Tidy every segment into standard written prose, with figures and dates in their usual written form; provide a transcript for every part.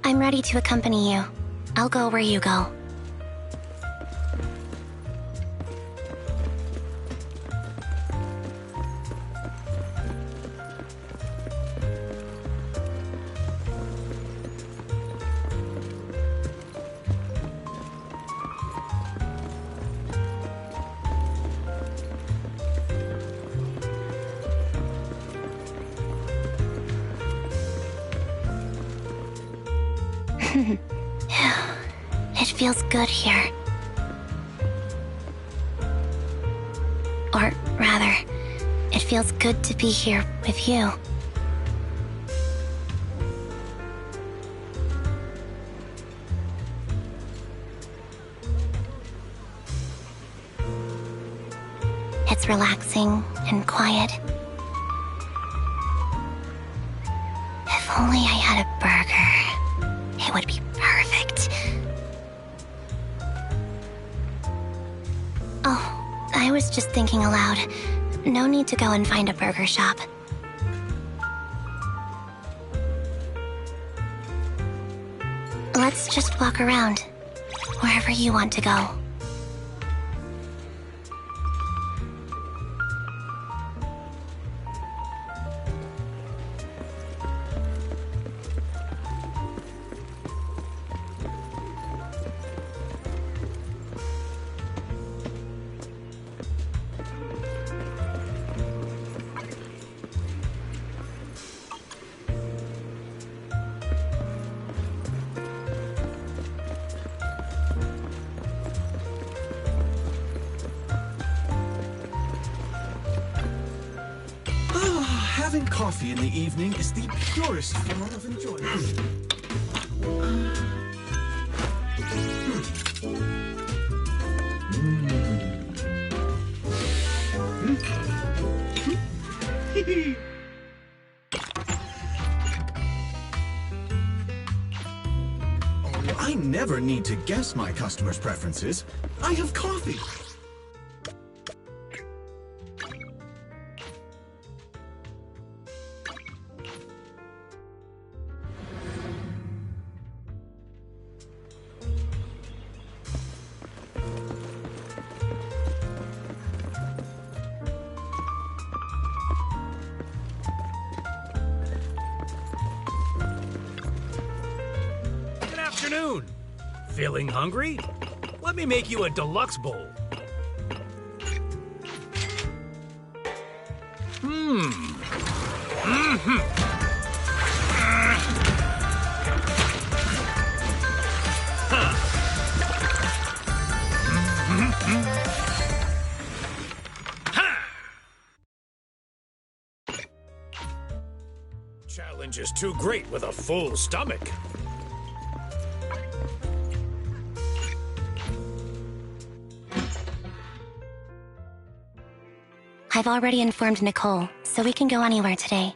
I'm ready to accompany you. I'll go where you go. It feels good here. Or rather, it feels good to be here with you. It's relaxing and quiet. If only I had a burger, it would be perfect. Oh, I was just thinking aloud. No need to go and find a burger shop. Let's just walk around, wherever you want to go. Having coffee in the evening is the purest form of enjoyment. Oh, I never need to guess my customers' preferences. I have coffee. Afternoon. Feeling hungry? Let me make you a deluxe bowl. Challenge is too great with a full stomach. I've already informed Nicole, so we can go anywhere today.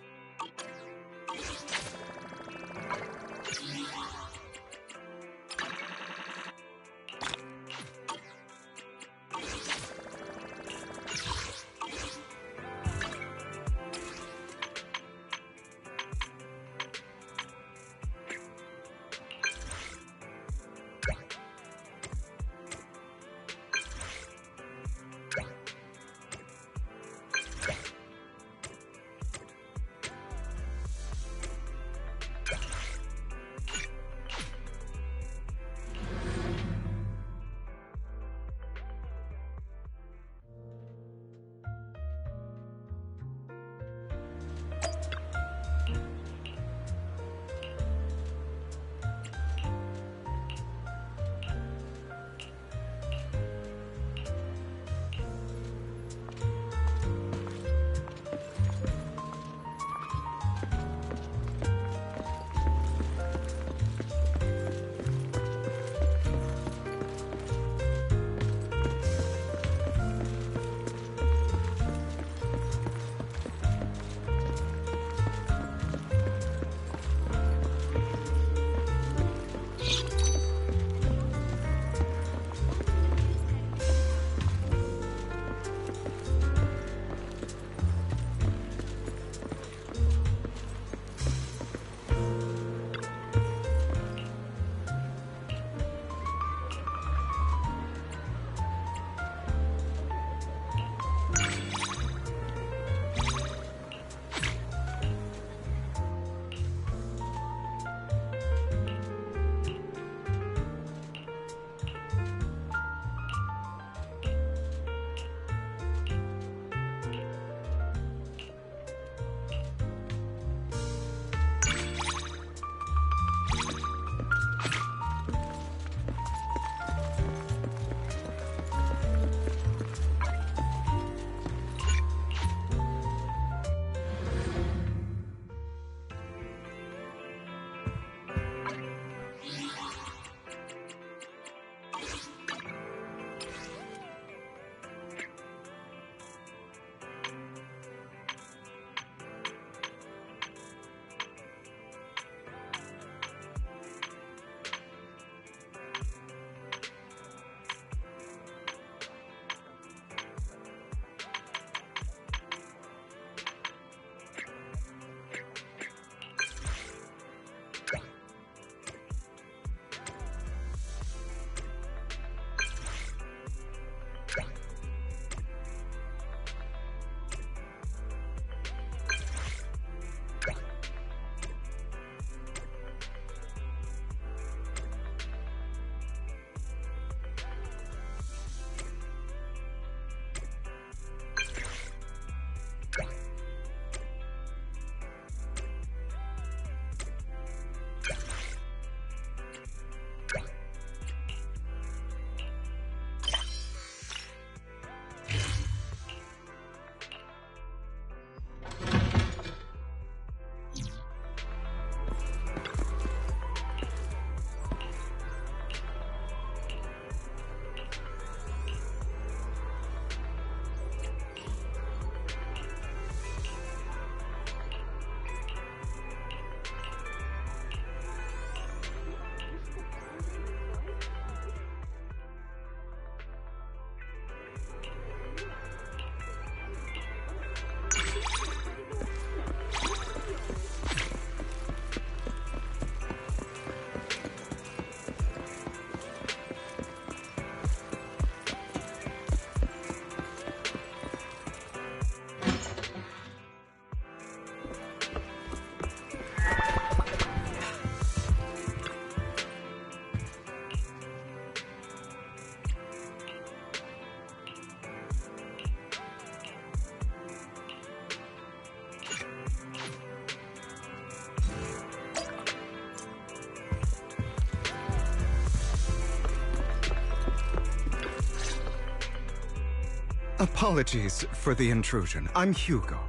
Apologies for the intrusion. I'm Hugo.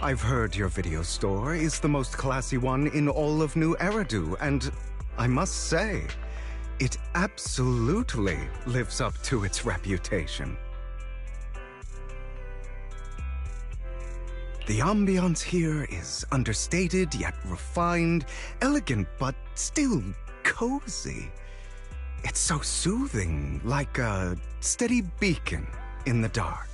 I've heard your video store is the most classy one in all of New Eridu, and I must say, it absolutely lives up to its reputation. The ambiance here is understated yet refined, elegant but still cozy. It's so soothing, like a steady beacon in the dark.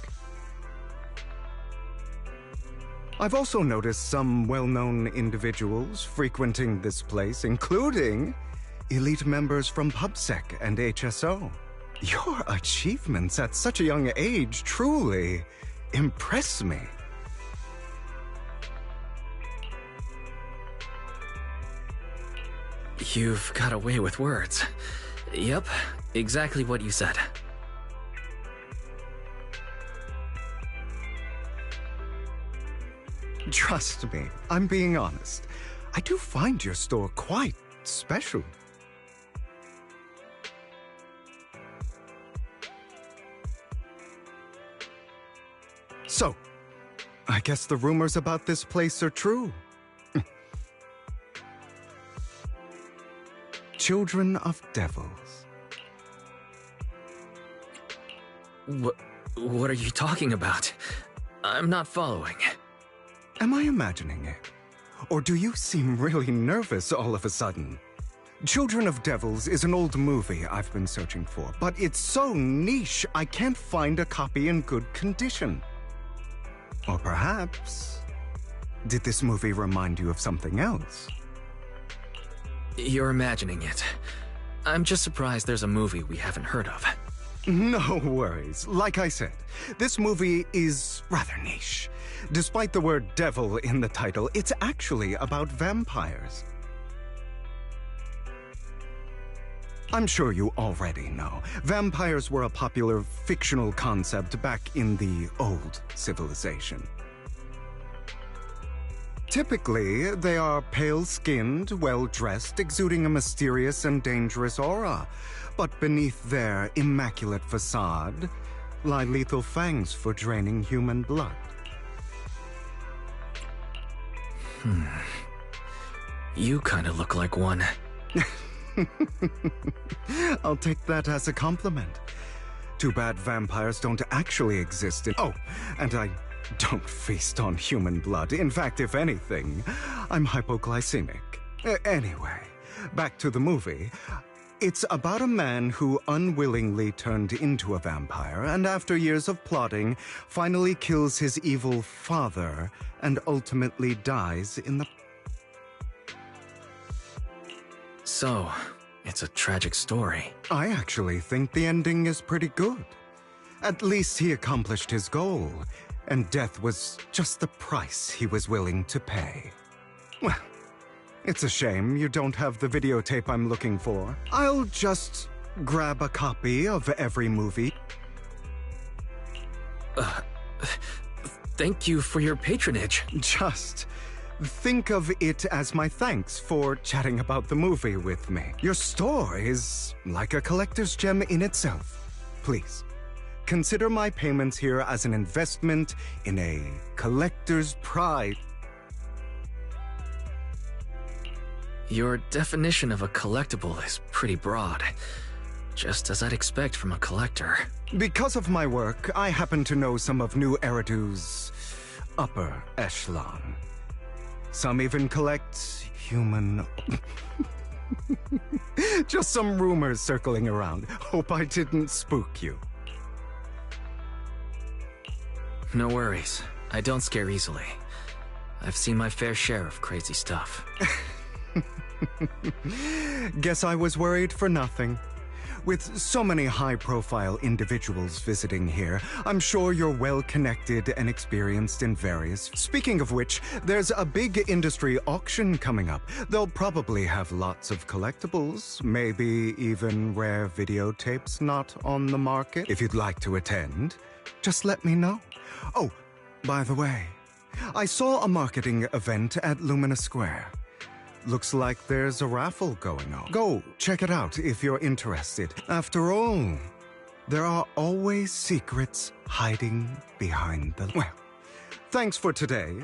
I've also noticed some well-known individuals frequenting this place, including elite members from PubSec and HSO. Your achievements at such a young age truly impress me. You've got a way with words. Yep, exactly what you said. Trust me, I'm being honest. I do find your store quite special. So, I guess the rumors about this place are true. Children of devils. What are you talking about? I'm not following. Am I imagining it? Or do you seem really nervous all of a sudden? Children of Devils is an old movie I've been searching for, but it's so niche I can't find a copy in good condition. Or perhaps, did this movie remind you of something else? You're imagining it. I'm just surprised there's a movie we haven't heard of. No worries. Like I said, this movie is rather niche. Despite the word devil in the title, it's actually about vampires. I'm sure you already know. Vampires were a popular fictional concept back in the old civilization. Typically, they are pale-skinned, well-dressed, exuding a mysterious and dangerous aura. But beneath their immaculate facade lie lethal fangs for draining human blood. You kinda look like one. I'll take that as a compliment. Too bad vampires don't actually exist in— Oh, and I don't feast on human blood. In fact, if anything, I'm hypoglycemic. Anyway, back to the movie. It's about a man who unwillingly turned into a vampire and after years of plotting, finally kills his evil father and ultimately dies in the— So, it's a tragic story. I actually think the ending is pretty good. At least he accomplished his goal, and death was just the price he was willing to pay. Well, it's a shame you don't have the videotape I'm looking for. I'll just grab a copy of every movie. Thank you for your patronage. Just think of it as my thanks for chatting about the movie with me. Your store is like a collector's gem in itself. Please, consider my payments here as an investment in a collector's pride. Your definition of a collectible is pretty broad, just as I'd expect from a collector. Because of my work, I happen to know some of New Eridu's upper echelon. Some even collect human— Just some rumors circling around. Hope I didn't spook you. No worries. I don't scare easily. I've seen my fair share of crazy stuff. Guess I was worried for nothing. With so many high-profile individuals visiting here, I'm sure you're well-connected and experienced in various— Speaking of which, there's a big industry auction coming up. They'll probably have lots of collectibles, maybe even rare videotapes not on the market. If you'd like to attend, just let me know. Oh, by the way, I saw a marketing event at Lumina Square. Looks like there's a raffle going on. Go check it out if you're interested. After all, There are always secrets hiding behind the... Well, thanks for today.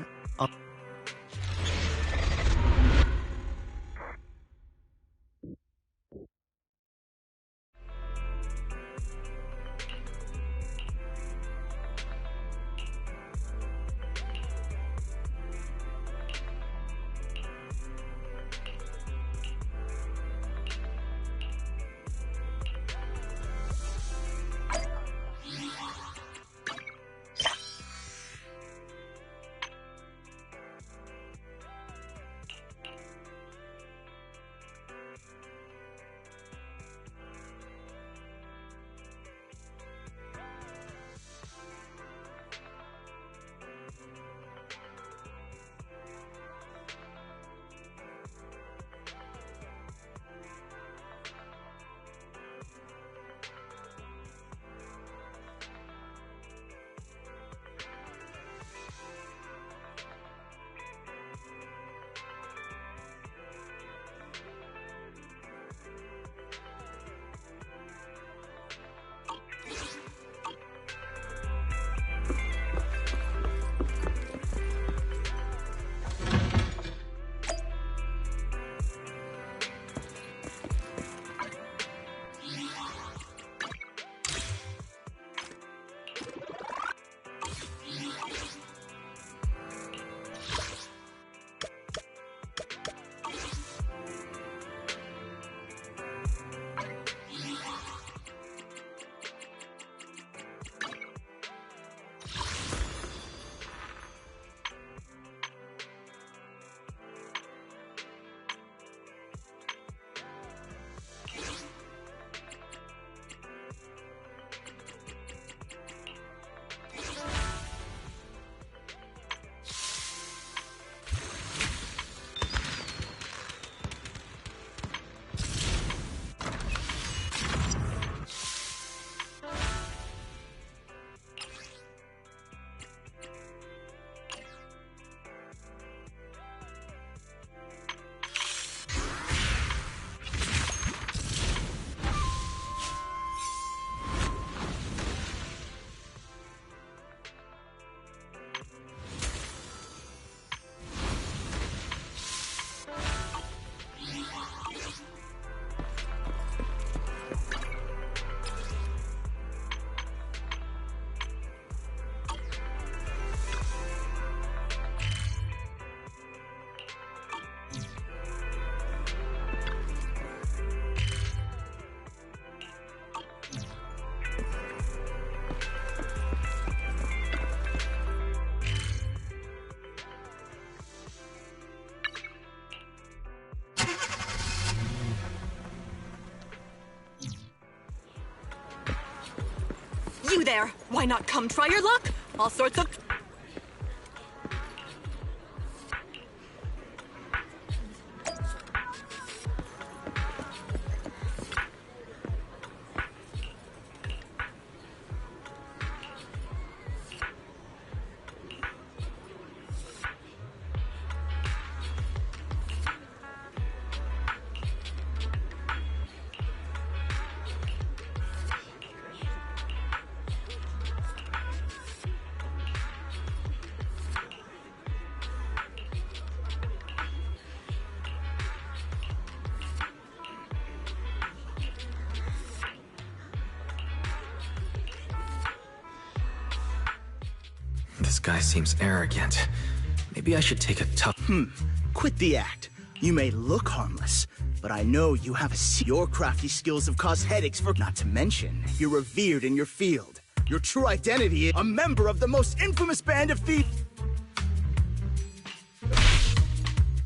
You there! Why not come try your luck? All sorts of... This guy seems arrogant. Maybe I should take a tough... Quit the act. You may look harmless, but I know you have your crafty skills have caused headaches for... Not to mention, you're revered in your field. Your true identity is a member of the most infamous band of thieves.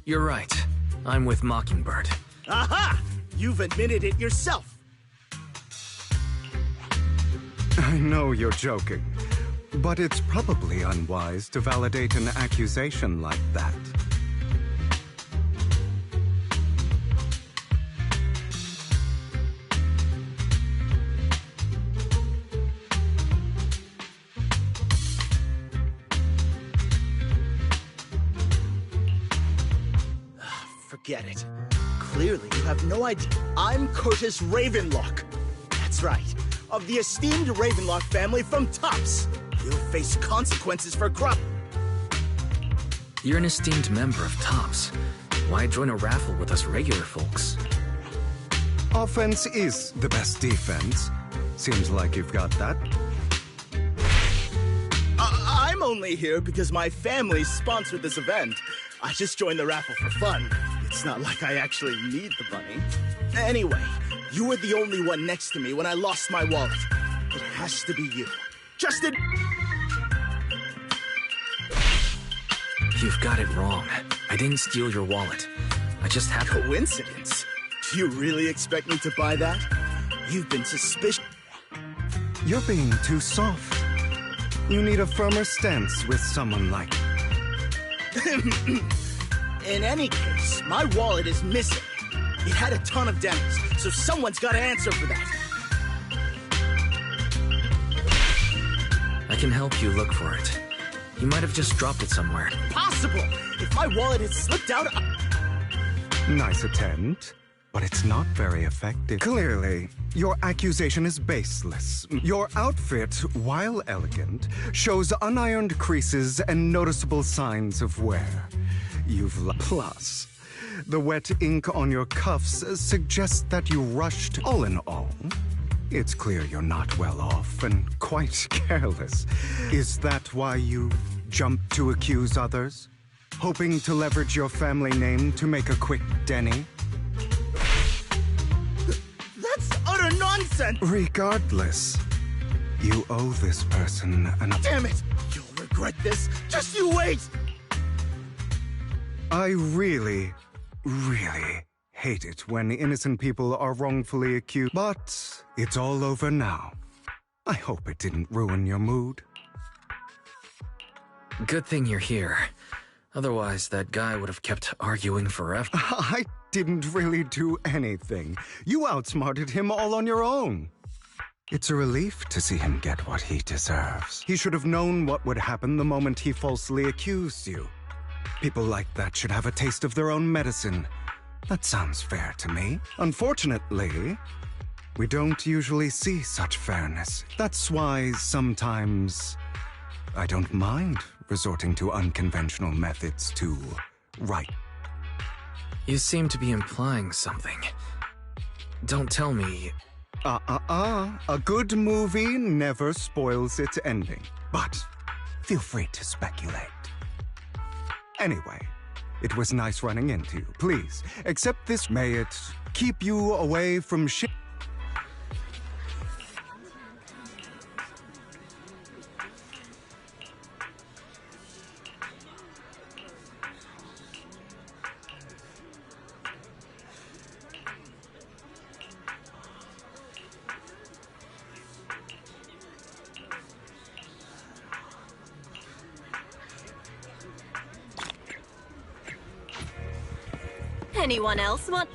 You're right. I'm with Mockingbird. Aha! You've admitted it yourself. I know you're joking, but it's probably unwise to validate an accusation like that. Forget it. Clearly, you have no idea. I'm Curtis Ravenlock. That's right. of the esteemed Ravenlock family from Tops. You'll face consequences for You're an esteemed member of Tops. Why join a raffle with us regular folks? Offense is the best defense. Seems like you've got that. I'm only here because my family sponsored this event. I just joined the raffle for fun. It's not like I actually need the money. Anyway, you were the only one next to me when I lost my wallet. It has to be you. Justin! You've got it wrong. I didn't steal your wallet. I just had to. Coincidence? Do you really expect me to buy that? You've been suspicious. You're being too soft. You need a firmer stance with someone like... In any case, my wallet is missing. It had a ton of dents, so someone's got to answer for that. I can help you look for it. You might have just dropped it somewhere. Possible! If my wallet had slipped out... Nice attempt, but it's not very effective. Clearly, your accusation is baseless. Your outfit, while elegant, shows unironed creases and noticeable signs of wear. Plus, the wet ink on your cuffs suggests that you rushed. All in all, it's clear you're not well off and quite careless. Is that why you jumped to accuse others? Hoping to leverage your family name to make a quick Denny? That's utter nonsense! Regardless, you owe this person an... Damn it! You'll regret this! Just you wait! I really hate it when innocent people are wrongfully accused. But it's all over now. I hope it didn't ruin your mood. Good thing you're here. Otherwise, that guy would have kept arguing forever. I didn't really do anything. You outsmarted him all on your own. It's a relief to see him get what he deserves. He should have known what would happen the moment he falsely accused you. People like that should have a taste of their own medicine. That sounds fair to me. Unfortunately, we don't usually see such fairness. That's why sometimes I don't mind resorting to unconventional methods to right. You seem to be implying something. Don't tell me... A good movie never spoils its ending. But feel free to speculate. Anyway, it was nice running into you. Please, accept this. May it keep you away from shit. Anyone else want...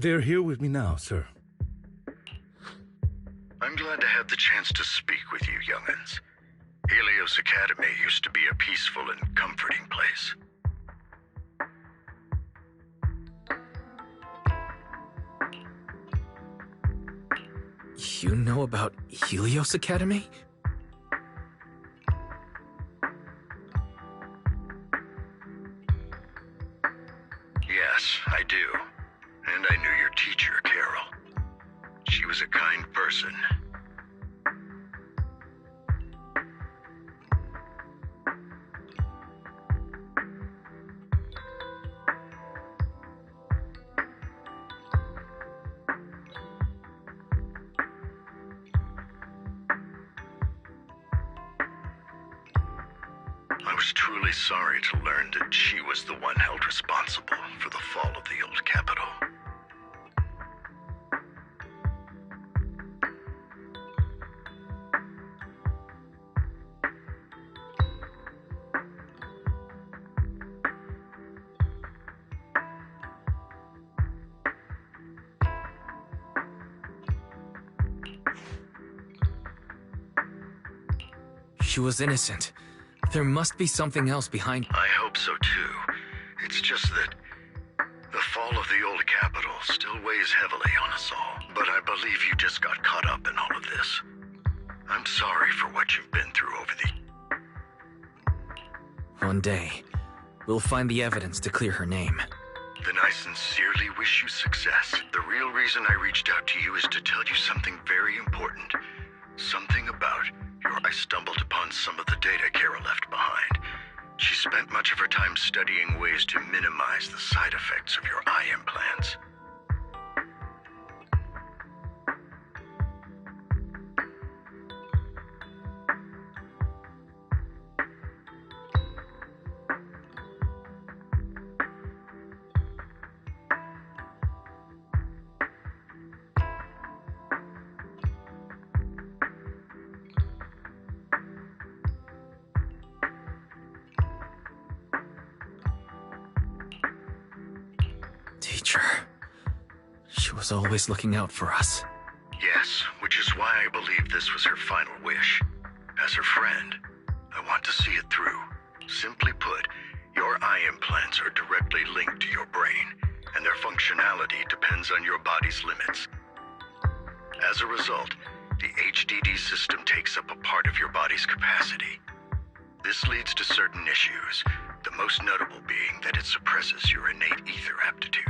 They're here with me now, sir. I'm glad to have the chance to speak with you, young'uns. Helios Academy used to be a peaceful and comforting place. You know about Helios Academy? Yes, I do. And I knew your teacher, Carol. She was a kind person. I was truly sorry to learn that she was the one held responsible for the fall of the old capital. She was innocent. There must be something else behind. I hope so too. It's just that the fall of the old capital still weighs heavily on us all. But I believe you just got caught up in all of this. I'm sorry for what you've been through over the... One day, we'll find the evidence to clear her name. Then I sincerely wish you success. The real reason I reached out to you is to tell you something very important. Something about I stumbled upon some of the data Carol left behind. She spent much of her time studying ways to minimize the side effects of your eye implants. Teacher. She was always looking out for us. Yes, which is why I believe this was her final wish. As her friend, I want to see it through. Simply put, your eye implants are directly linked to your brain, and their functionality depends on your body's limits. As a result, the HDD system takes up a part of your body's capacity. This leads to certain issues, the most notable being that it suppresses your innate ether aptitude.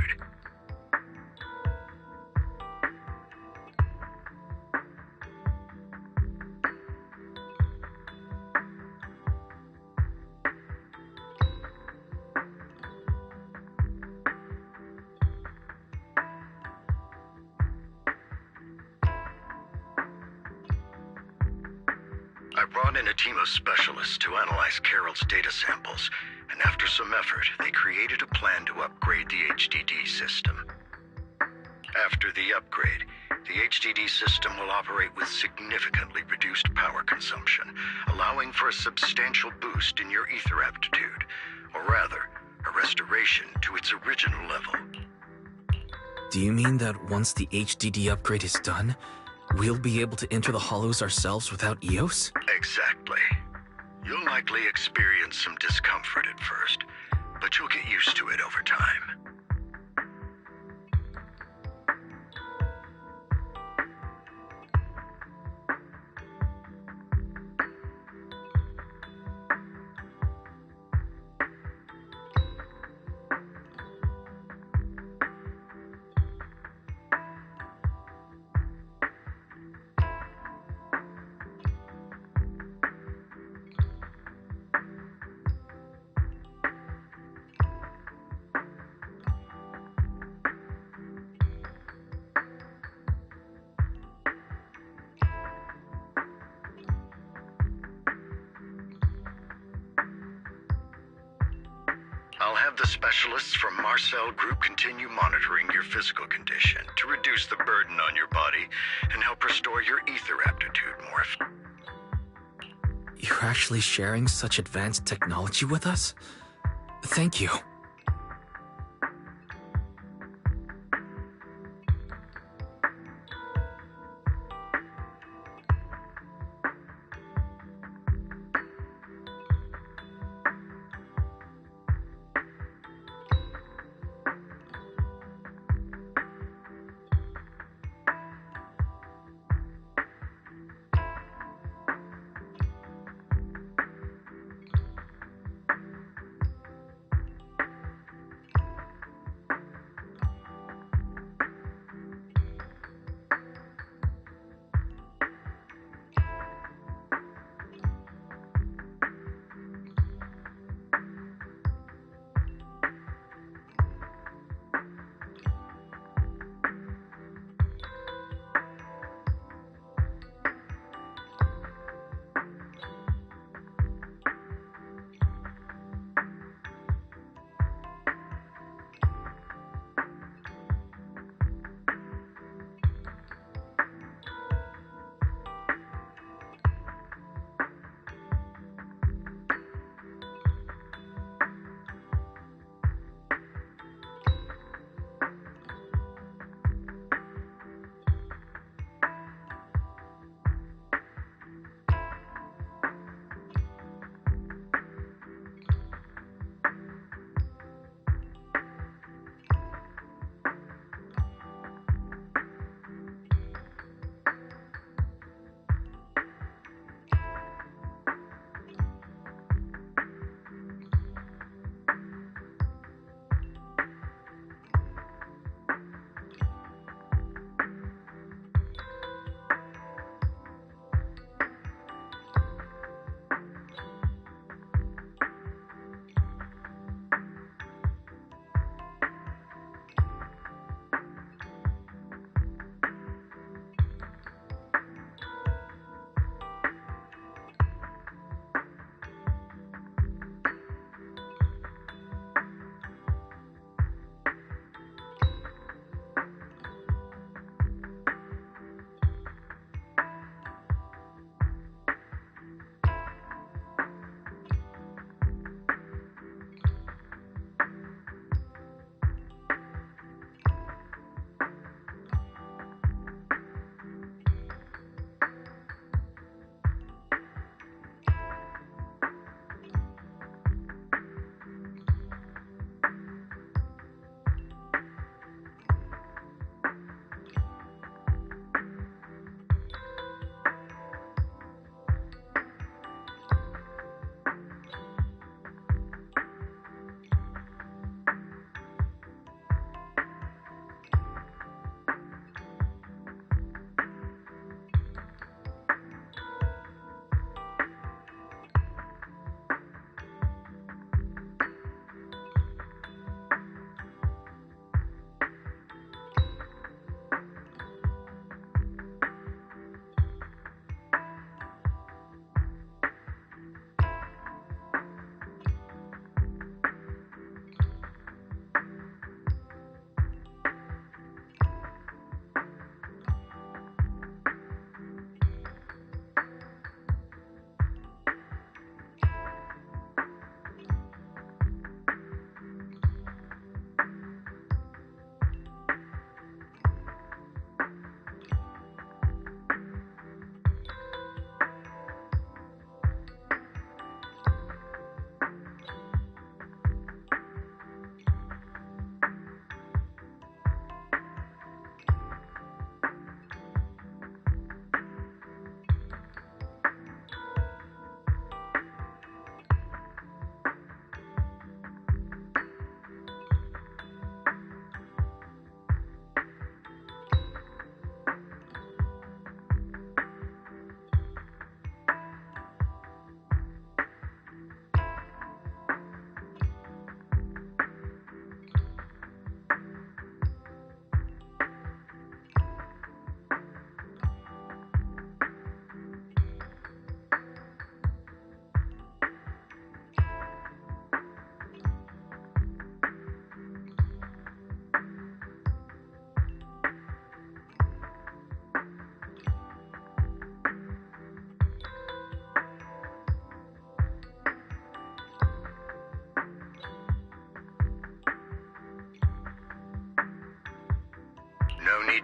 I brought in a team of specialists to analyze Carol's data samples, and after some effort, they created a plan to upgrade the HDD system. After the upgrade, the HDD system will operate with significantly reduced power consumption, allowing for a substantial boost in your ether aptitude, or rather, a restoration to its original level. Do you mean that once the HDD upgrade is done, we'll be able to enter the hollows ourselves without EOS? Exactly. You'll likely experience some discomfort at first, but you'll get used to it over time. I'll have the specialists from Marcel Group continue monitoring your physical condition to reduce the burden on your body and help restore your ether aptitude more. You're actually sharing such advanced technology with us? Thank you.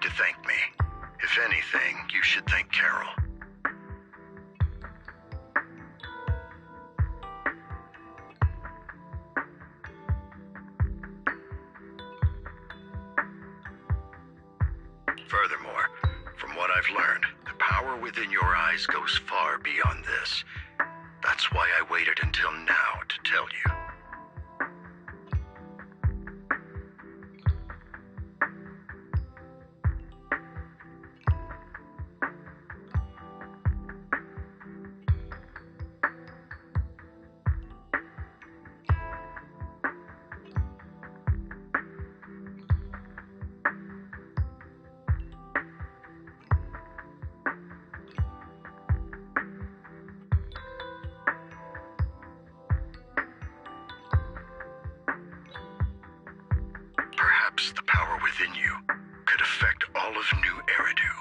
need to thank me. If anything, you should thank Carol. Furthermore, from what I've learned, the power within your eyes goes far beyond this. That's why I waited until now to tell you. Perhaps the power within you could affect all of New Eridu.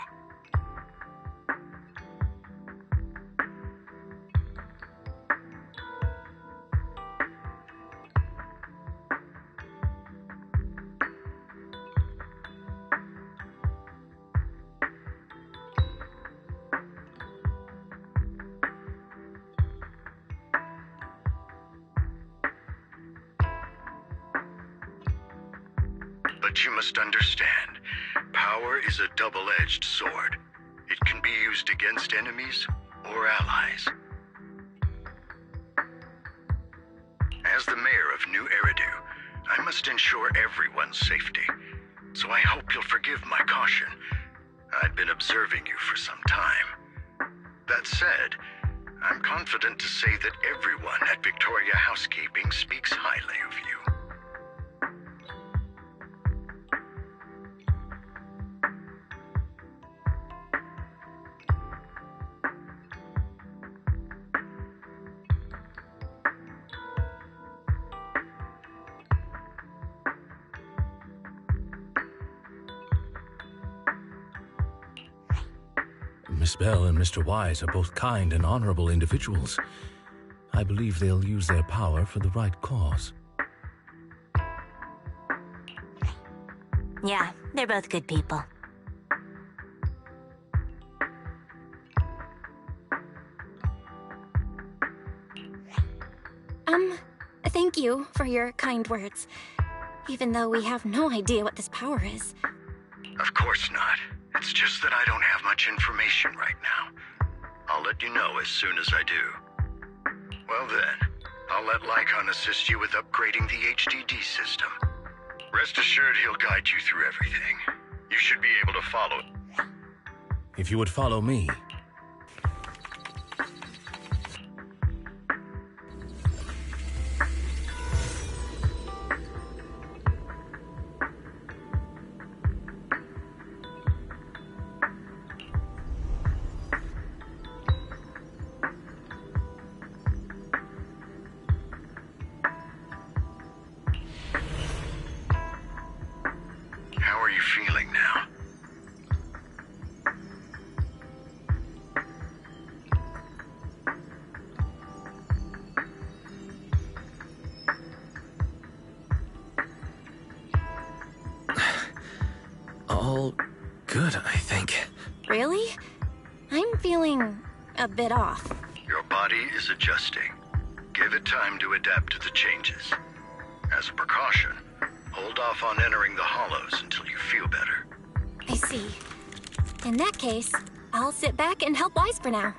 But you must understand, power is a double-edged sword. It can be used against enemies or allies. As the mayor of New Eridu, I must ensure everyone's safety. So I hope you'll forgive my caution. I'd been observing you for some time. That said, I'm confident to say that everyone at Victoria Housekeeping speaks highly of you. Miss Bell and Mr. Wise are both kind and honorable individuals. I believe they'll use their power for the right cause. Yeah, they're both good people. Thank you for your kind words. Even though we have no idea what this power is. Of course not. It's just that I don't have much information right now. I'll let you know as soon as I do. Well then, I'll let Lycon assist you with upgrading the HDD system. Rest assured he'll guide you through everything. You should be able to follow. If you would follow me. How are you feeling now? All good, I think. Really? I'm feeling a bit off. Your body is adjusting. Give it time to adapt to the changes. As a precaution, hold off on entering the hollows until you feel better. I see. In that case, I'll sit back and help Wise for now.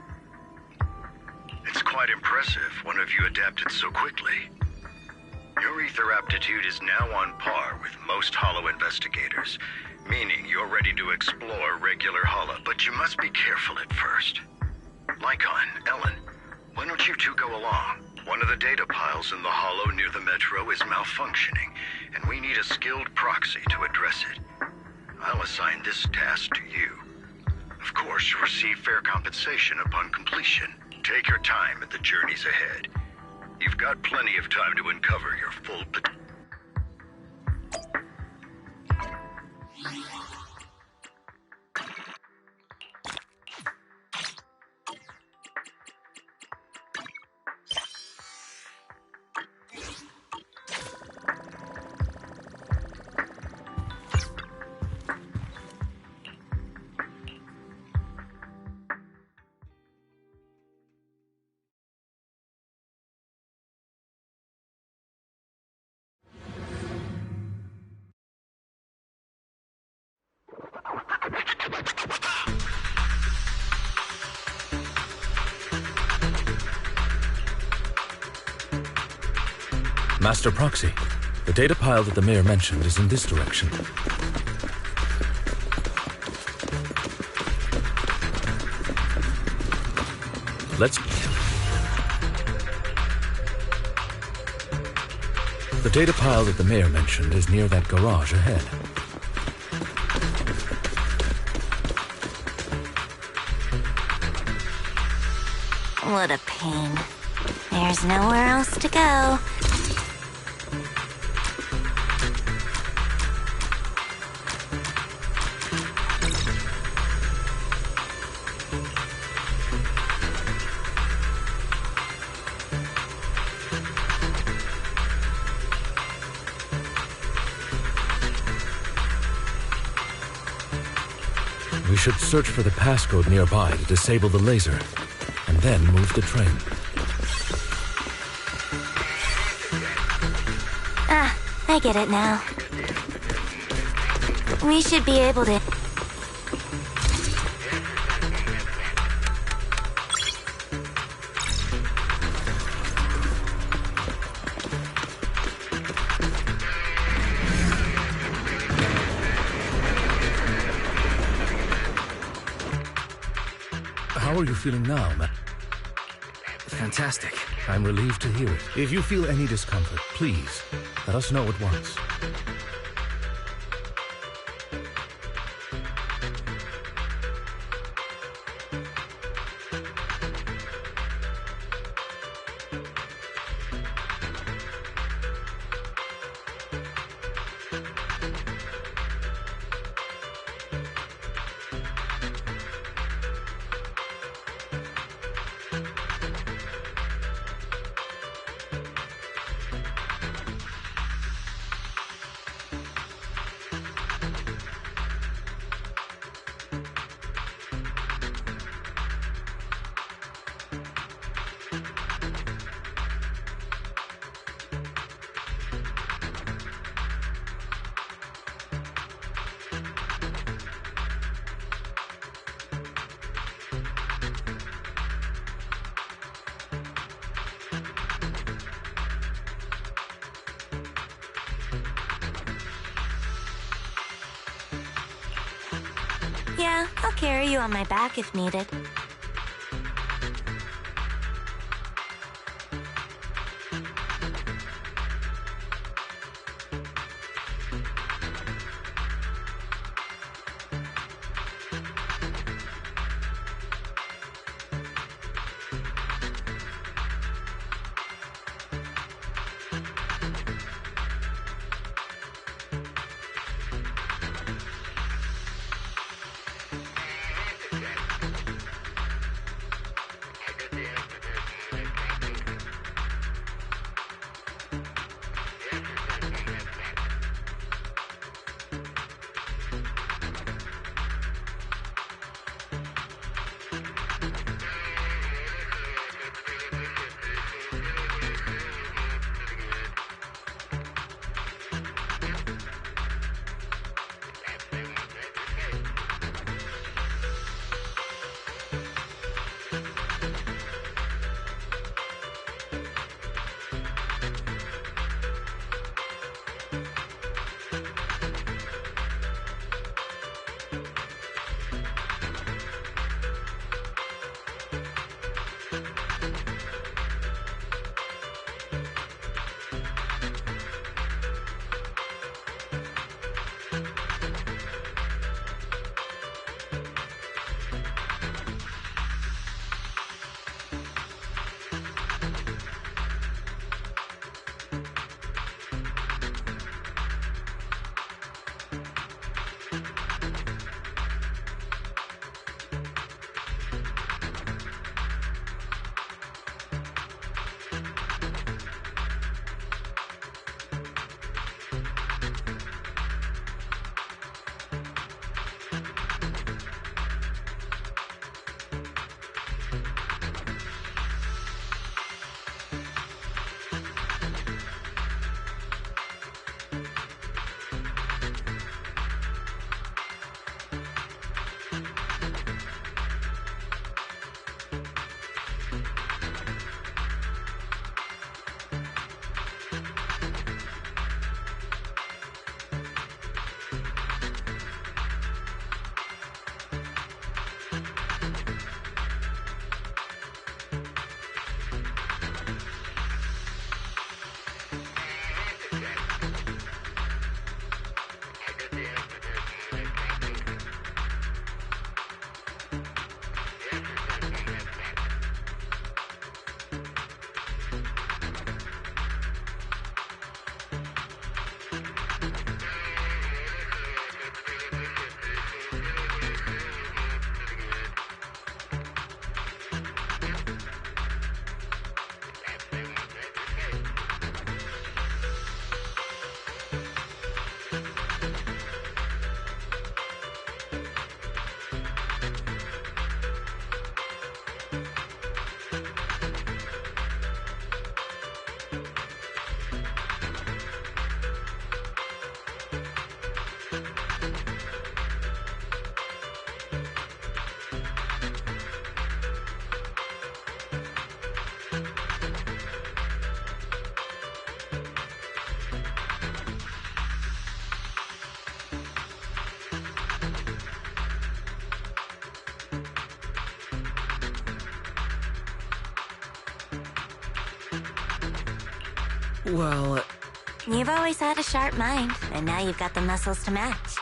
It's quite impressive one of you adapted so quickly. Your ether aptitude is now on par with most hollow investigators, meaning you're ready to explore regular hollow, but you must be careful at first. Lycon, Ellen, why don't you two go along? One of the data piles in the hollow near the metro is malfunctioning, and we need a skilled proxy to address it. I'll assign this task to you. Of course, you'll receive fair compensation upon completion. Take your time at the journeys ahead. You've got plenty of time to uncover your full potential. Master Proxy, the data pile that the mayor mentioned is in this direction. The data pile that the mayor mentioned is near that garage ahead. What a pain. There's nowhere else to go. We should search for the passcode nearby to disable the laser, and then move the train. Ah, I get it now. We should be able to... How are you feeling now, Matt? Fantastic. I'm relieved to hear it. If you feel any discomfort, please, let us know at once. Yeah, I'll carry you on my back if needed. Well, You've always had a sharp mind, and now you've got the muscles to match.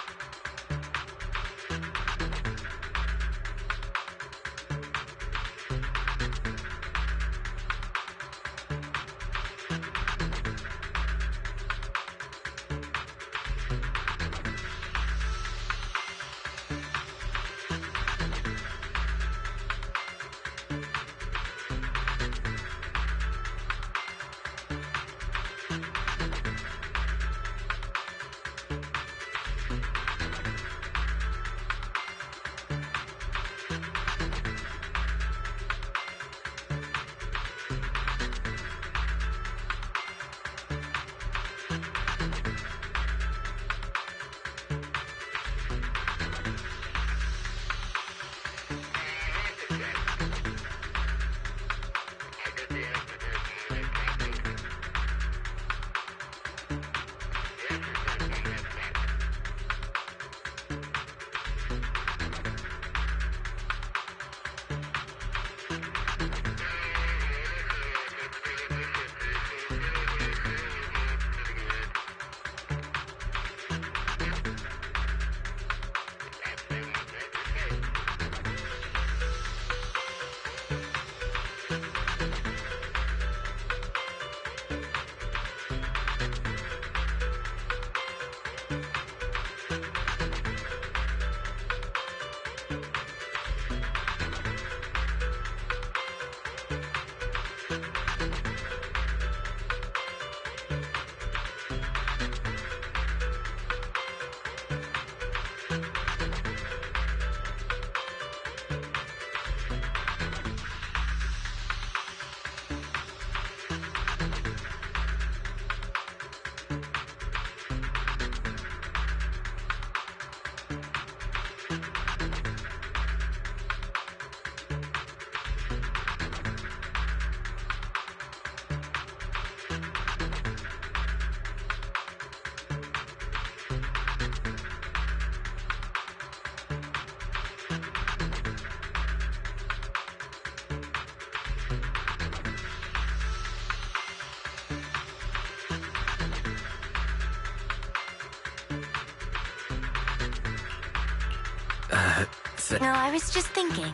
No, I was just thinking.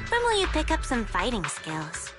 When will you pick up some fighting skills?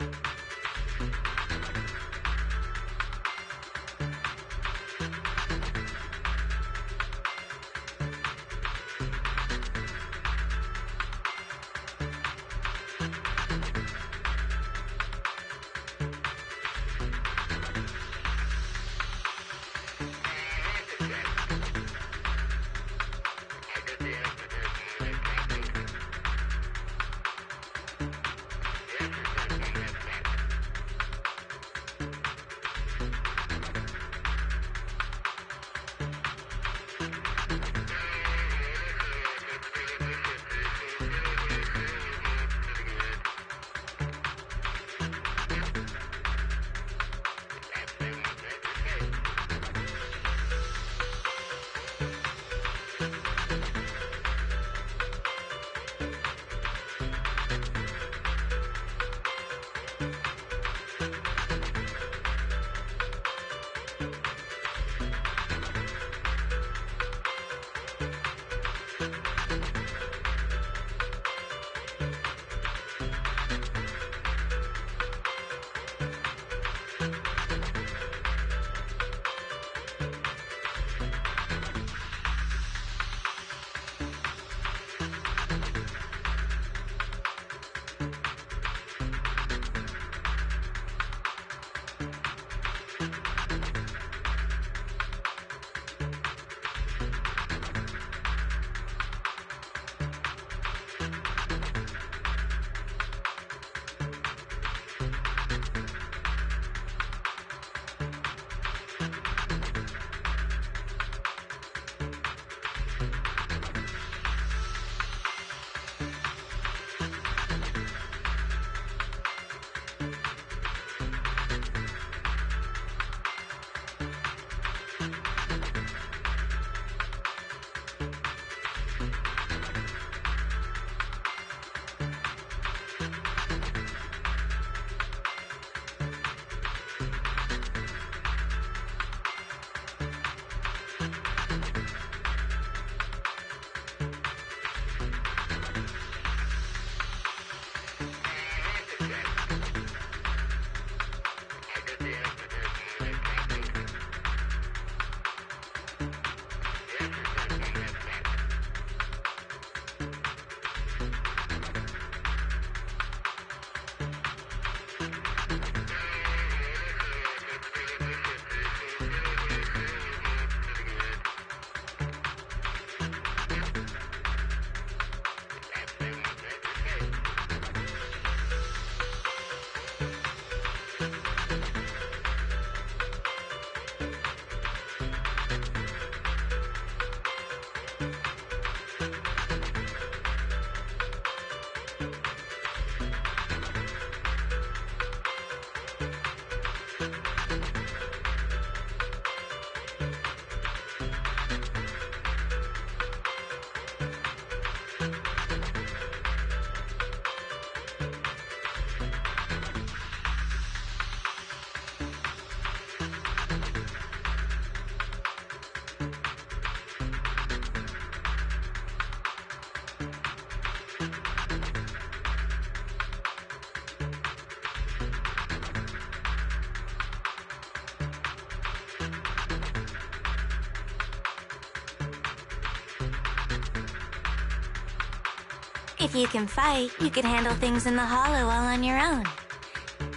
If you can fight, you could handle things in the hollow all on your own.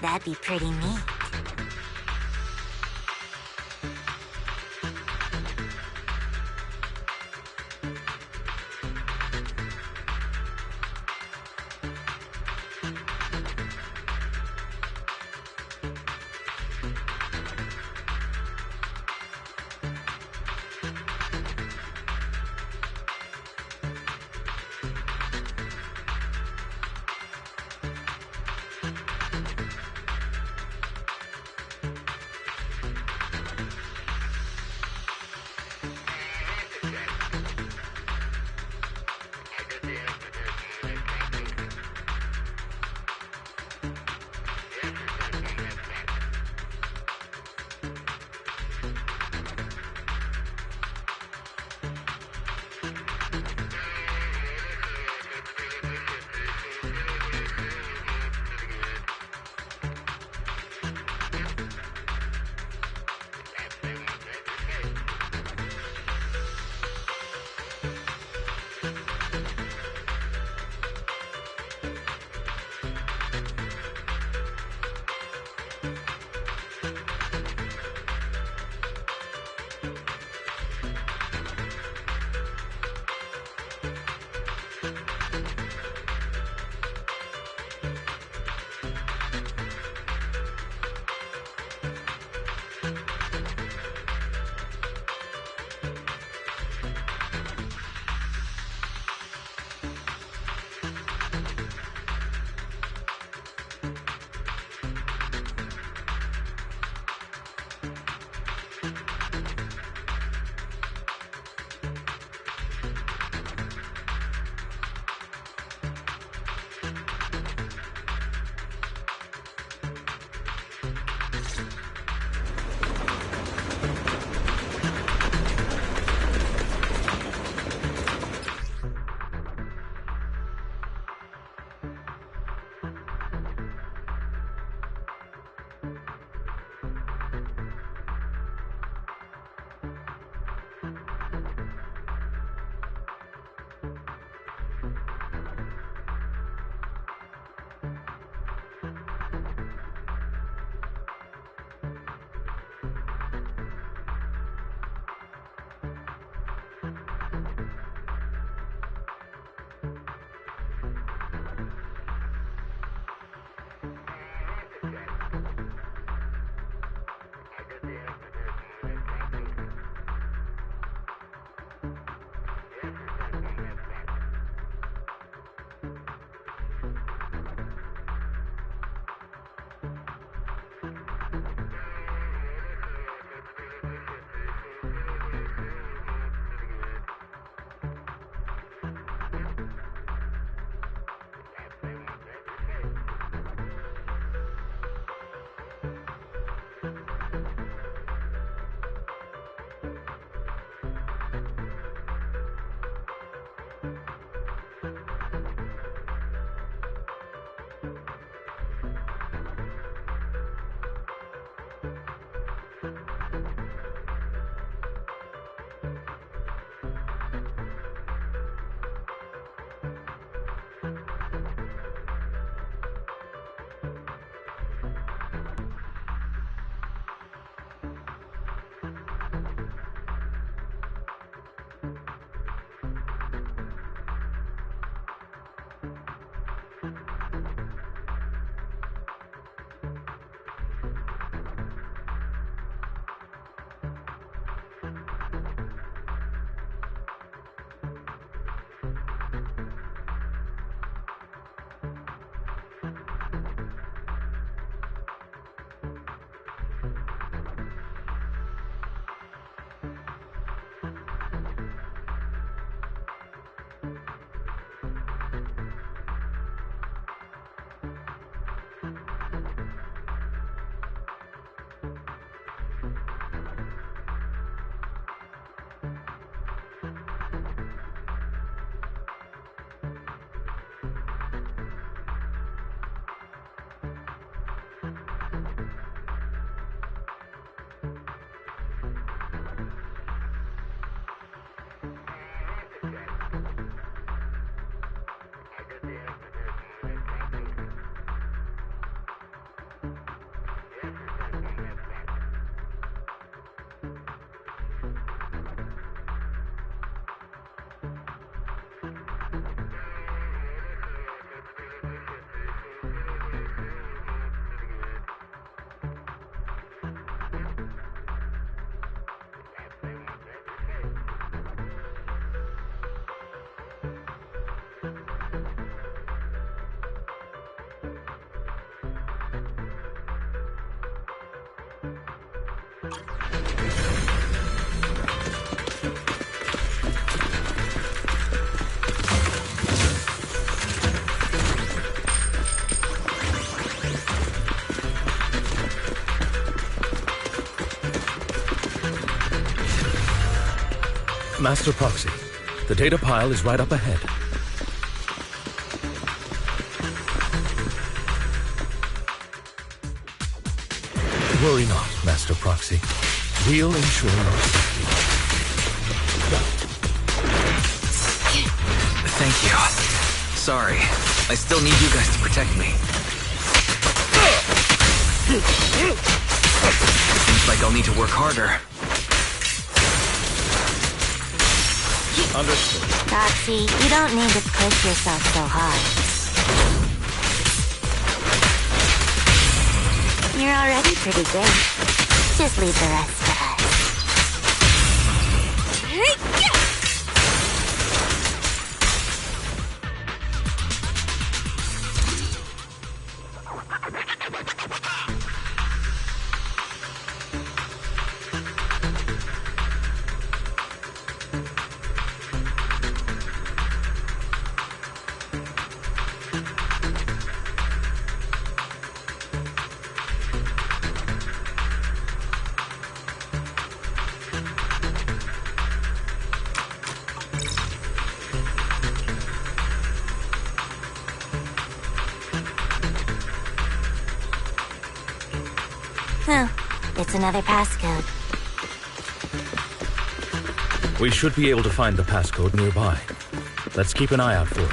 That'd be pretty neat. Master Proxy, the data pile is right up ahead. Worry not, Master Proxy. We'll ensure your safety. Thank you. Sorry. I still need you guys to protect me. Seems like I'll need to work harder. Understood. Roxy, you don't need to push yourself so hard. You're already pretty great. Just leave the rest to us. Oh, it's another passcode. We should be able to find the passcode nearby. Let's keep an eye out for it.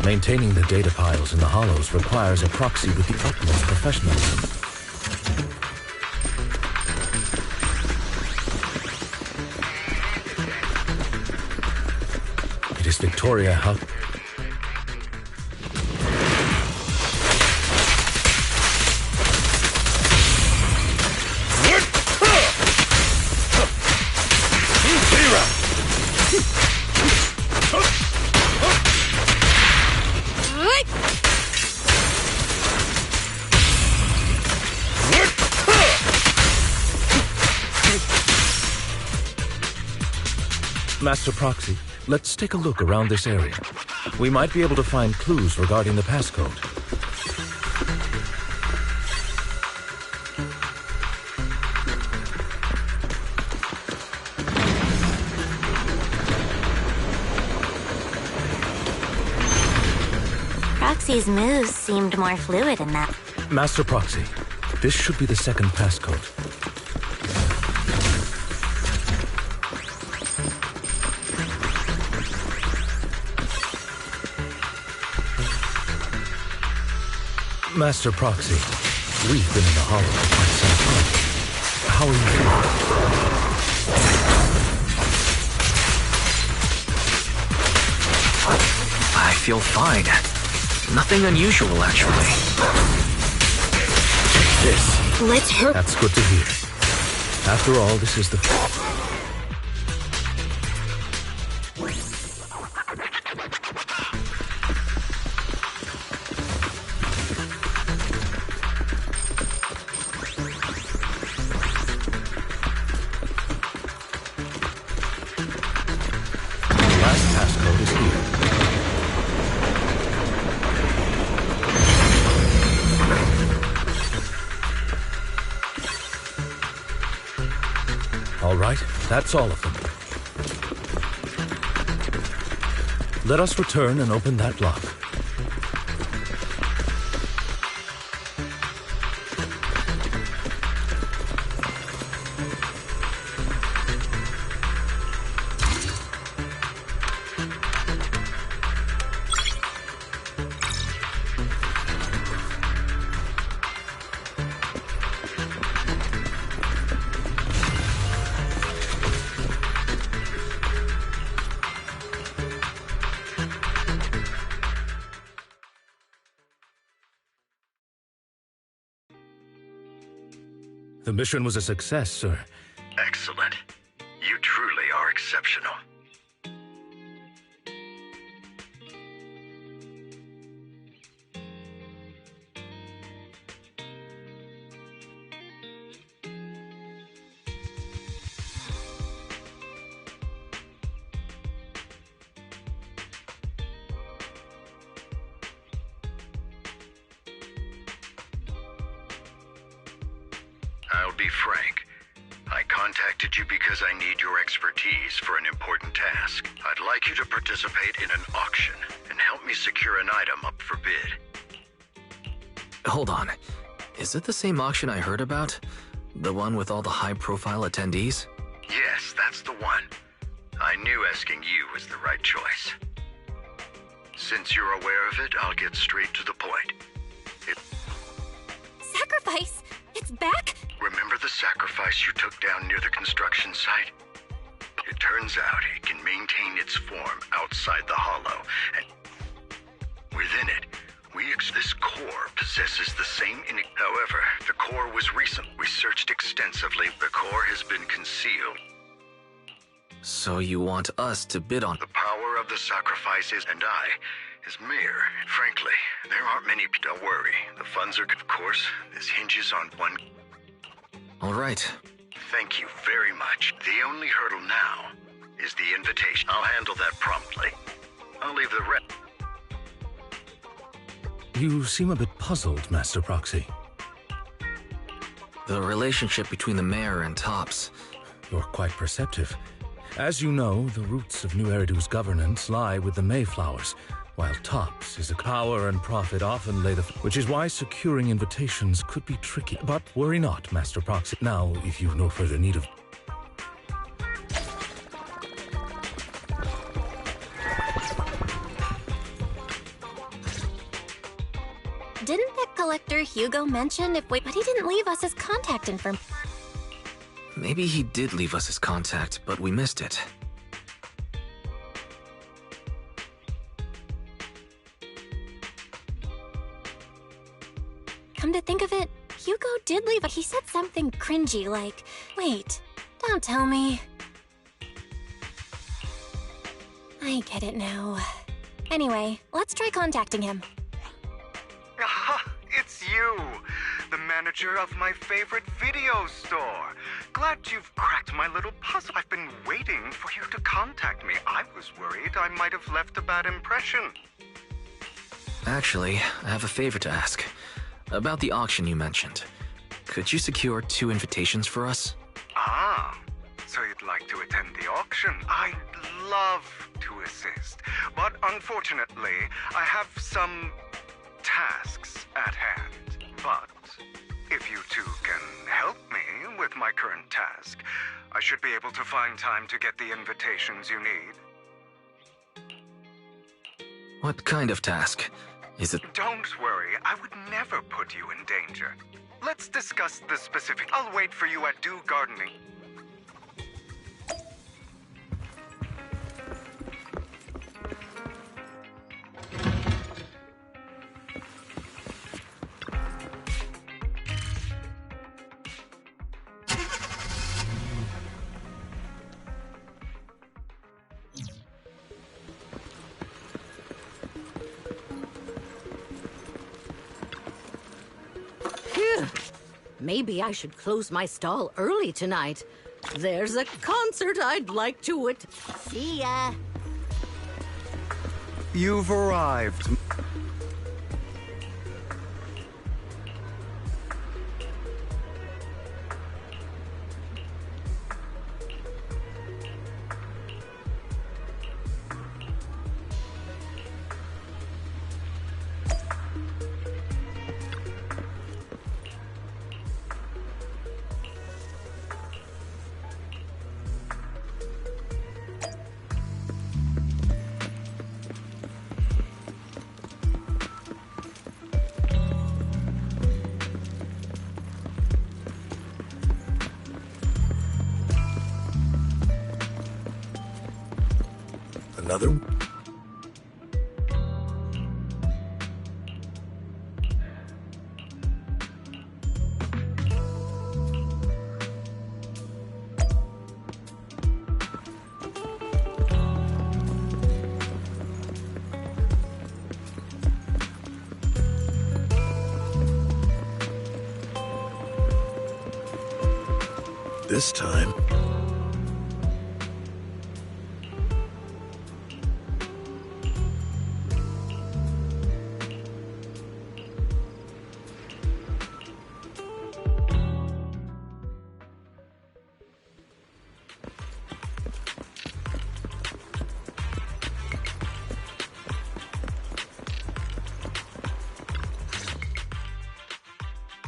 Maintaining the data piles in the hollows requires a proxy with the utmost professionalism. It is Victoria Huck. Master Proxy, let's take a look around this area. We might be able to find clues regarding the passcode. Roxy's moves seemed more fluid in that. Master Proxy, this should be the second passcode. Master Proxy, we've been in the hollow for quite some time. How are you feeling? I feel fine. Nothing unusual, actually. This. Let's hurry. That's good to hear. After all, this is the... All right, that's all of them. Let us return and open that lock. The mission was a success, sir. Excellent. You truly are exceptional. I'll be frank. I contacted you because I need your expertise for an important task. I'd like you to participate in an auction and help me secure an item up for bid. Hold on. Is it the same auction I heard about? The one with all the high-profile attendees? Yes, that's the one. I knew asking you was the right choice. Since you're aware of it, I'll get straight to the point. Sacrifice? It's back? Remember the sacrifice you took down near the construction site? It turns out it can maintain its form outside the hollow, and within it, this core possesses the same However, the core was recent. We searched extensively. The core has been concealed. So you want us to bid on... The power of the sacrifices and I is mere. Frankly, there aren't many. Don't worry. The funds are... Of course, this hinges on one... All right. Thank you very much. The only hurdle now is the invitation. I'll handle that promptly. I'll leave the rest... You seem a bit puzzled, Master Proxy. The relationship between the mayor and Tops. You're quite perceptive. As you know, the roots of New Eridu's governance lie with the Mayflowers, while Tops is a power and profit often lay the... Which is why securing invitations could be tricky. But worry not, Master Proxy. Now, if you've no further need of... Didn't that collector Hugo mention if we... But he didn't leave us his contact information. Maybe he did leave us his contact, but we missed it. Come to think of it, Hugo did leave. He said something cringy like, wait, don't tell me. I get it now. Anyway, let's try contacting him. Aha, it's you! The manager of my favorite video store. Glad you've cracked my little puzzle. I've been waiting for you to contact me. I was worried I might have left a bad impression. Actually, I have a favor to ask. About the auction you mentioned. Could you secure 2 invitations for us? Ah, so you'd like to attend the auction? I'd love to assist, but unfortunately, I have some tasks at hand. But if you two can help me with my current task, I should be able to find time to get the invitations you need. What kind of task? Is it... Don't worry, I would never put you in danger. Let's discuss the specific. I'll wait for you at Dew Gardening. Maybe I should close my stall early tonight. There's a concert I'd like to attend. See ya. You've arrived. Another? This time...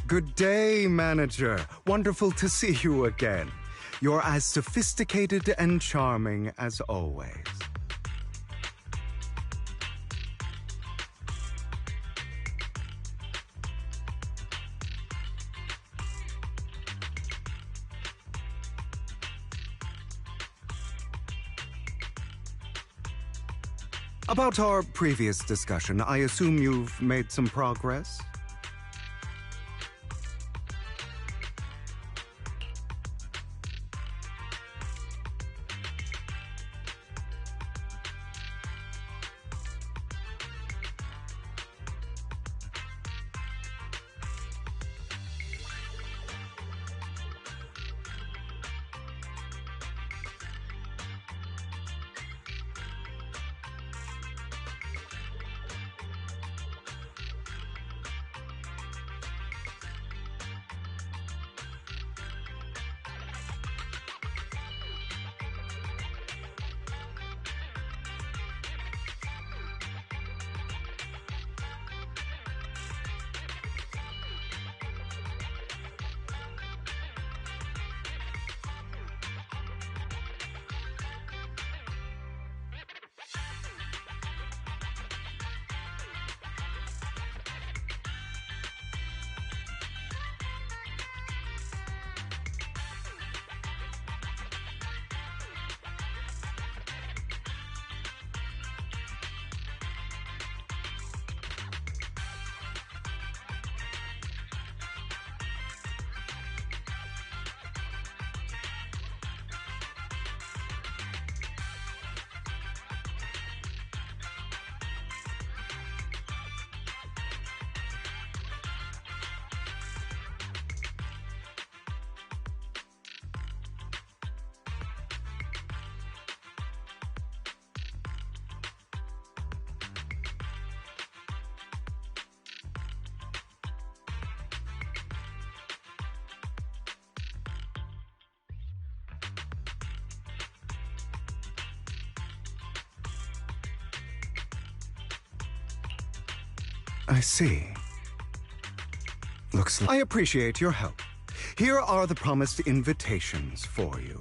Good day, manager. Wonderful to see you again. You're as sophisticated and charming as always. About our previous discussion, I assume you've made some progress? I see. I appreciate your help. Here are the promised invitations for you.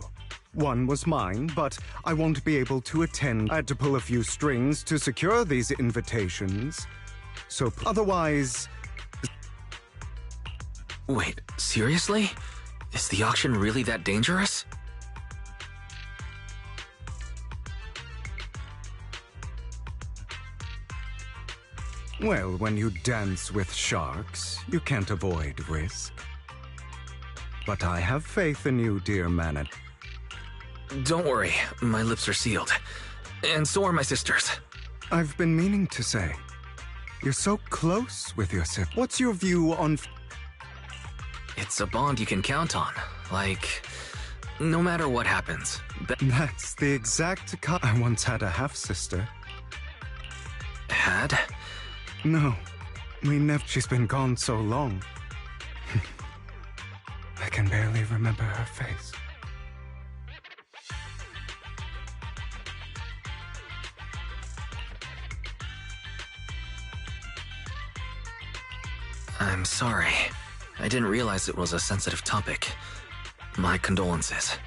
One was mine, but I won't be able to attend. I had to pull a few strings to secure these invitations. So otherwise... Wait, seriously? Is the auction really that dangerous? Well, when you dance with sharks, you can't avoid risk. But I have faith in you, dear Manet. Don't worry, my lips are sealed. And so are my sisters. I've been meaning to say, you're so close with your sip. What's your view on... It's a bond you can count on. Like, no matter what happens. That's the exact I once had a half-sister. Had? No, we never. She's been gone so long. I can barely remember her face. I'm sorry. I didn't realize it was a sensitive topic. My condolences.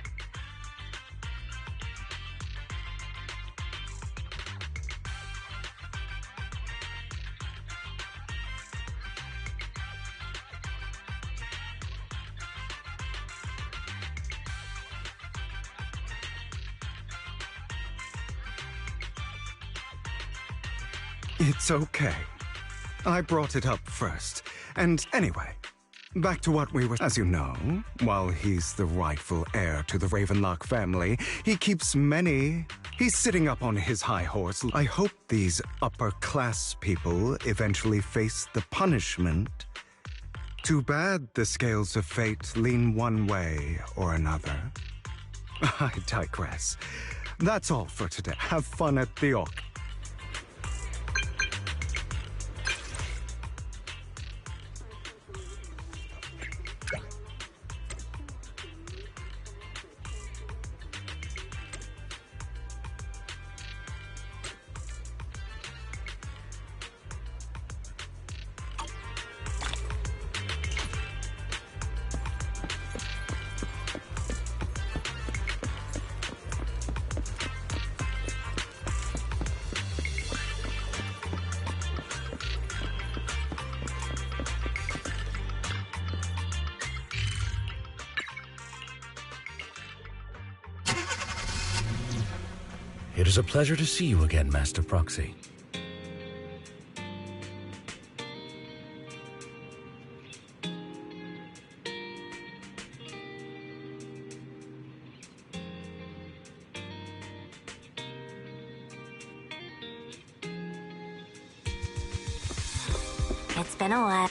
It's okay. I brought it up first. And anyway, back to what we were... As you know, while he's the rightful heir to the Ravenlock family, he keeps many... He's sitting up on his high horse. I hope these upper-class people eventually face the punishment. Too bad the scales of fate lean one way or another. I digress. That's all for today. Have fun at the auction. It is a pleasure to see you again, Master Proxy. It's been a while.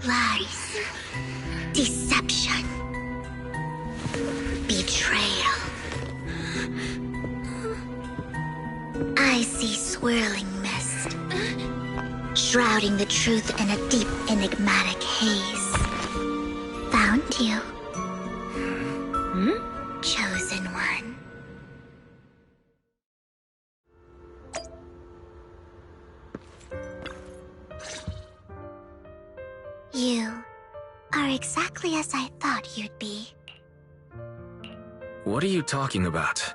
Lies. Deception. Betrayal. I see swirling mist, shrouding the truth in a deep, enigmatic haze. Found you. Chosen one. You are exactly as I thought you'd be. What are you talking about?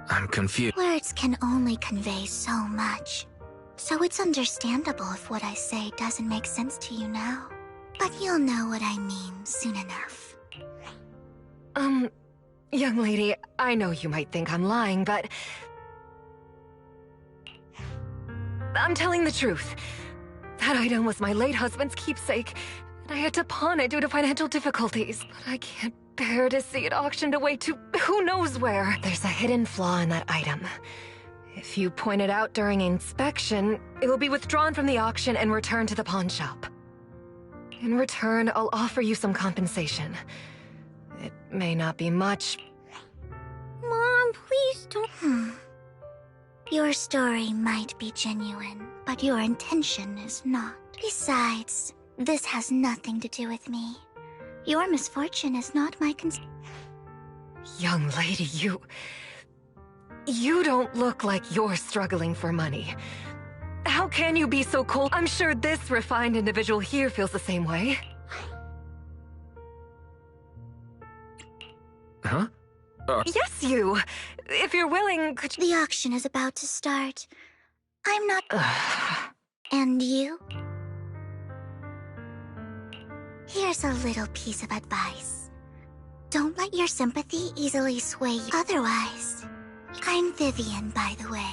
I'm confused. Words can only convey so much, so it's understandable if what I say doesn't make sense to you now. But you'll know what I mean soon enough. Young lady, I know you might think I'm lying, but... I'm telling the truth. That item was my late husband's keepsake, and I had to pawn it due to financial difficulties. But I can't bear to see it auctioned away to who knows where. There's a hidden flaw in that item. If you point it out during inspection, it will be withdrawn from the auction and returned to the pawn shop. In return, I'll offer you some compensation. It may not be much. Mom, please don't... Your story might be genuine, but your intention is not. Besides, this has nothing to do with me. Your misfortune is not my Young lady, you don't look like you're struggling for money. How can you be so cold? I'm sure this refined individual here feels the same way. Huh? Yes, you. If you're willing, could you... The auction is about to start. I'm not... And you? Here's a little piece of advice. Don't let your sympathy easily sway you. Otherwise, I'm Vivian, by the way.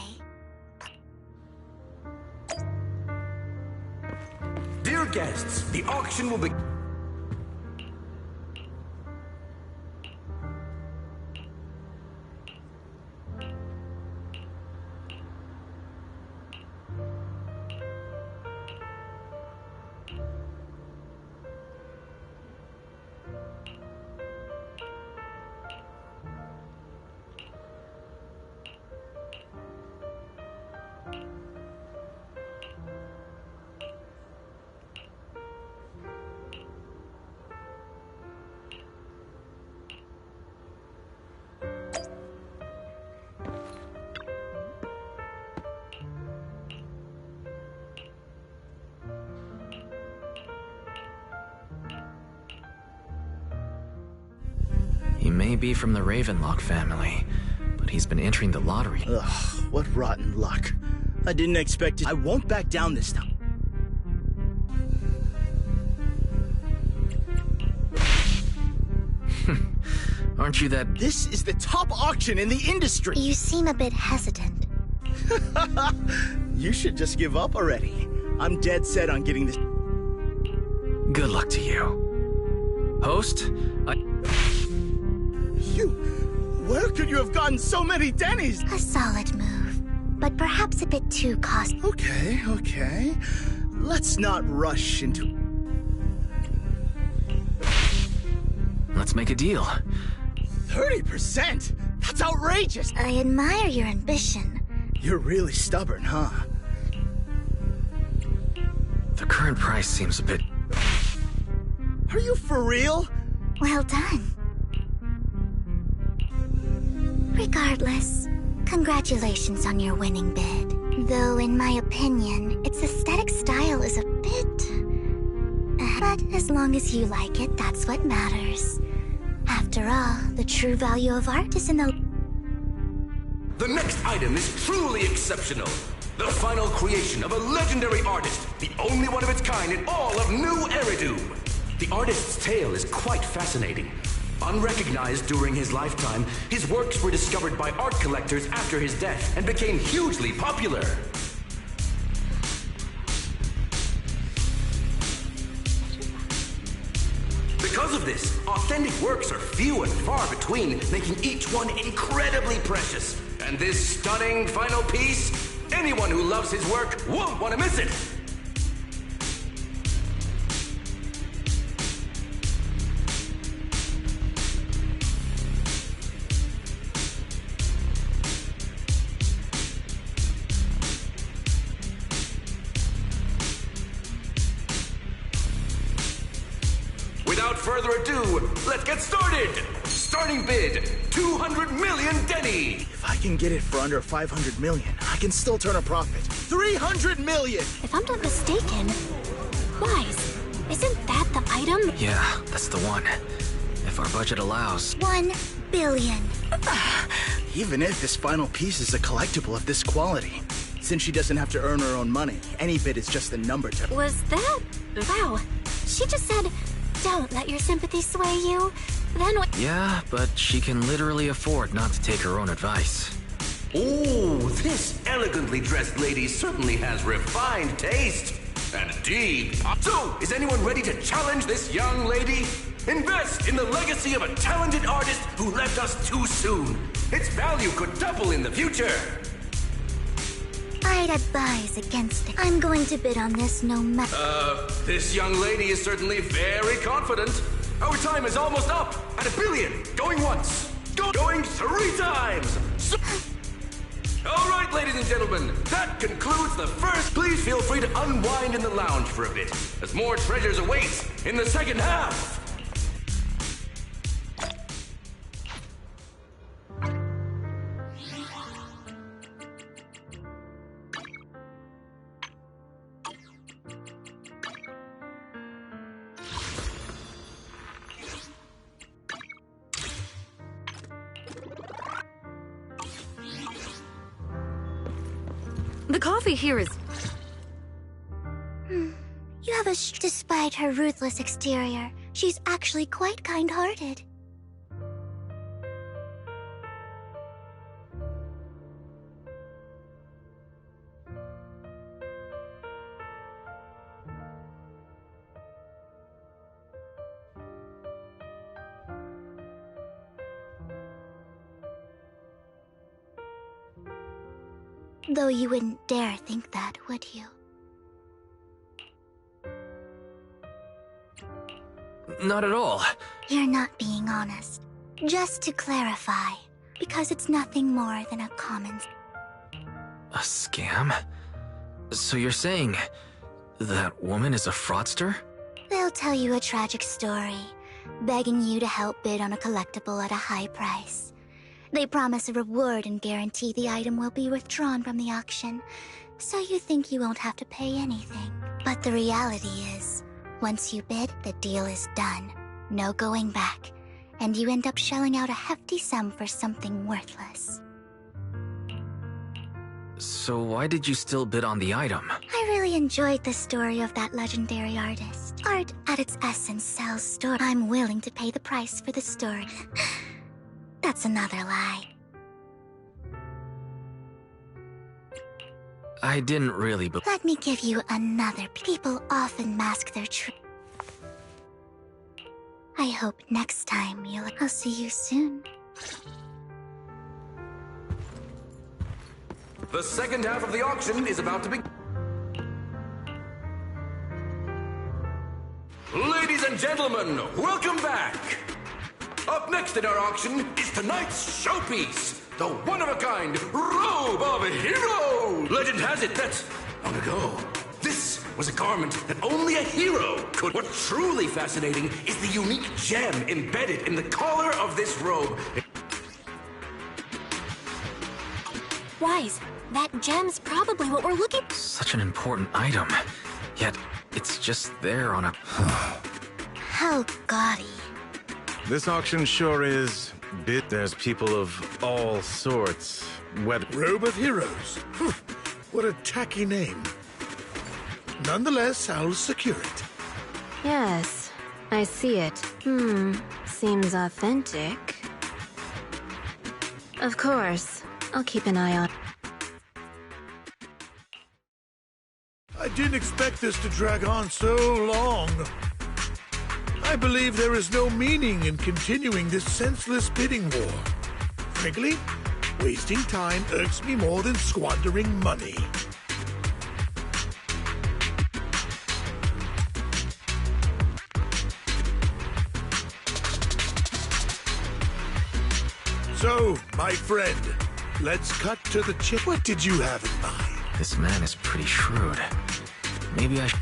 Dear guests, the auction will be... He may be from the Ravenlock family, but he's been entering the lottery. Ugh, what rotten luck. I didn't expect it. I won't back down this time. Aren't you that... This is the top auction in the industry! You seem a bit hesitant. You should just give up already. I'm dead set on getting this. Good luck to you. Host, Where could you have gotten so many Denny's? A solid move, but perhaps a bit too costly. Okay. Let's not rush into... Let's make a deal. 30%? That's outrageous! I admire your ambition. You're really stubborn, huh? The current price seems a bit... Are you for real? Well done. Regardless, congratulations on your winning bid. Though, in my opinion, its aesthetic style is a bit... But as long as you like it, that's what matters. After all, the true value of art is in the... The next item is truly exceptional. The final creation of a legendary artist, the only one of its kind in all of New Eridu. The artist's tale is quite fascinating. Unrecognized during his lifetime, his works were discovered by art collectors after his death and became hugely popular. Because of this, authentic works are few and far between, making each one incredibly precious. And this stunning final piece, anyone who loves his work won't want to miss it. Without further ado, let's get started! Starting bid, 200 million Denny! If I can get it for under 500 million, I can still turn a profit. 300 million! If I'm not mistaken, Wise, isn't that the item? Yeah, that's the one. If our budget allows. 1 billion. Even if this final piece is a collectible of this quality, since she doesn't have to earn her own money, any bid is just a number to... Was that... Wow. She just said, don't let your sympathy sway you. Then what... Yeah, but she can literally afford not to take her own advice. Oh, this elegantly dressed lady certainly has refined taste. And deep. So, is anyone ready to challenge this young lady? Invest in the legacy of a talented artist who left us too soon. Its value could double in the future. I'd advise against it. I'm going to bid on this no matter... This young lady is certainly very confident. Our time is almost up at 1 billion. Going once. Going 3 times. All right, ladies and gentlemen, that concludes the first. Please feel free to unwind in the lounge for a bit, as more treasures await in the second half. The coffee here is... You have despite her ruthless exterior, she's actually quite kind-hearted. Though you wouldn't dare think that, would you? Not at all. You're not being honest. Just to clarify, because it's nothing more than a common... A scam? So you're saying that woman is a fraudster? They'll tell you a tragic story, begging you to help bid on a collectible at a high price. They promise a reward and guarantee the item will be withdrawn from the auction, so you think you won't have to pay anything. But the reality is, once you bid, the deal is done. No going back, and you end up shelling out a hefty sum for something worthless. So why did you still bid on the item? I really enjoyed the story of that legendary artist. Art, at its essence, sells story. I'm willing to pay the price for the story. That's another lie. I didn't really Let me give you another. People often mask their truth. I hope next time I'll see you soon. The second half of the auction is about to begin. Ladies and gentlemen, welcome back! Up next in our auction is tonight's showpiece, the one-of-a-kind Robe of Hero! Legend has it that, long ago, this was a garment that only a hero could. What's truly fascinating is the unique gem embedded in the collar of this robe. Wise, that gem's probably what we're looking for. Such an important item, yet it's just there on a... How gaudy. This auction sure is bit. There's people of all sorts. Robe of Heroes. What a tacky name. Nonetheless, I'll secure it. Yes, I see it. Seems authentic. Of course, I'll keep an eye on. I didn't expect this to drag on so long. I believe there is no meaning in continuing this senseless bidding war. Frankly, wasting time irks me more than squandering money. So, my friend, let's cut to the chip. What did you have in mind? This man is pretty shrewd. Maybe I should...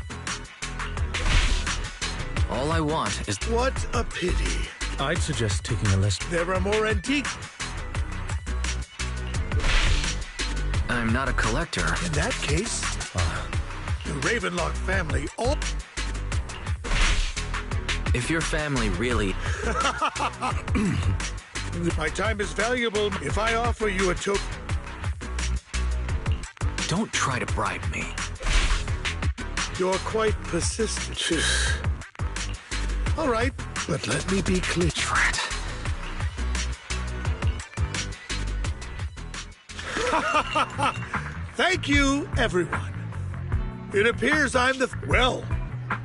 All I want is... What a pity. I'd suggest taking a less... There are more antiques. I'm not a collector. In that case, the Ravenlock family all... If your family really... My time is valuable. If I offer you a token... Don't try to bribe me. You're quite persistent. All right, but let me be clear. Drat. Thank you, everyone. It appears I'm the... Well,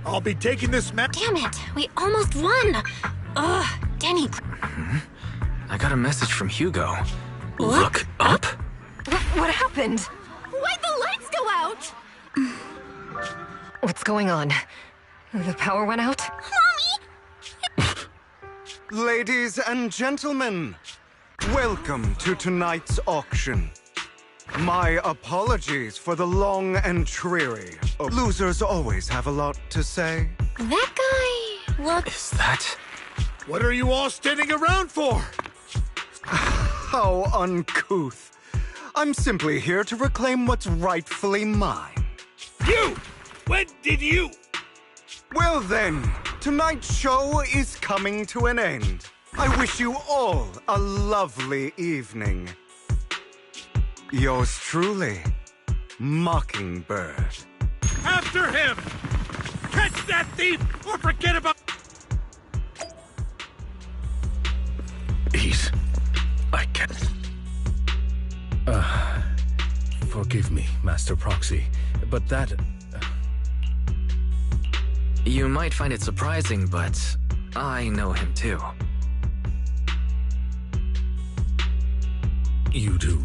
I'll be taking this map... Damn it, we almost won! Ugh, Danny... I got a message from Hugo. Look up? What happened? Why'd the lights go out? What's going on? The power went out? Mommy! Ladies and gentlemen, welcome to tonight's auction. My apologies for the long and dreary. Losers always have a lot to say. That guy looks... Is that... What are you all standing around for? How uncouth. I'm simply here to reclaim what's rightfully mine. You! When did you... Well then, tonight's show is coming to an end. I wish you all a lovely evening. Yours truly, Mockingbird. After him! Catch that thief or forget about... Ease. I can't... Forgive me, Master Proxy, but that... You might find it surprising, but I know him too. You do?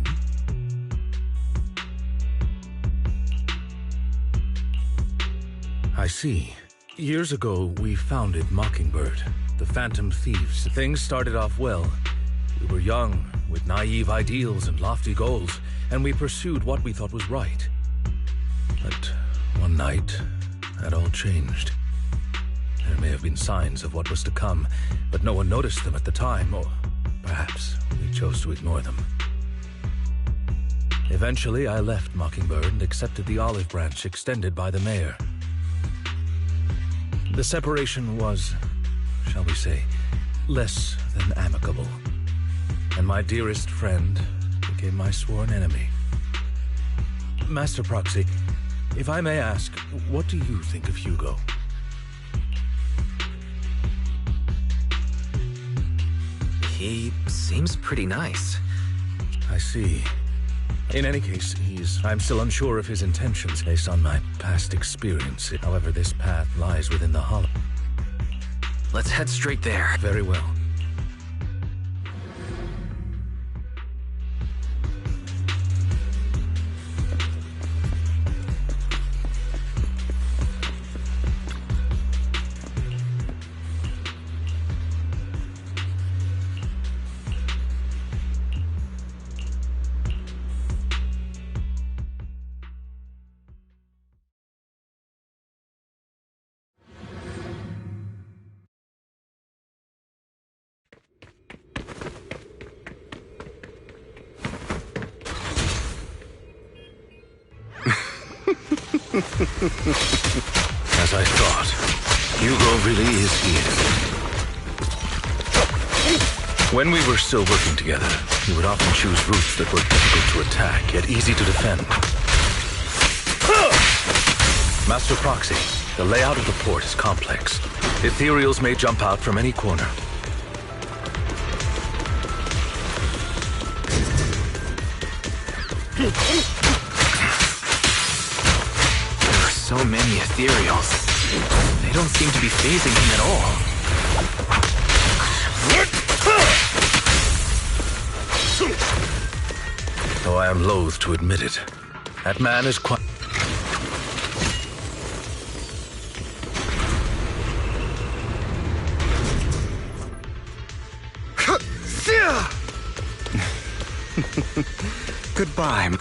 I see. Years ago, we founded Mockingbird, the Phantom Thieves. Things started off well. We were young, with naive ideals and lofty goals, and we pursued what we thought was right. But one night, that all changed. There may have been signs of what was to come, but no one noticed them at the time, or perhaps we chose to ignore them. Eventually, I left Mockingbird and accepted the olive branch extended by the mayor. The separation was, shall we say, less than amicable. And my dearest friend became my sworn enemy. Master Proxy, if I may ask, what do you think of Hugo? He seems pretty nice. I see. In any case, I'm still unsure of his intentions based on my past experience. However, this path lies within the hollow. Let's head straight there. Very well. As I thought, Hugo really is here. When we were still working together, he would often choose routes that were difficult to attack, yet easy to defend. Master Proxy, the layout of the port is complex. Ethereals may jump out from any corner. So many ethereals. They don't seem to be phasing him at all. Though I am loath to admit it, that man is quite... Goodbye.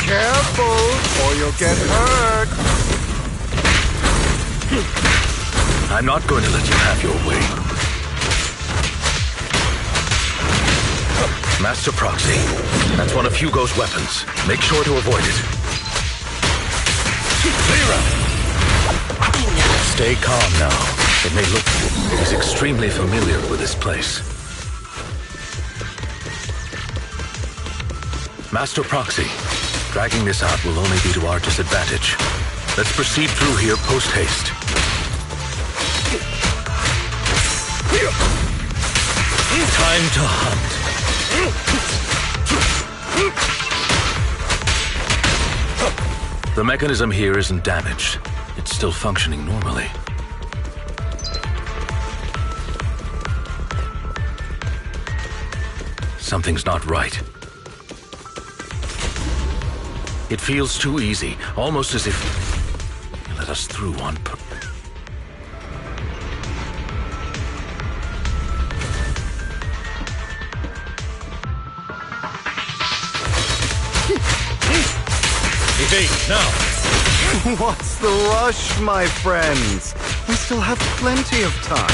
Careful, or you'll get hurt. I'm not going to let you have your way. Master Proxy, that's one of Hugo's weapons. Make sure to avoid it. Stay calm now. It may look... He's extremely familiar with this place. Master Proxy, dragging this out will only be to our disadvantage. Let's proceed through here post-haste. Time to hunt. The mechanism here isn't damaged. It's still functioning normally. Something's not right. It feels too easy, almost as if you let us through on purpose. Now. What's the rush, my friends? We still have plenty of time.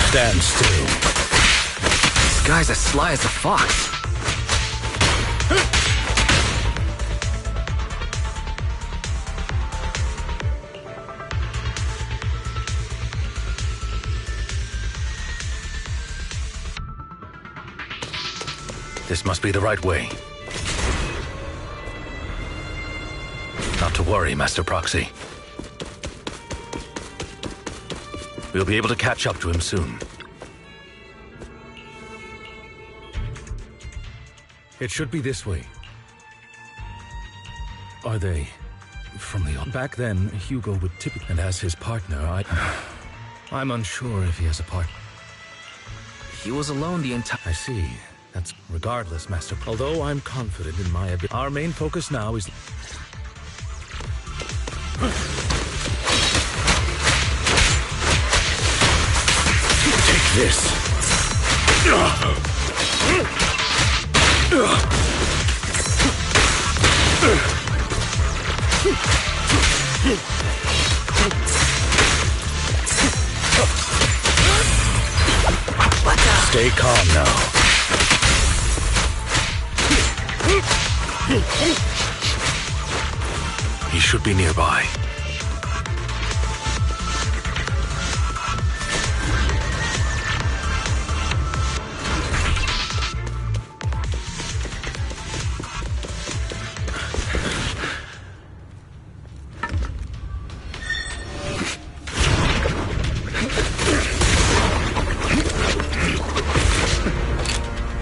Stand still. This guy's as sly as a fox. This must be the right way. Not to worry, Master Proxy. We'll be able to catch up to him soon. It should be this way. Are they from the... Back then, Hugo would typically... And as his partner, I'm unsure if he has a partner. He was alone the entire... I see. That's regardless, Master. Although I'm confident in my ability. Our main focus now is... Take this. Stay calm now. He should be nearby.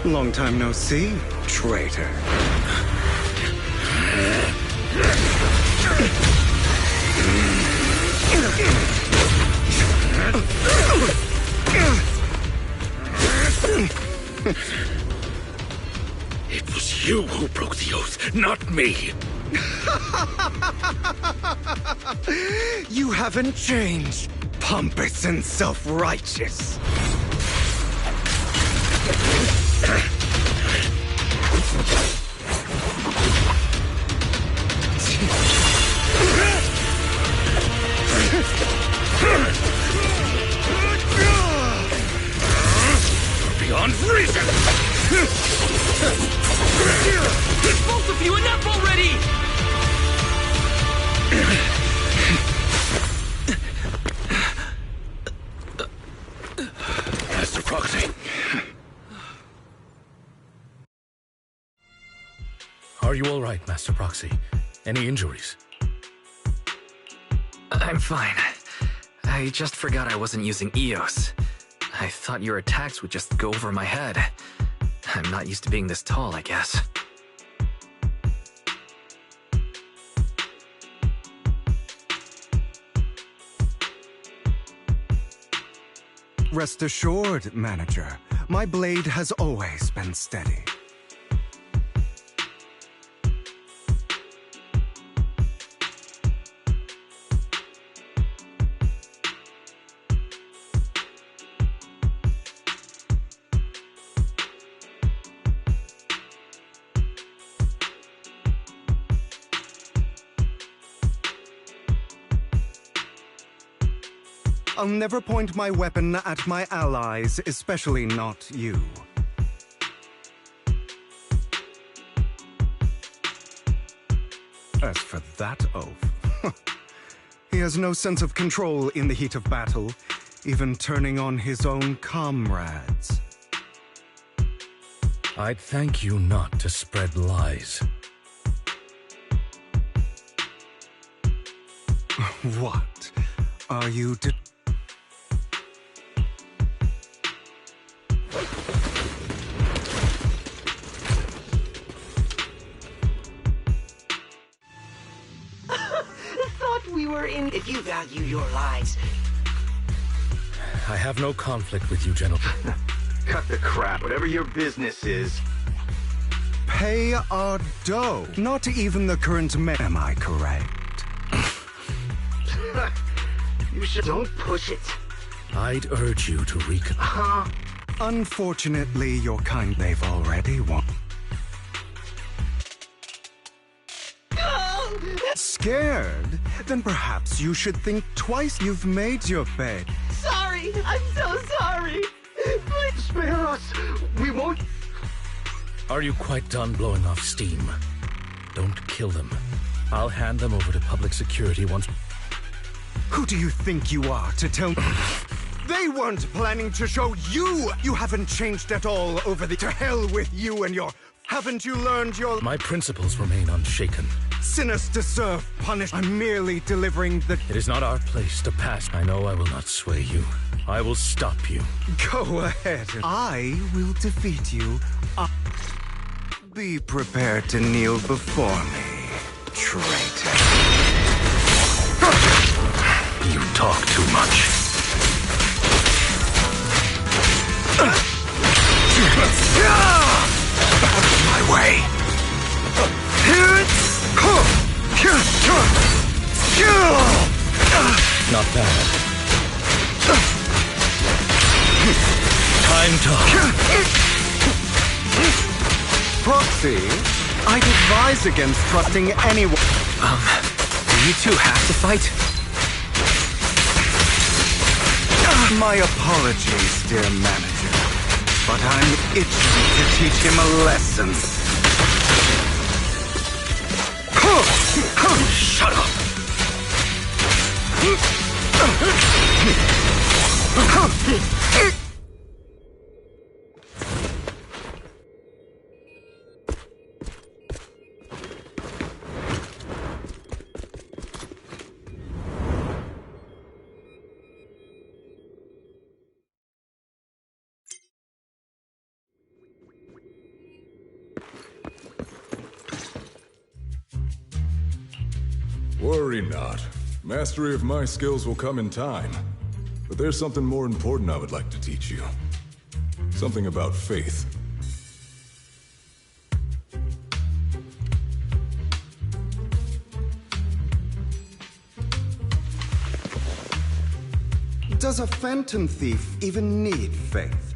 Long time no see, traitor. It was you who broke the oath, not me. You haven't changed, pompous and self-righteous. Beyond reason! Both of you, enough already! Master Proxy. Are you all right, Master Proxy? Any injuries? I'm fine. I just forgot I wasn't using EOS. I thought your attacks would just go over my head. I'm not used to being this tall, I guess. Rest assured, Manager, my blade has always been steady. I'll never point my weapon at my allies, especially not you. As for that oath, he has no sense of control in the heat of battle, even turning on his own comrades. I'd thank you not to spread lies. What? Are you Thought we were in. If you value your lives. I have no conflict with you, gentlemen. Cut the crap. Whatever your business is. pay our dough? Not even the current am I correct? You should. Don't push it. I'd urge you to Unfortunately, your kind they've already won. Scared? Then perhaps you should think twice. You've made your bed. Sorry, I'm so sorry. Please spare us. We won't. Are you quite done blowing off steam? Don't kill them. I'll hand them over to public security once. Who do you think you are to tell me? They weren't planning to show you. You haven't changed at all over the. To hell with you and your. Haven't you learned your. My principles remain unshaken. Sinners deserve punishment. I'm merely delivering the. It is not our place to pass. I know I will not sway you. I will stop you. Go ahead. I will defeat you. Be prepared to kneel before me, traitor. You talk too much. Out of my way. Not bad. Time to... Proxy, I'd advise against trusting anyone. Do you two have to fight? My apologies, dear manager, but I'm itching to teach him a lesson. Shut up! Worry not. Mastery of my skills will come in time. But there's something more important I would like to teach you. Something about faith. Does a phantom thief even need faith?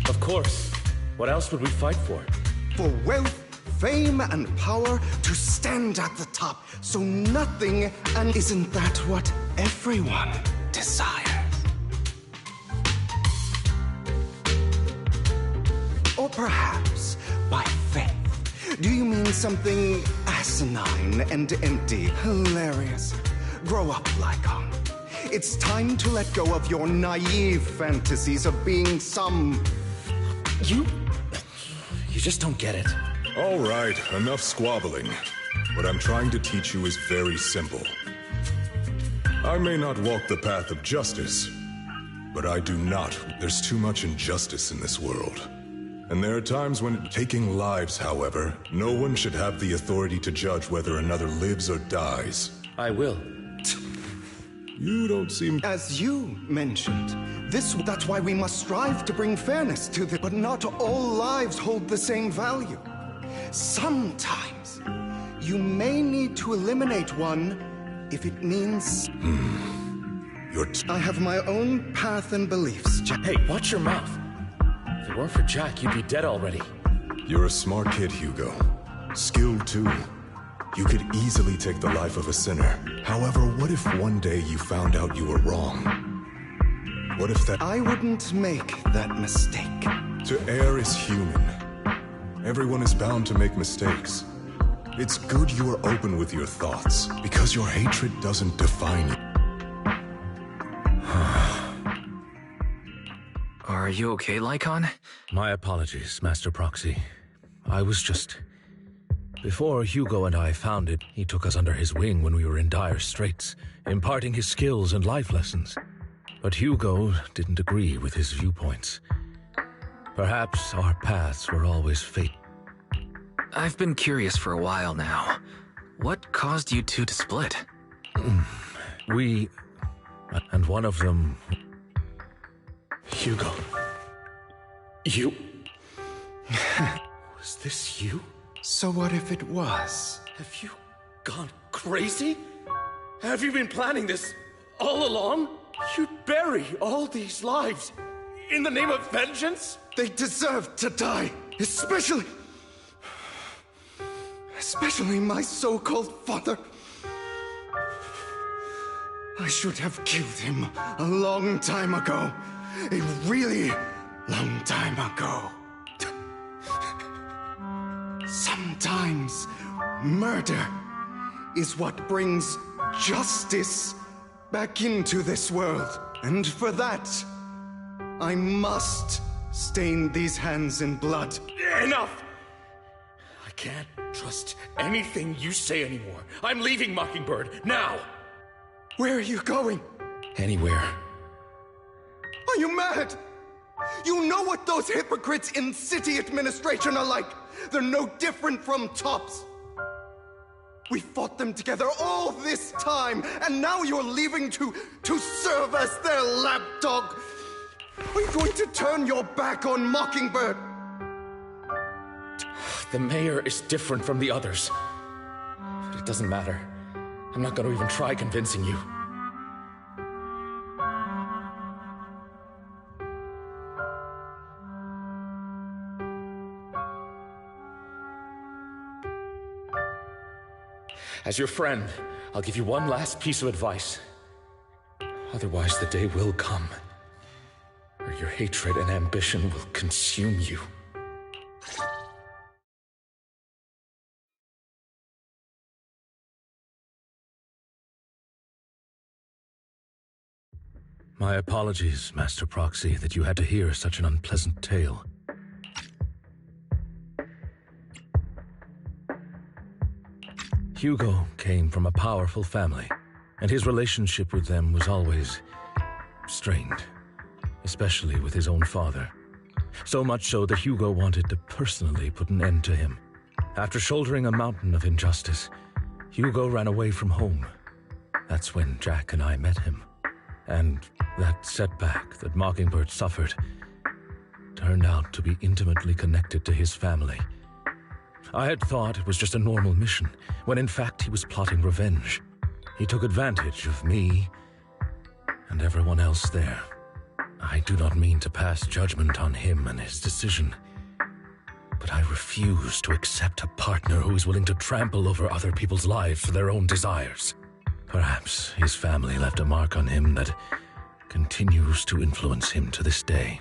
Of course. What else would we fight for? For wealth, fame, and power to stand at the top, so nothing, and isn't that what everyone desires? Or perhaps by faith, do you mean something asinine and empty, hilarious? Grow up, Lycon. It's time to let go of your naive fantasies of being some... You just don't get it. All right, enough squabbling. What I'm trying to teach you is very simple. I may not walk the path of justice, but I do not. There's too much injustice in this world. And there are times when taking lives, however, no one should have the authority to judge whether another lives or dies. I will. You don't seem... As you mentioned, that's why we must strive to bring fairness to the... But not all lives hold the same value. Sometimes, you may need to eliminate one if it means... I have my own path and beliefs, Jack. Hey, watch your mouth. If it weren't for Jack, you'd be dead already. You're a smart kid, Hugo. Skilled, too. You could easily take the life of a sinner. However, what if one day you found out you were wrong? What if that... I wouldn't make that mistake. To err is human. Everyone is bound to make mistakes. It's good you are open with your thoughts, because your hatred doesn't define you. Are you okay, Lycon? My apologies, Master Proxy. I was just... Before Hugo and I found it, he took us under his wing when we were in dire straits, imparting his skills and life lessons. But Hugo didn't agree with his viewpoints. Perhaps our paths were always fate. I've been curious for a while now. What caused you two to split? We... And one of them... Hugo. You... Was this you? So what if it was? Have you gone crazy? Have you been planning this all along? You'd bury all these lives in the name of vengeance? They deserve to die, especially my so-called father. I should have killed him a long time ago. A really long time ago. Sometimes murder is what brings justice back into this world. And for that, I must stain these hands in blood. Enough! I can't trust anything you say anymore. I'm leaving Mockingbird, now! Where are you going? Anywhere. Are you mad? You know what those hypocrites in city administration are like. They're no different from tops. We fought them together all this time, and now you're leaving to serve as their lapdog. Are you going to turn your back on Mockingbird? The mayor is different from the others. But it doesn't matter. I'm not going to even try convincing you. As your friend, I'll give you one last piece of advice. Otherwise, the day will come where your hatred and ambition will consume you. My apologies, Master Proxy, that you had to hear such an unpleasant tale. Hugo came from a powerful family, and his relationship with them was always strained, especially with his own father. So much so that Hugo wanted to personally put an end to him. After shouldering a mountain of injustice, Hugo ran away from home. That's when Jack and I met him. And that setback that Mockingbird suffered turned out to be intimately connected to his family. I had thought it was just a normal mission, when in fact he was plotting revenge. He took advantage of me and everyone else there. I do not mean to pass judgment on him and his decision, but I refuse to accept a partner who is willing to trample over other people's lives for their own desires. Perhaps his family left a mark on him that continues to influence him to this day.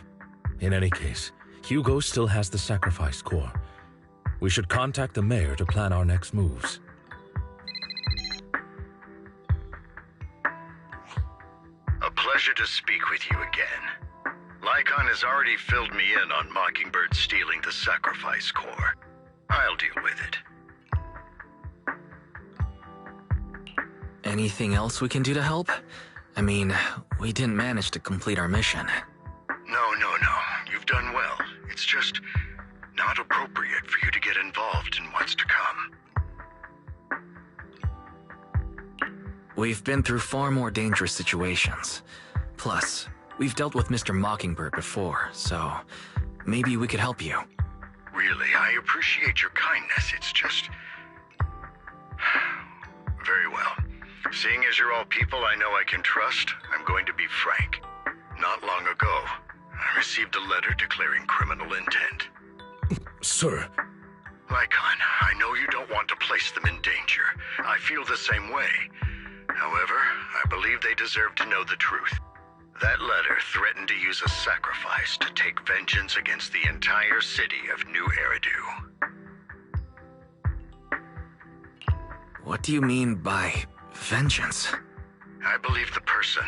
In any case, Hugo still has the sacrifice core. We should contact the mayor to plan our next moves. A pleasure to speak with you again. Lycon has already filled me in on Mockingbird stealing the sacrifice core. I'll deal with it. Anything else we can do to help? I mean, we didn't manage to complete our mission. No. You've done well. It's just not appropriate for you to get involved in what's to come. We've been through far more dangerous situations. Plus, we've dealt with Mr. Mockingbird before, so maybe we could help you. Really, I appreciate your kindness. It's just... Very well. Seeing as you're all people I know I can trust, I'm going to be frank. Not long ago, I received a letter declaring criminal intent. Sir. Lycon, I know you don't want to place them in danger. I feel the same way. However, I believe they deserve to know the truth. That letter threatened to use a sacrifice to take vengeance against the entire city of New Eridu. What do you mean by vengeance? I believe the person,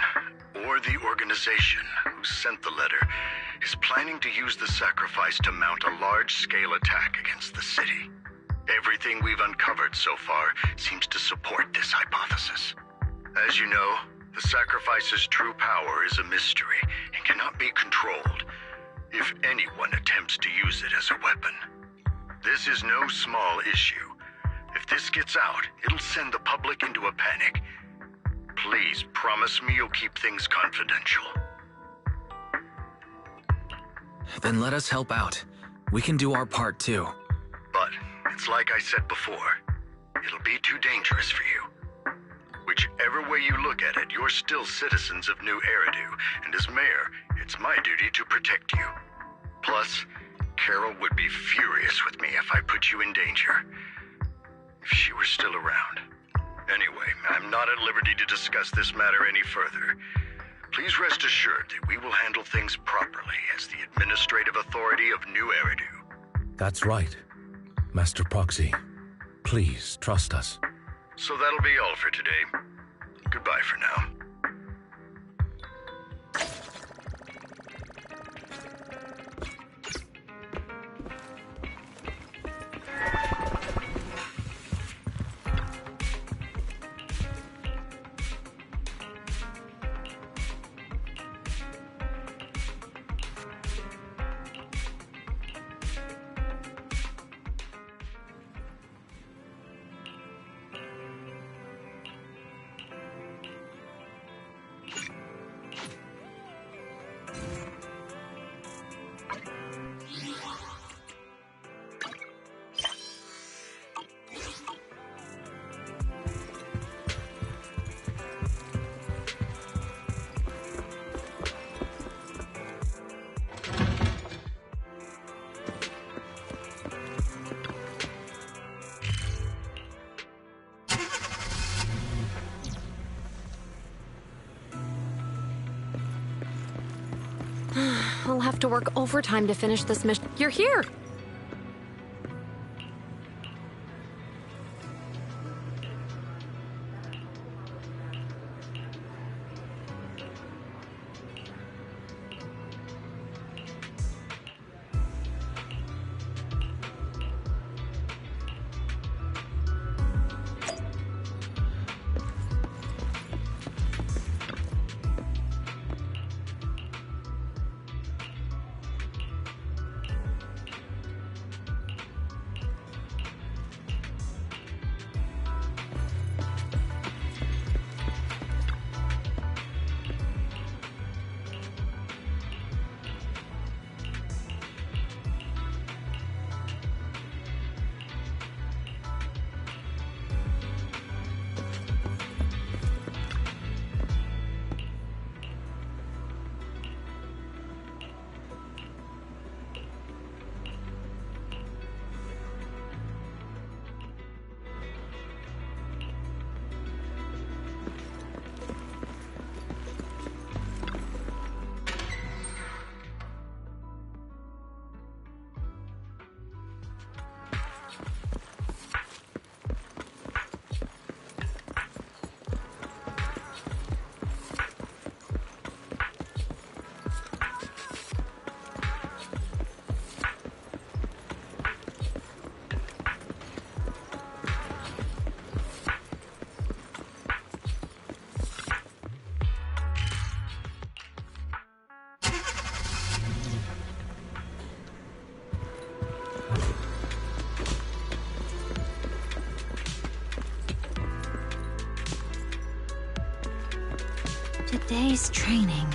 or the organization, who sent the letter is planning to use the sacrifice to mount a large-scale attack against the city. Everything we've uncovered so far seems to support this hypothesis. As you know, the sacrifice's true power is a mystery and cannot be controlled if anyone attempts to use it as a weapon. This is no small issue. If this gets out, it'll send the public into a panic. Please promise me you'll keep things confidential. Then let us help out. We can do our part too. But it's like I said before, it'll be too dangerous for you. Whichever way you look at it, you're still citizens of New Eridu, and as mayor, it's my duty to protect you. Plus, Carol would be furious with me if I put you in danger. If she were still around. Anyway, I'm not at liberty to discuss this matter any further. Please rest assured that we will handle things properly as the administrative authority of New Eridu. That's right. Master Proxy, please trust us. So that'll be all for today. Goodbye for now. I'll have to work overtime to finish this mission. You're here! Today's training.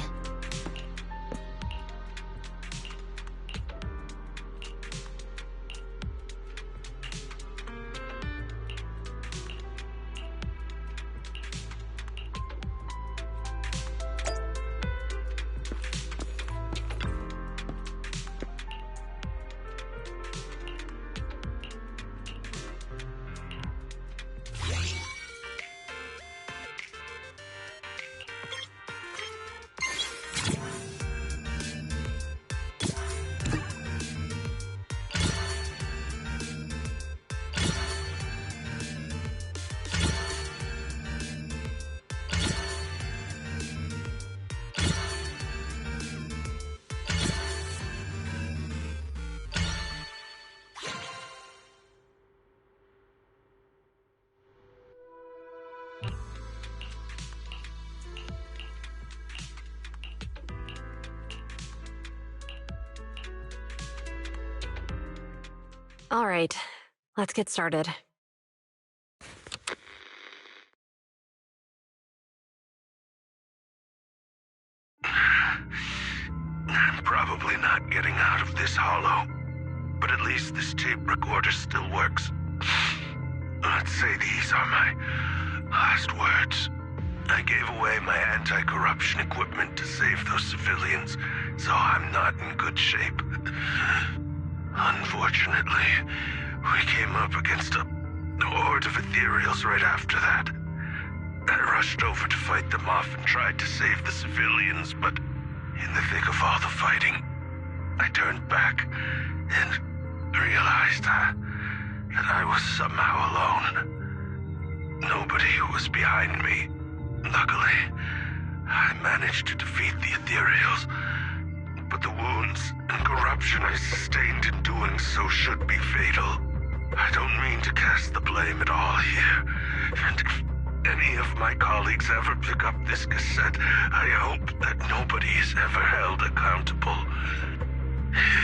All right, let's get started. I'm probably not getting out of this hollow, but at least this tape recorder still works. Let's say these are my last words. I gave away my anti-corruption equipment to save those civilians, so I'm not in good shape. Unfortunately, we came up against a horde of ethereals right after that. I rushed over to fight them off and tried to save the civilians, but in the thick of all the fighting, I turned back and realized that I was somehow alone. Nobody was behind me. Luckily, I managed to defeat the ethereals, but the wounds and corruption I sustained in doing so should be fatal. I don't mean to cast the blame at all here, and if any of my colleagues ever pick up this cassette, I hope that nobody is ever held accountable.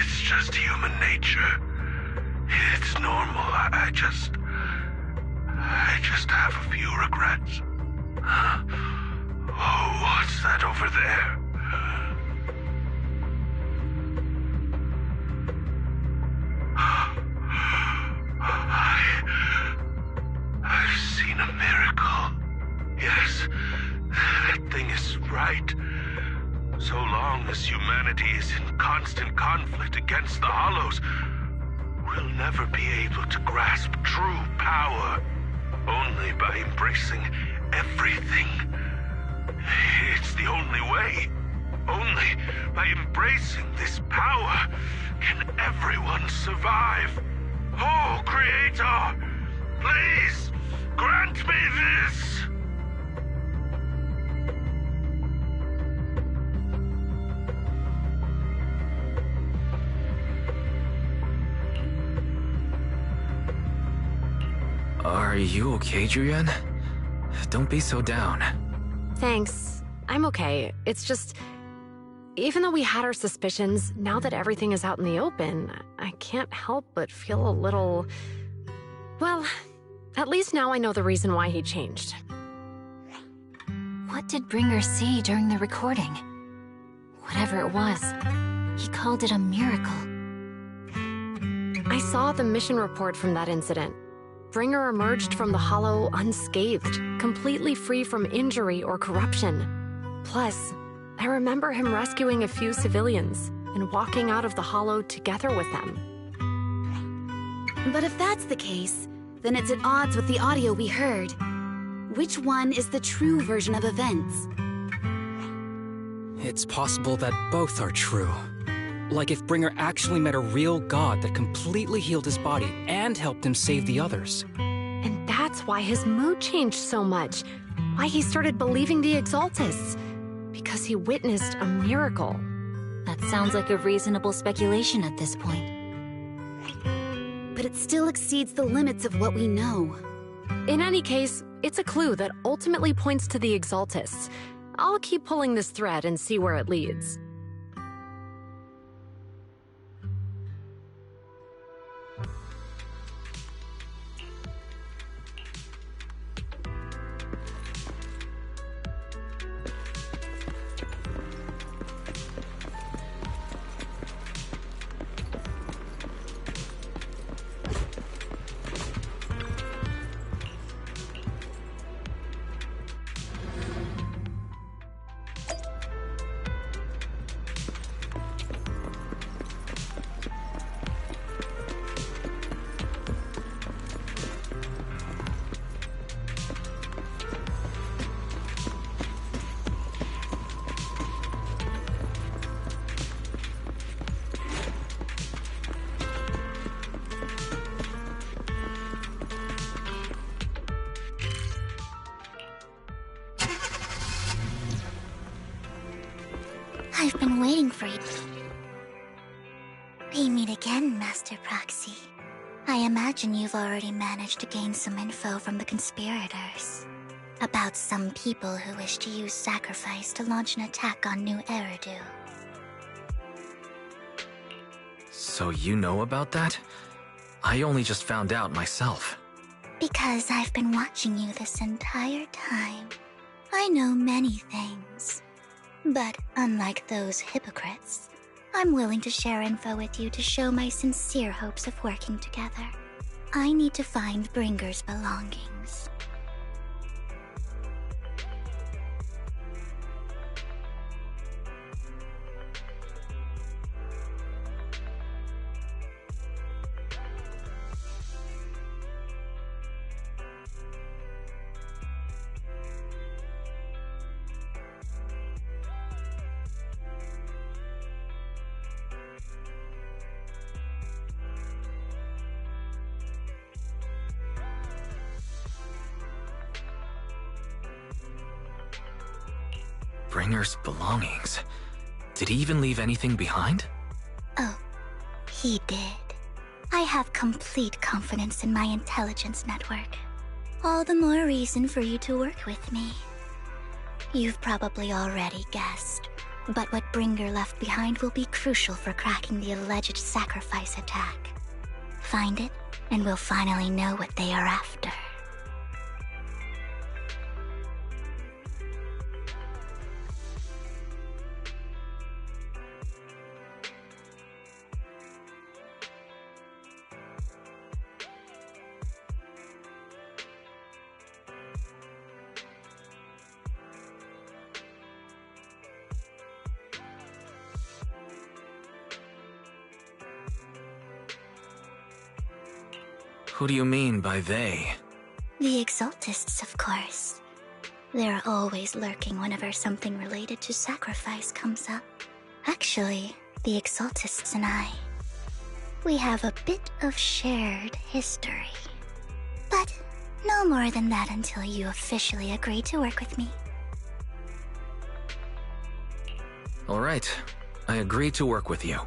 It's just human nature. It's normal. I just have a few regrets. Oh, what's that over there? I've seen a miracle. Yes, that thing is right. So long as humanity is in constant conflict against the Hollows, we'll never be able to grasp true power. Only by embracing everything. It's the only way. Only by embracing this power can everyone survive. Oh, Creator, please grant me this! Are you okay, Julian? Don't be so down. Thanks. I'm okay. It's just... even though we had our suspicions, now that everything is out in the open, I can't help but feel a little... well, at least now I know the reason why he changed. What did Bringer see during the recording? Whatever it was, he called it a miracle. I saw the mission report from that incident. Bringer emerged from the Hollow unscathed, completely free from injury or corruption. Plus, I remember him rescuing a few civilians and walking out of the Hollow together with them. But if that's the case, then it's at odds with the audio we heard. Which one is the true version of events? It's possible that both are true. Like if Bringer actually met a real god that completely healed his body and helped him save the others. And that's why his mood changed so much. Why he started believing the Exaltists. Because he witnessed a miracle. That sounds like a reasonable speculation at this point. But it still exceeds the limits of what we know. In any case, it's a clue that ultimately points to the Exaltists. I'll keep pulling this thread and see where it leads. I've been waiting for you. We meet again, Master Proxy. I imagine you've already managed to gain some info from the conspirators. About some people who wish to use sacrifice to launch an attack on New Eridu. So you know about that? I only just found out myself. Because I've been watching you this entire time. I know many things. But unlike those hypocrites, I'm willing to share info with you to show my sincere hopes of working together. I need to find Bringer's belongings. Bringer's belongings. Did he even leave anything behind? Oh, he did. I have complete confidence in my intelligence network. All the more reason for you to work with me. You've probably already guessed, but what Bringer left behind will be crucial for cracking the alleged sacrifice attack. Find it, and we'll finally know what they are after. Who do you mean by they? The Exaltists, of course. They're always lurking whenever something related to sacrifice comes up. Actually, the Exaltists and I, we have a bit of shared history. But no more than that until you officially agree to work with me. All right, I agree to work with you.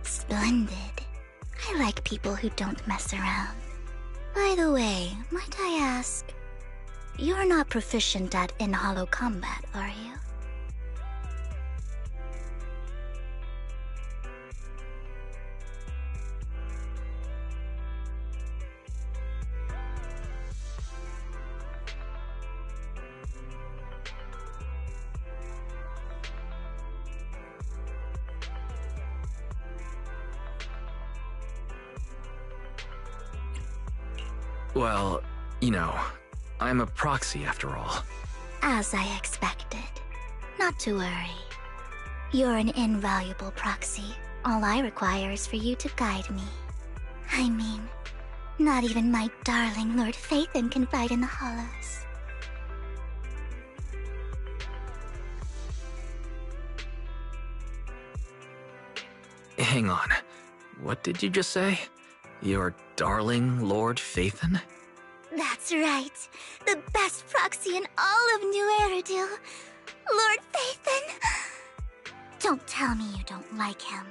Splendid. I like people who don't mess around. By the way, might I ask, you're not proficient at in-hollow combat, are you? Well, you know, I'm a proxy after all. As I expected. Not to worry. You're an invaluable proxy. All I require is for you to guide me. I mean, not even my darling Lord Phaethon can fight in the hollows. Hang on. What did you just say? Your darling Lord Phaethon? That's right. The best proxy in all of New Eridu. Lord Phaethon. Don't tell me you don't like him.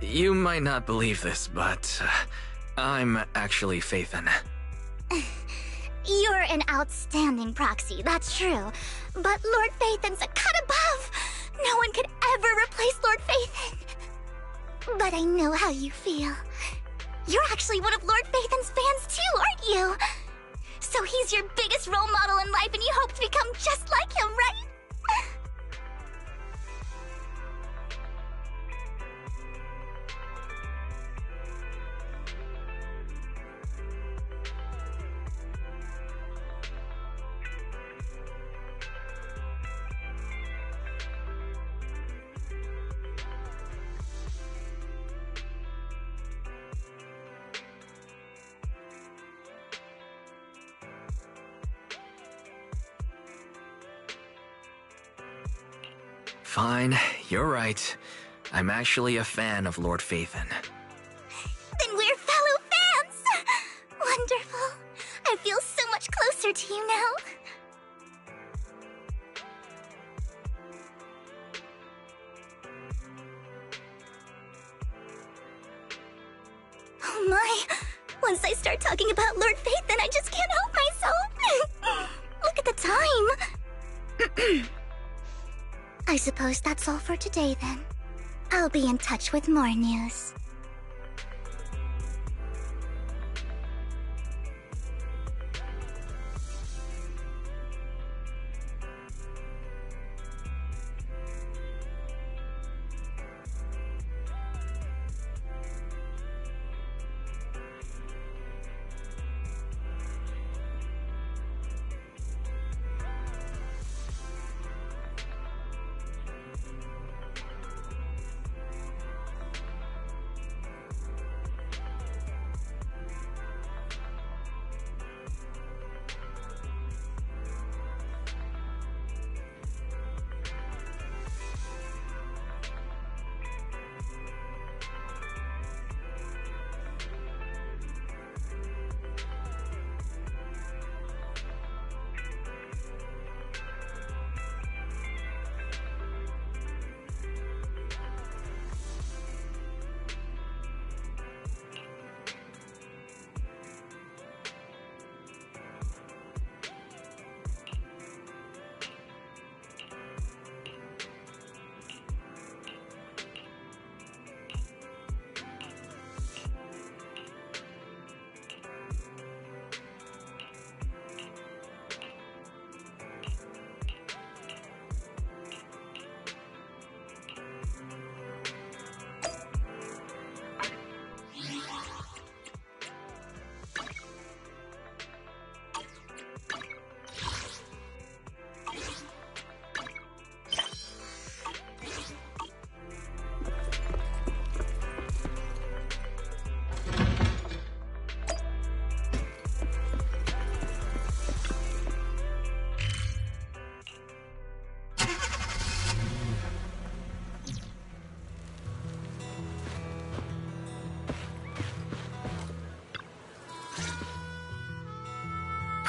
You might not believe this, but I'm actually Phaethon. You're an outstanding proxy, that's true. But Lord Phaethon's a cut above. No one could ever replace Lord Phaethon. But I know how you feel. You're actually one of Lord Phaethon's fans too, aren't you? So he's your biggest role model in life and you hope to become just like him, right? Fine, you're right. I'm actually a fan of Lord Phaethon. Then we're fellow fans! Wonderful. I feel so much closer to you now. Oh my! Once I start talking about Lord Phaethon, I just can't help myself! Look at the time! I suppose that's all for today then. I'll be in touch with more news.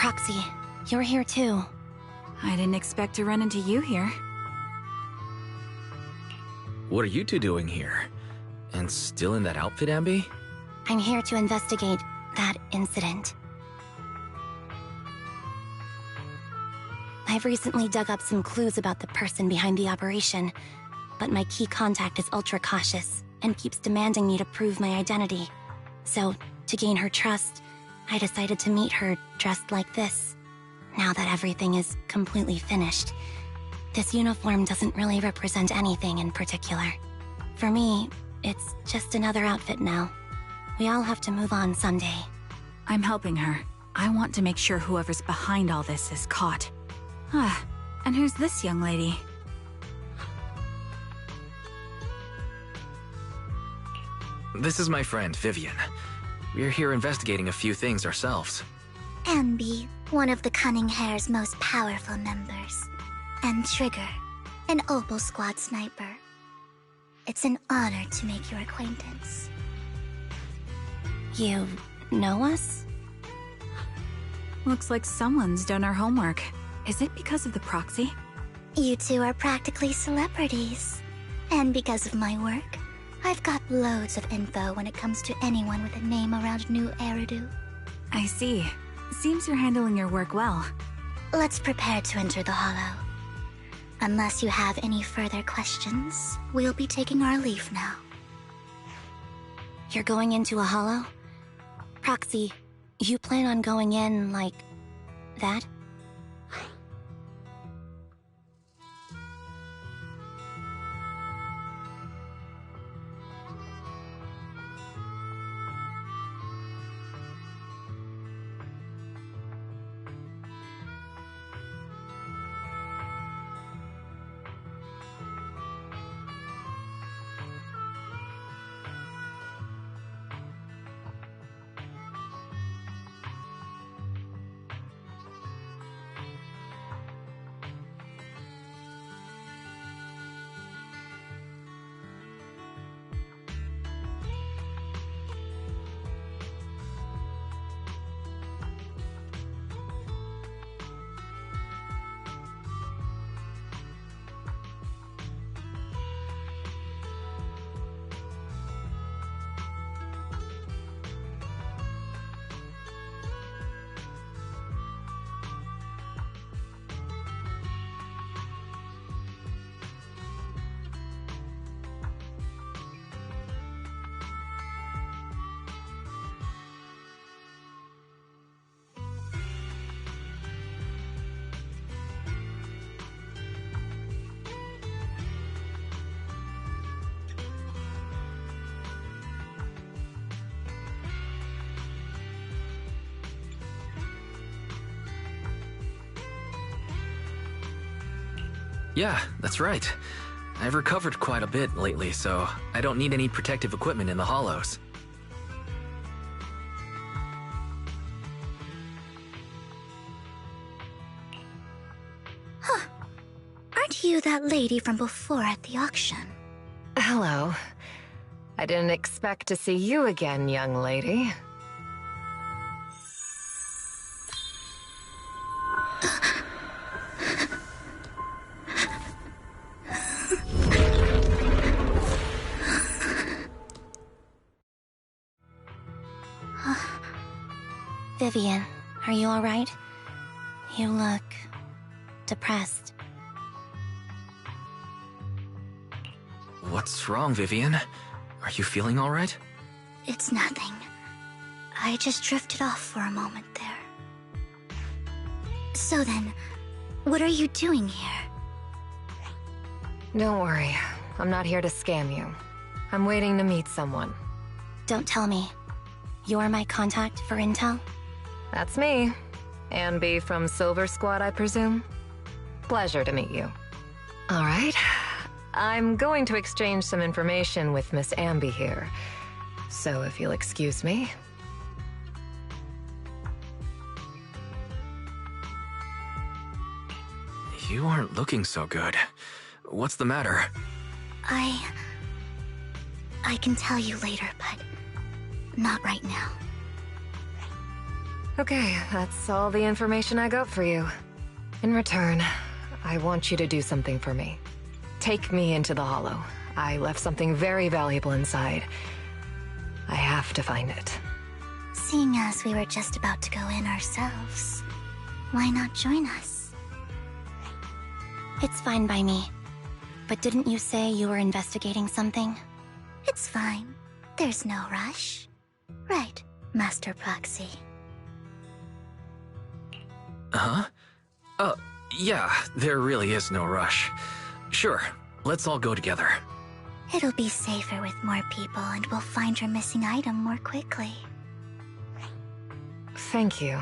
Proxy, you're here too. I didn't expect to run into you here. What are you two doing here? And still in that outfit, Ambi? I'm here to investigate that incident. I've recently dug up some clues about the person behind the operation, but my key contact is ultra cautious and keeps demanding me to prove my identity. So, to gain her trust, I decided to meet her dressed like this. Now that everything is completely finished, this uniform doesn't really represent anything in particular. For me, it's just another outfit now. We all have to move on someday. I'm helping her. I want to make sure whoever's behind all this is caught. Ah, and who's this young lady? This is my friend, Vivian. We're here investigating a few things ourselves. Ambi, one of the Cunning Hair's most powerful members. And Trigger, an Opal Squad sniper. It's an honor to make your acquaintance. You know us? Looks like someone's done our homework. Is it because of the proxy? You two are practically celebrities. And because of my work, I've got loads of info when it comes to anyone with a name around New Eridu. I see. Seems you're handling your work well. Let's prepare to enter the Hollow. Unless you have any further questions, we'll be taking our leave now. You're going into a Hollow? Proxy, you plan on going in like that? Yeah, that's right. I've recovered quite a bit lately, so I don't need any protective equipment in the hollows. Huh. Aren't you that lady from before at the auction? Hello. I didn't expect to see you again, young lady. Vivian, are you alright? You look depressed. What's wrong, Vivian? Are you feeling all right? It's nothing. I just drifted off for a moment there. So then, what are you doing here? Don't worry. I'm not here to scam you. I'm waiting to meet someone. Don't tell me. You're my contact for intel? That's me. Ambi from Silver Squad, I presume? Pleasure to meet you. All right. I'm going to exchange some information with Miss Ambi here. So if you'll excuse me. You aren't looking so good. What's the matter? I can tell you later, but not right now. Okay, that's all the information I got for you. In return, I want you to do something for me. Take me into the Hollow. I left something very valuable inside. I have to find it. Seeing as we were just about to go in ourselves, why not join us? It's fine by me. But didn't you say you were investigating something? It's fine. There's no rush. Right, Master Proxy. Huh? Yeah, there really is no rush. Sure, let's all go together. It'll be safer with more people, and we'll find your missing item more quickly. Thank you.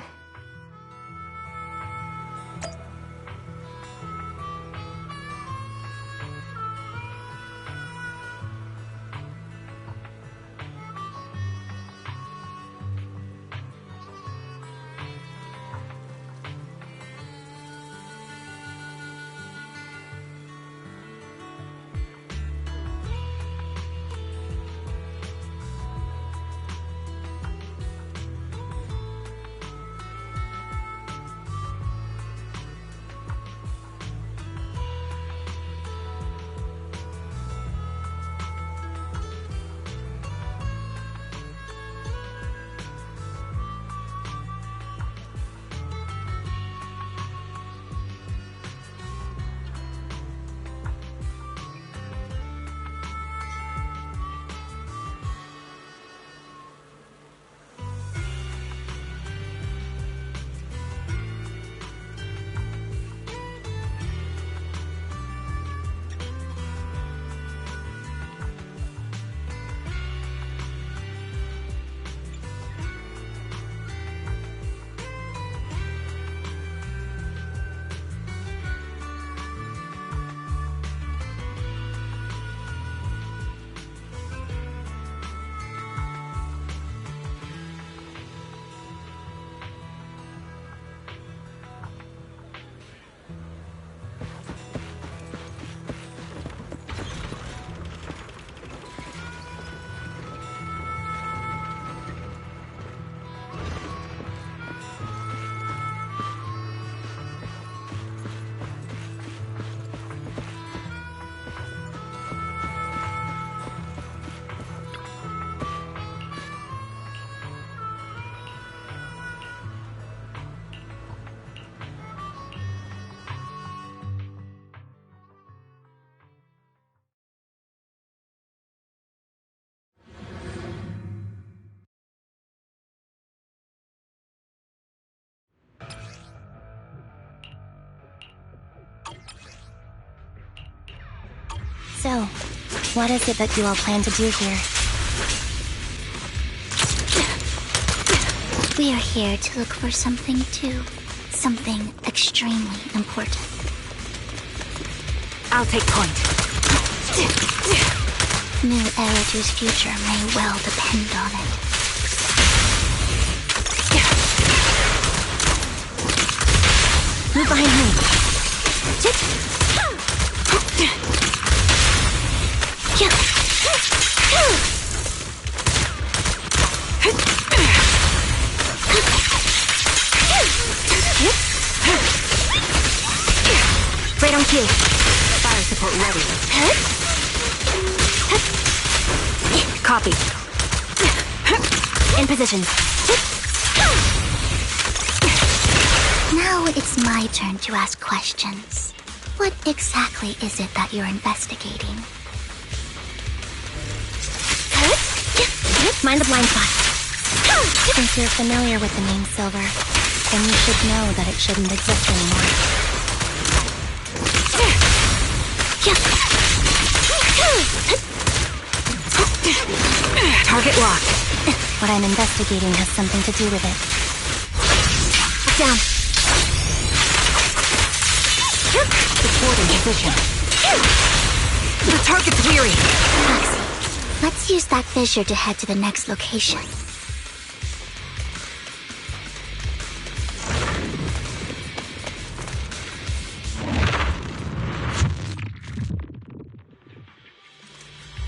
So, what is it that you all plan to do here? We are here to look for something too. Something extremely important. I'll take point. New Eridu's future may well depend on it. Move behind me. Right on cue. Fire support ready. Copy. In position. Now it's my turn to ask questions. What exactly is it that you're investigating? Mind the blind spot. Since you're familiar with the name Silver, then you should know that it shouldn't exist anymore. Target locked. What I'm investigating has something to do with it. Down. Support in position. The target's weary. Proxy, let's use that fissure to head to the next location.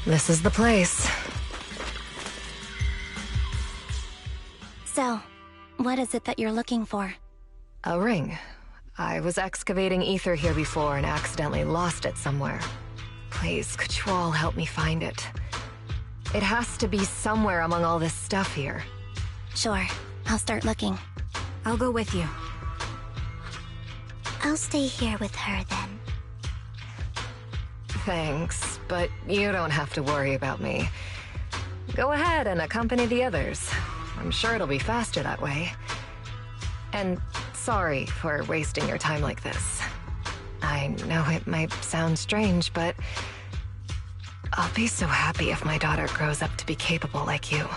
This is the place. So, What is it that you're looking for? A ring. I was excavating ether here before and accidentally lost it somewhere. Please, could you all help me find it? It has to be somewhere among all this stuff here. Sure. I'll start looking. I'll go with you. I'll stay here with her then. Thanks, but you don't have to worry about me. Go ahead and accompany the others. I'm sure it'll be faster that way. And sorry for wasting your time like this. I know it might sound strange, but I'll be so happy if my daughter grows up to be capable like you.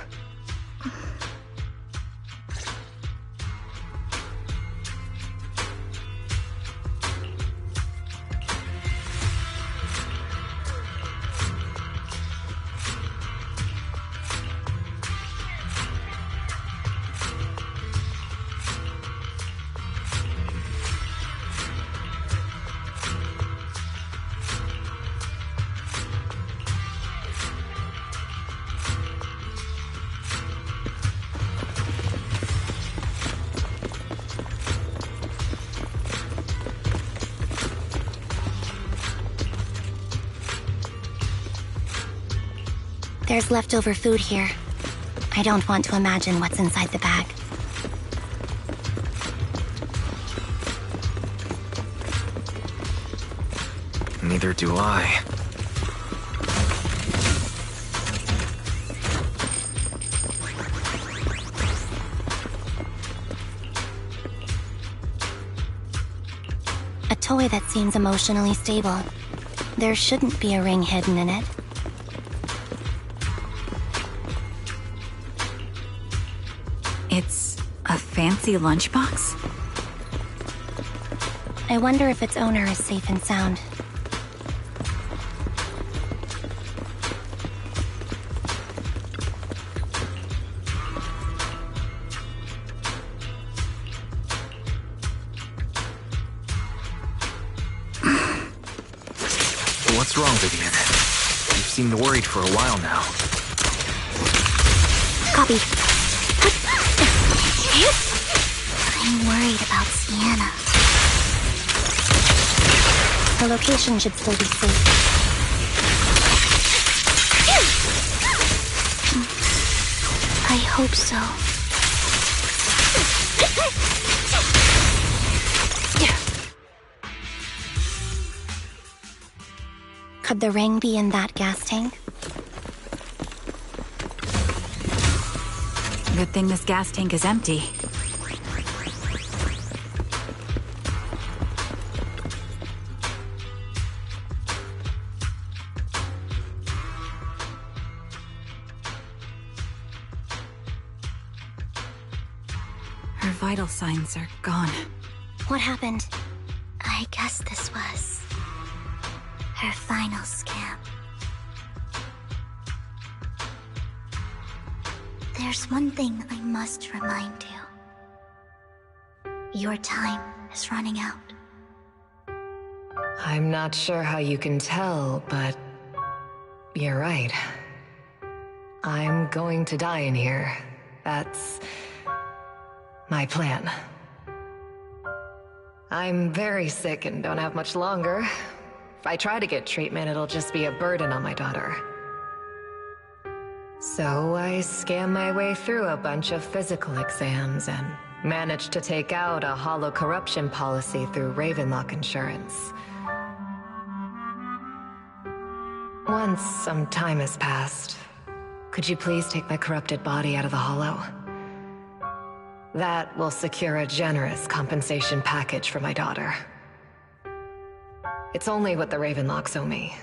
There's leftover food here. I don't want to imagine what's inside the bag. Neither do I. A toy that seems emotionally stable. There shouldn't be a ring hidden in it. It's a fancy lunchbox? I wonder if its owner is safe and sound. What's wrong, Vivian? You seem worried for a while now. Copy. I'm worried about Sienna. The location should still be safe. I hope so. Could the ring be in that gas tank? Good thing this gas tank is empty. Her vital signs are gone. What happened? I guess this was her final scam. There's one thing I must remind you. Your time is running out. I'm not sure how you can tell, but you're right. I'm going to die in here. That's my plan. I'm very sick and don't have much longer. If I try to get treatment, it'll just be a burden on my daughter. So I scam my way through a bunch of physical exams and managed to take out a hollow corruption policy through Ravenlock Insurance. Once some time has passed, could you please take my corrupted body out of the hollow? That will secure a generous compensation package for my daughter. It's only what the Ravenlocks owe me.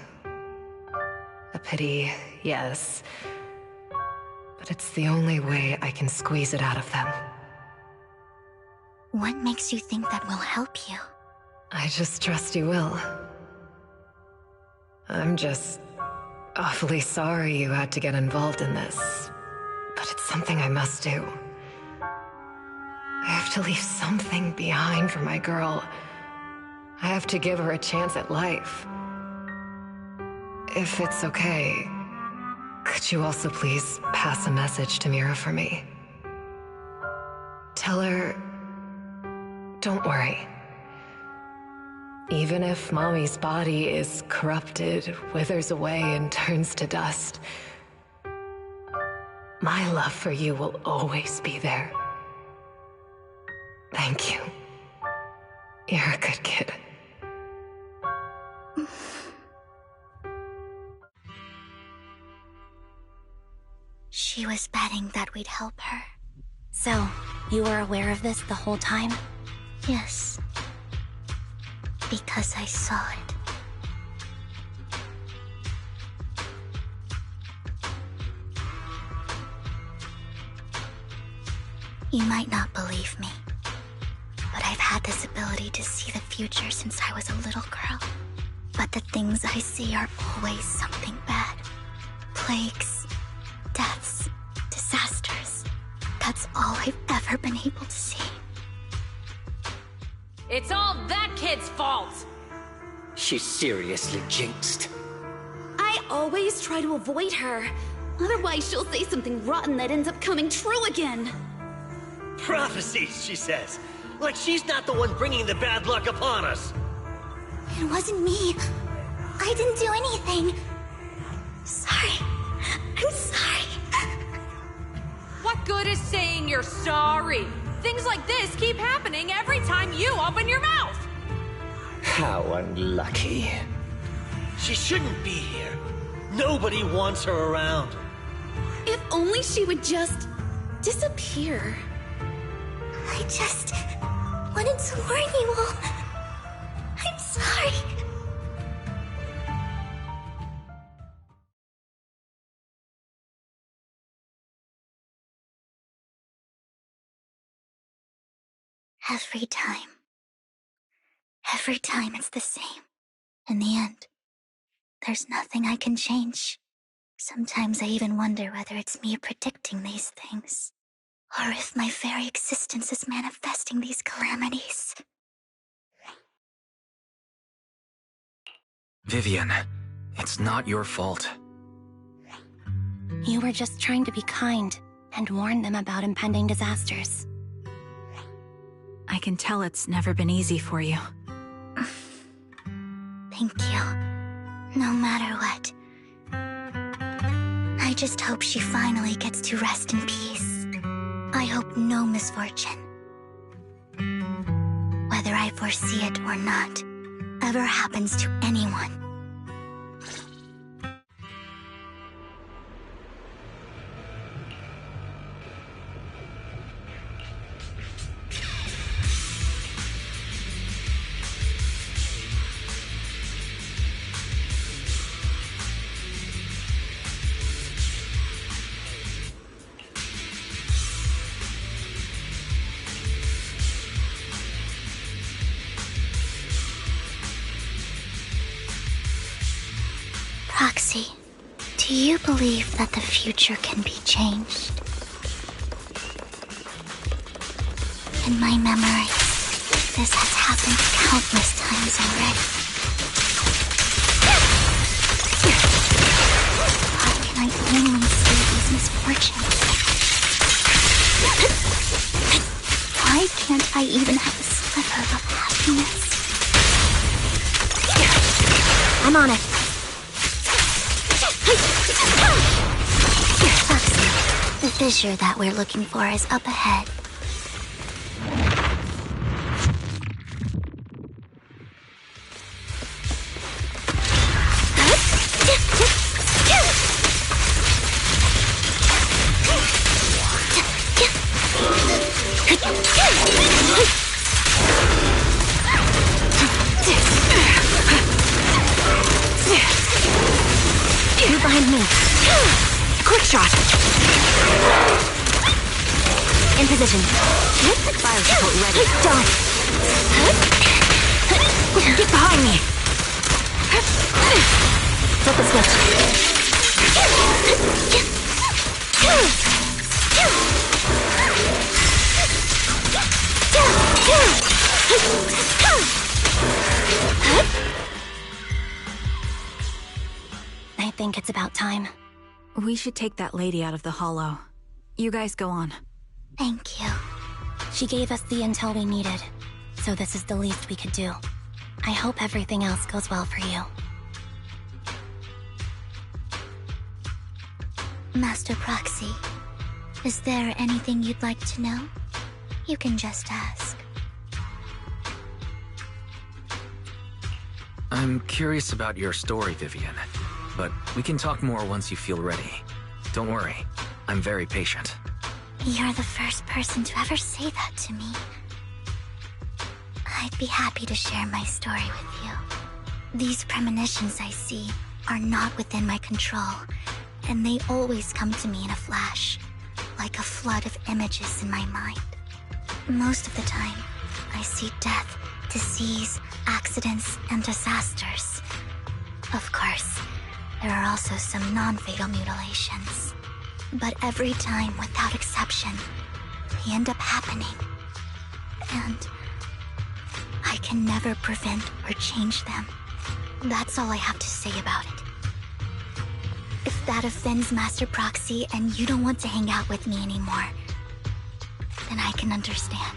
A pity, yes. But it's the only way I can squeeze it out of them. What makes you think that will help you? I just trust you will. I'm just awfully sorry you had to get involved in this. But it's something I must do. I have to leave something behind for my girl. I have to give her a chance at life. If it's okay, could you also please pass a message to Mira for me? Tell her... Don't worry. Even if Mommy's body is corrupted, withers away, and turns to dust, my love for you will always be there. Thank you. You're a good kid. She was betting that we'd help her. So, you were aware of this the whole time? Yes. Because I saw it. You might not believe me, but I've had this ability to see the future since I was a little girl. But the things I see are always something bad. Plagues, deaths, disasters. That's all I've ever been able to see. It's all that kid's fault! She's seriously jinxed. I always try to avoid her. Otherwise, she'll say something rotten that ends up coming true again. Prophecies, she says. Like she's not the one bringing the bad luck upon us. It wasn't me. I didn't do anything. Sorry. I'm sorry. What good is saying you're sorry? Things like this keep happening every time you open your mouth! How unlucky. She shouldn't be here. Nobody wants her around. If only she would just disappear. I just wanted to warn you all. I'm sorry. Every time it's the same. In the end, there's nothing I can change. Sometimes I even wonder whether it's me predicting these things, or if my very existence is manifesting these calamities. Vivian, it's not your fault. You were just trying to be kind and warn them about impending disasters. I can tell it's never been easy for you. Thank you. No matter what. I just hope she finally gets to rest in peace. I hope no misfortune, whether I foresee it or not, ever happens to anyone. Roxy, do you believe that the future can be changed? In my memory, this has happened countless times already. Why can I only see these misfortunes? Why can't I even have a sliver of happiness? I'm on it. Roxy, the fissure that we're looking for is up ahead. You're behind me. Quick shot. In position. Fire support ready. Done. Get behind me. Flip the switch. I think it's about time. We should take that lady out of the hollow. You guys go on. Thank you. She gave us the intel we needed, so this is the least we could do. I hope everything else goes well for you. Master Proxy, is there anything you'd like to know? You can just ask. I'm curious about your story, Vivian, but we can talk more once you feel ready. Don't worry, I'm very patient. You're the first person to ever say that to me. I'd be happy to share my story with you. These premonitions I see are not within my control, and they always come to me in a flash, like a flood of images in my mind. Most of the time, I see death, disease, accidents, and disasters. Of course, there are also some non-fatal mutilations. But every time, without exception, they end up happening. And I can never prevent or change them. That's all I have to say about it. If that offends Master Proxy and you don't want to hang out with me anymore, then I can understand.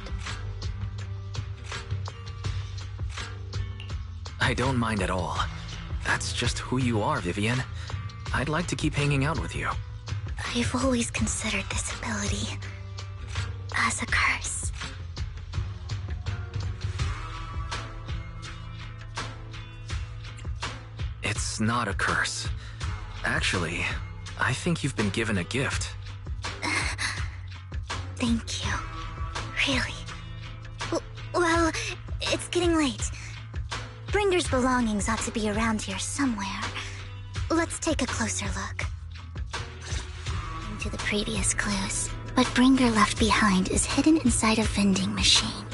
I don't mind at all. That's just who you are, Vivian. I'd like to keep hanging out with you. I've always considered this ability as a curse. It's not a curse. Actually, I think you've been given a gift. Thank you. Really. Well, it's getting late. Bringer's belongings ought to be around here somewhere. Let's take a closer look. Into the previous clues. What Bringer left behind is hidden inside a vending machine.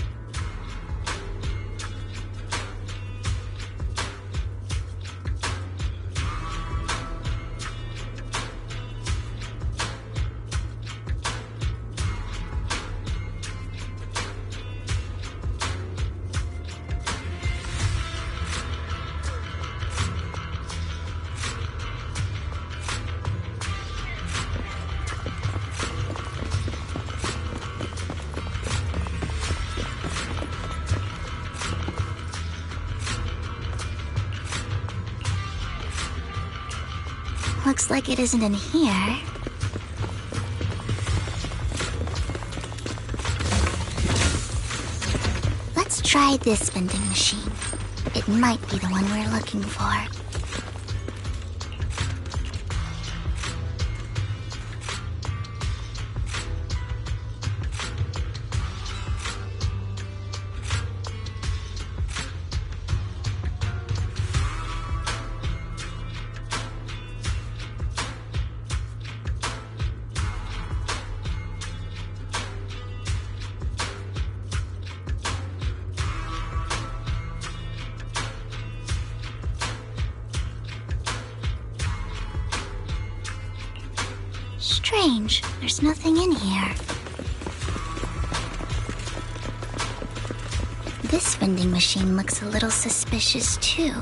Looks like it isn't in here. Let's try this vending machine. It might be the one we're looking for. Strange, there's nothing in here. This vending machine looks a little suspicious too.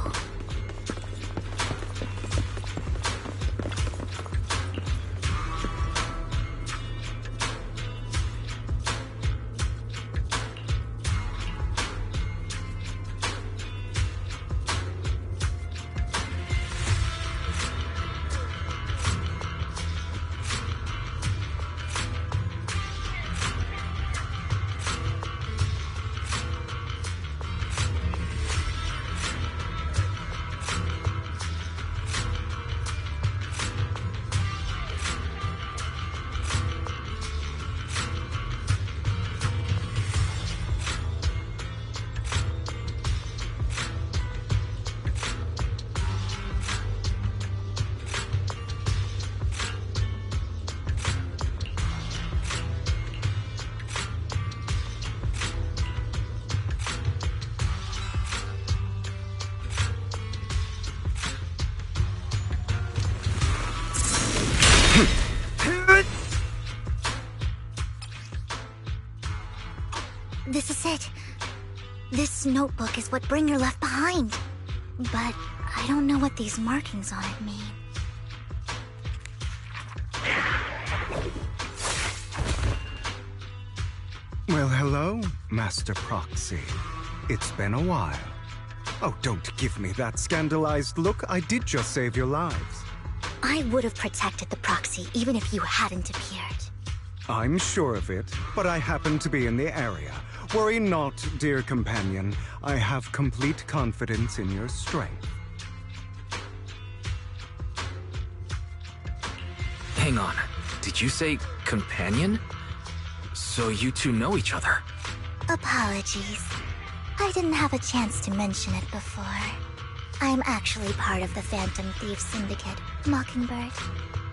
This is it. This notebook is what Bringer left behind. But I don't know what these markings on it mean. Well, Hello, Master Proxy. It's been a while. Oh, don't give me that scandalized look. I did just save your lives. I would have protected the proxy even if you hadn't appeared. I'm sure of it, but I happen to be in the area. Worry not, dear companion. I have complete confidence in your strength. Hang on. Did you say companion? So you two know each other? Apologies. I didn't have a chance to mention it before. I'm actually part of the Phantom Thief Syndicate, Mockingbird.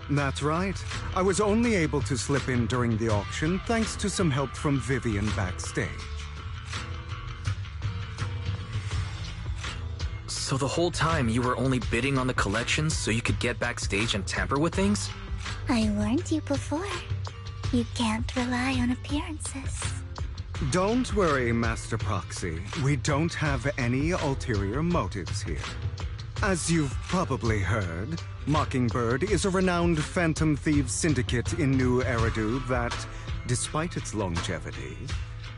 That's right. I was only able to slip in during the auction thanks to some help from Vivian backstage. So the whole time you were only bidding on the collections so you could get backstage and tamper with things? I warned you before. You can't rely on appearances. Don't worry, Master Proxy. We don't have any ulterior motives here. As you've probably heard, Mockingbird is a renowned Phantom Thieves syndicate in New Eridu that, despite its longevity,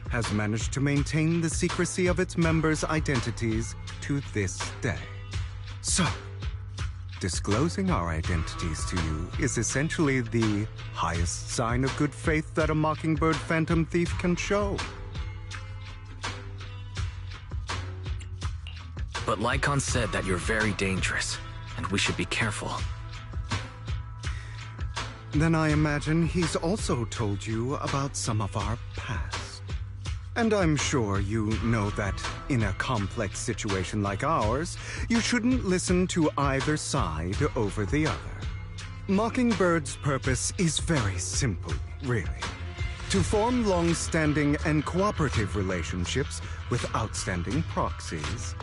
has managed to maintain the secrecy of its members' identities to this day. So, disclosing our identities to you is essentially the highest sign of good faith that a Mockingbird Phantom Thief can show. But Lycon said that you're very dangerous, and we should be careful. Then I imagine he's also told you about some of our past. And I'm sure you know that in a complex situation like ours, you shouldn't listen to either side over the other. Mockingbird's purpose is very simple, really. To form long-standing and cooperative relationships with outstanding proxies,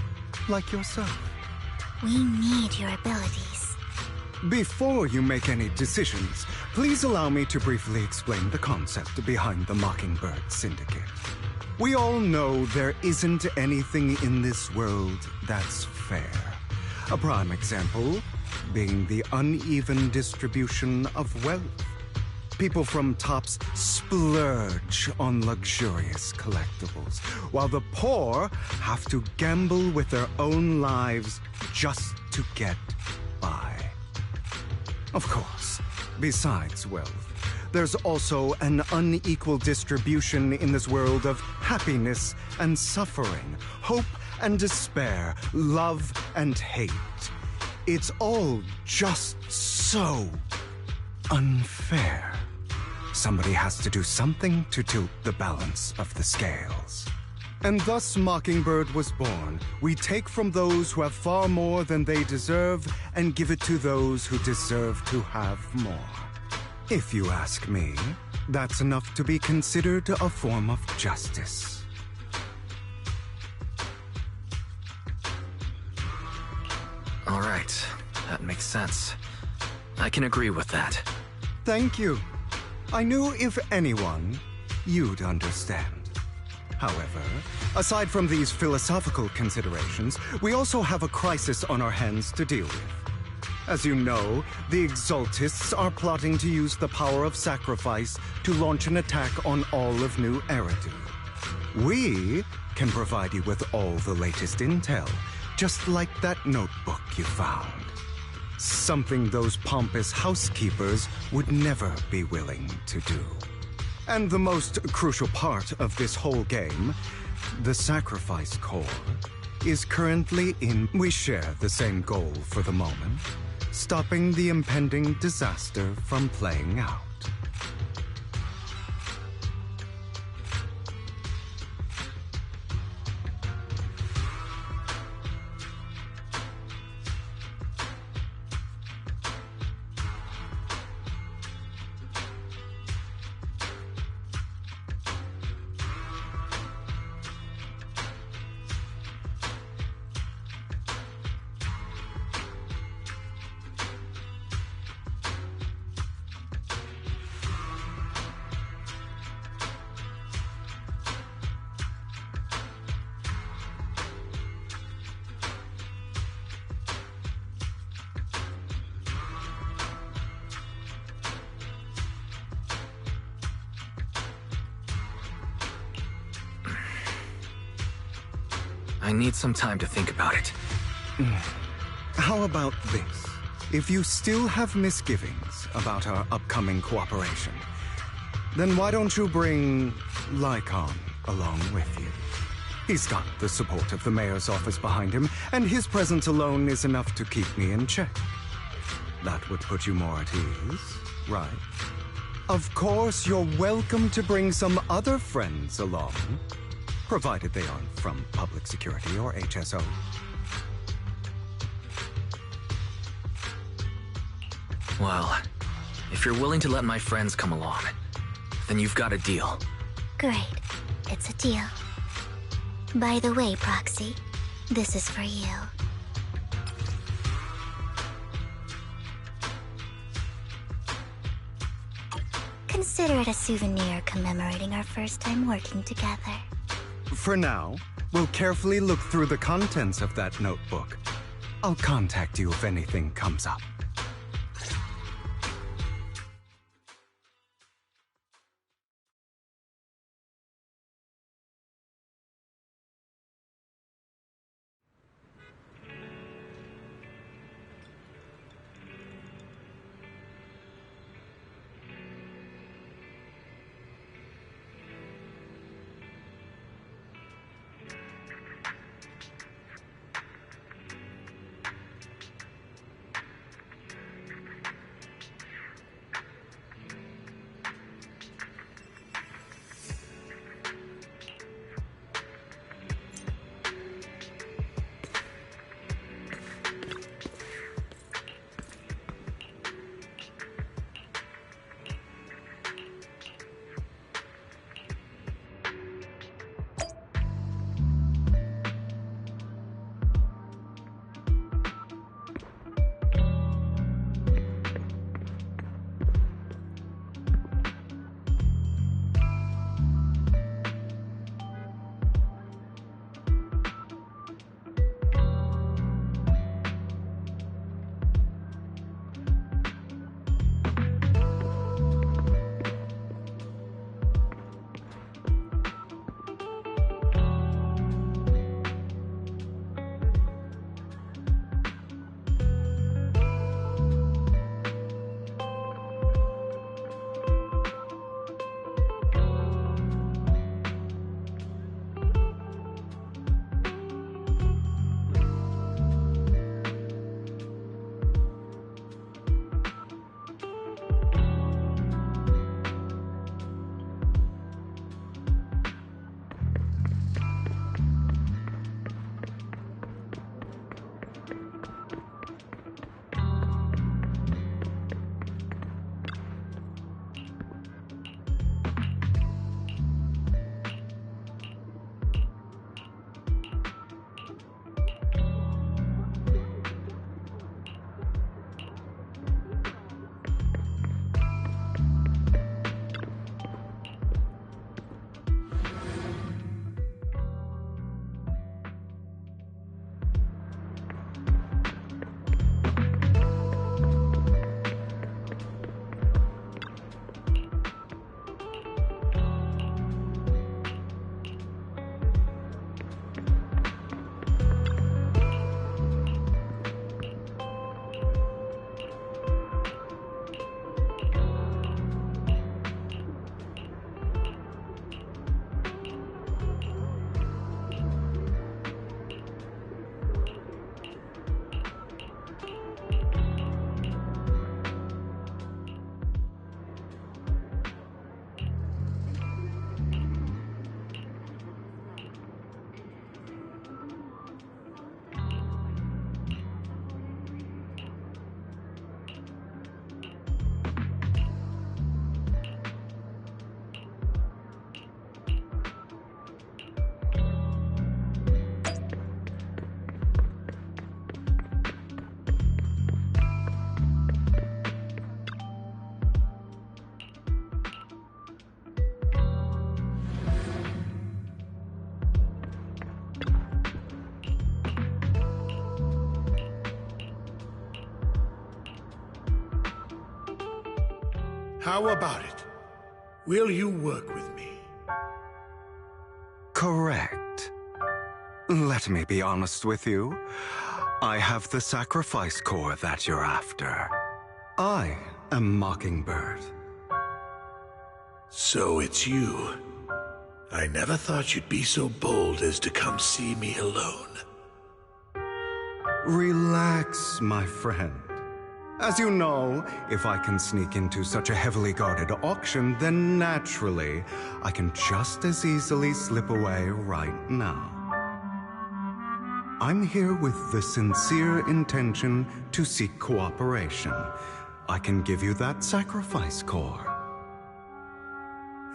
like yourself. We need your abilities. Before you make any decisions, please allow me to briefly explain the concept behind the Mockingbird Syndicate. We all know there isn't anything in this world that's fair. A prime example being the uneven distribution of wealth. People from tops splurge on luxurious collectibles, while the poor have to gamble with their own lives just to get by. Of course, besides wealth, there's also an unequal distribution in this world of happiness and suffering, hope and despair, love and hate. It's all just so unfair. Somebody has to do something to tilt the balance of the scales. And thus Mockingbird was born. We take from those who have far more than they deserve and give it to those who deserve to have more. If you ask me, that's enough to be considered a form of justice. All right, that makes sense. I can agree with that. Thank you. I knew if anyone, you'd understand. However, aside from these philosophical considerations, we also have a crisis on our hands to deal with. As you know, the Exaltists are plotting to use the power of sacrifice to launch an attack on all of New Eridu. We can provide you with all the latest intel, just like that notebook you found. Something those pompous housekeepers would never be willing to do. And the most crucial part of this whole game, the sacrifice core, is currently in... We share the same goal for the moment, stopping the impending disaster from playing out. I need some time to think about it. How about this? If you still have misgivings about our upcoming cooperation, then why don't you bring Lycon along with you? He's got the support of the mayor's office behind him, and his presence alone is enough to keep me in check. That would put you more at ease, right? Of course, you're welcome to bring some other friends along, provided they aren't from public security or HSO. Well, if you're willing to let my friends come along, then you've got a deal. Great. It's a deal. By the way, Proxy, this is for you. Consider it a souvenir commemorating our first time working together. For now, we'll carefully look through the contents of that notebook. I'll contact you if anything comes up. How about it? Will you work with me? Correct. Let me be honest with you. I have the sacrifice core that you're after. I am Mockingbird. So it's you. I never thought you'd be so bold as to come see me alone. Relax, my friend. As you know, if I can sneak into such a heavily guarded auction, then naturally, I can just as easily slip away right now. I'm here with the sincere intention to seek cooperation. I can give you that sacrifice core.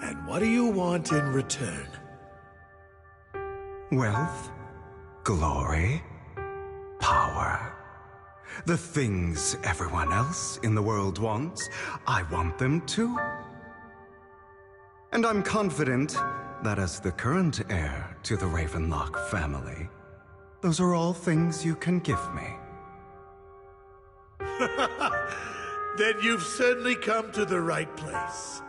And what do you want in return? Wealth, glory, power. The things everyone else in the world wants, I want them too. And I'm confident that as the current heir to the Ravenlock family, those are all things you can give me. Then you've certainly come to the right place.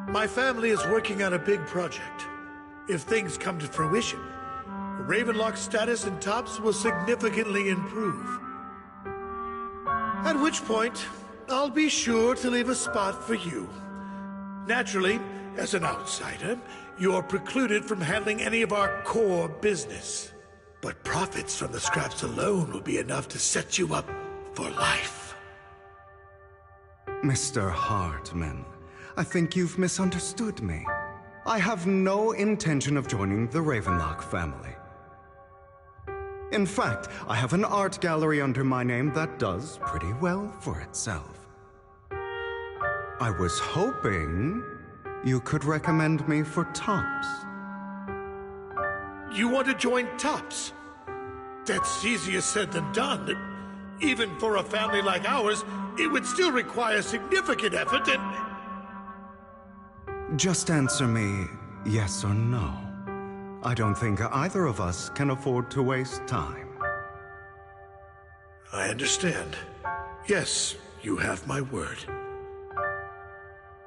My family is working on a big project. If things come to fruition, Ravenlock's status in Tops will significantly improve. At which point, I'll be sure to leave a spot for you. Naturally, as an outsider, you're precluded from handling any of our core business. But profits from the scraps alone will be enough to set you up for life. Mr. Hartman, I think you've misunderstood me. I have no intention of joining the Ravenlock family. In fact, I have an art gallery under my name that does pretty well for itself. I was hoping you could recommend me for Tops. You want to join Tops? That's easier said than done. Even for a family like ours, it would still require significant effort and... Just answer me yes or no. I don't think either of us can afford to waste time. I understand. Yes, you have my word.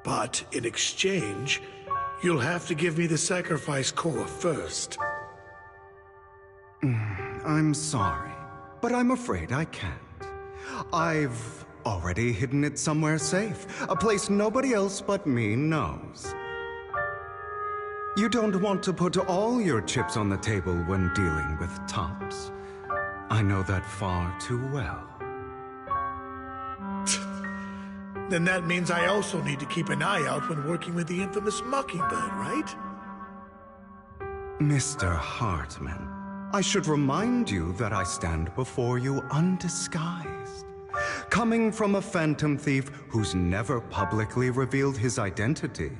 But in exchange, you'll have to give me the sacrifice core first. I'm sorry, but I'm afraid I can't. I've already hidden it somewhere safe, a place nobody else but me knows. You don't want to put all your chips on the table when dealing with Tops. I know that far too well. Then that means I also need to keep an eye out when working with the infamous Mockingbird, right? Mr. Hartman, I should remind you that I stand before you undisguised. Coming from a phantom thief who's never publicly revealed his identity,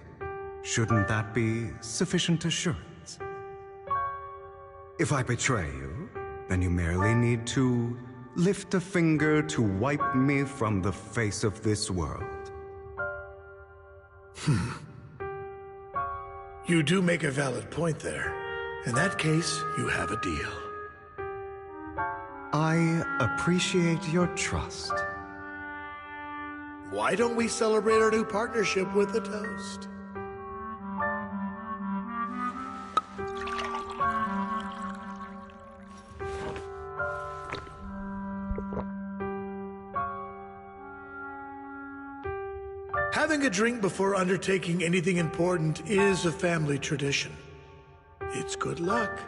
shouldn't that be sufficient assurance? If I betray you, then you merely need to lift a finger to wipe me from the face of this world. You do make a valid point there. In that case, you have a deal. I appreciate your trust. Why don't we celebrate our new partnership with a toast? Having a drink before undertaking anything important is a family tradition. It's good luck.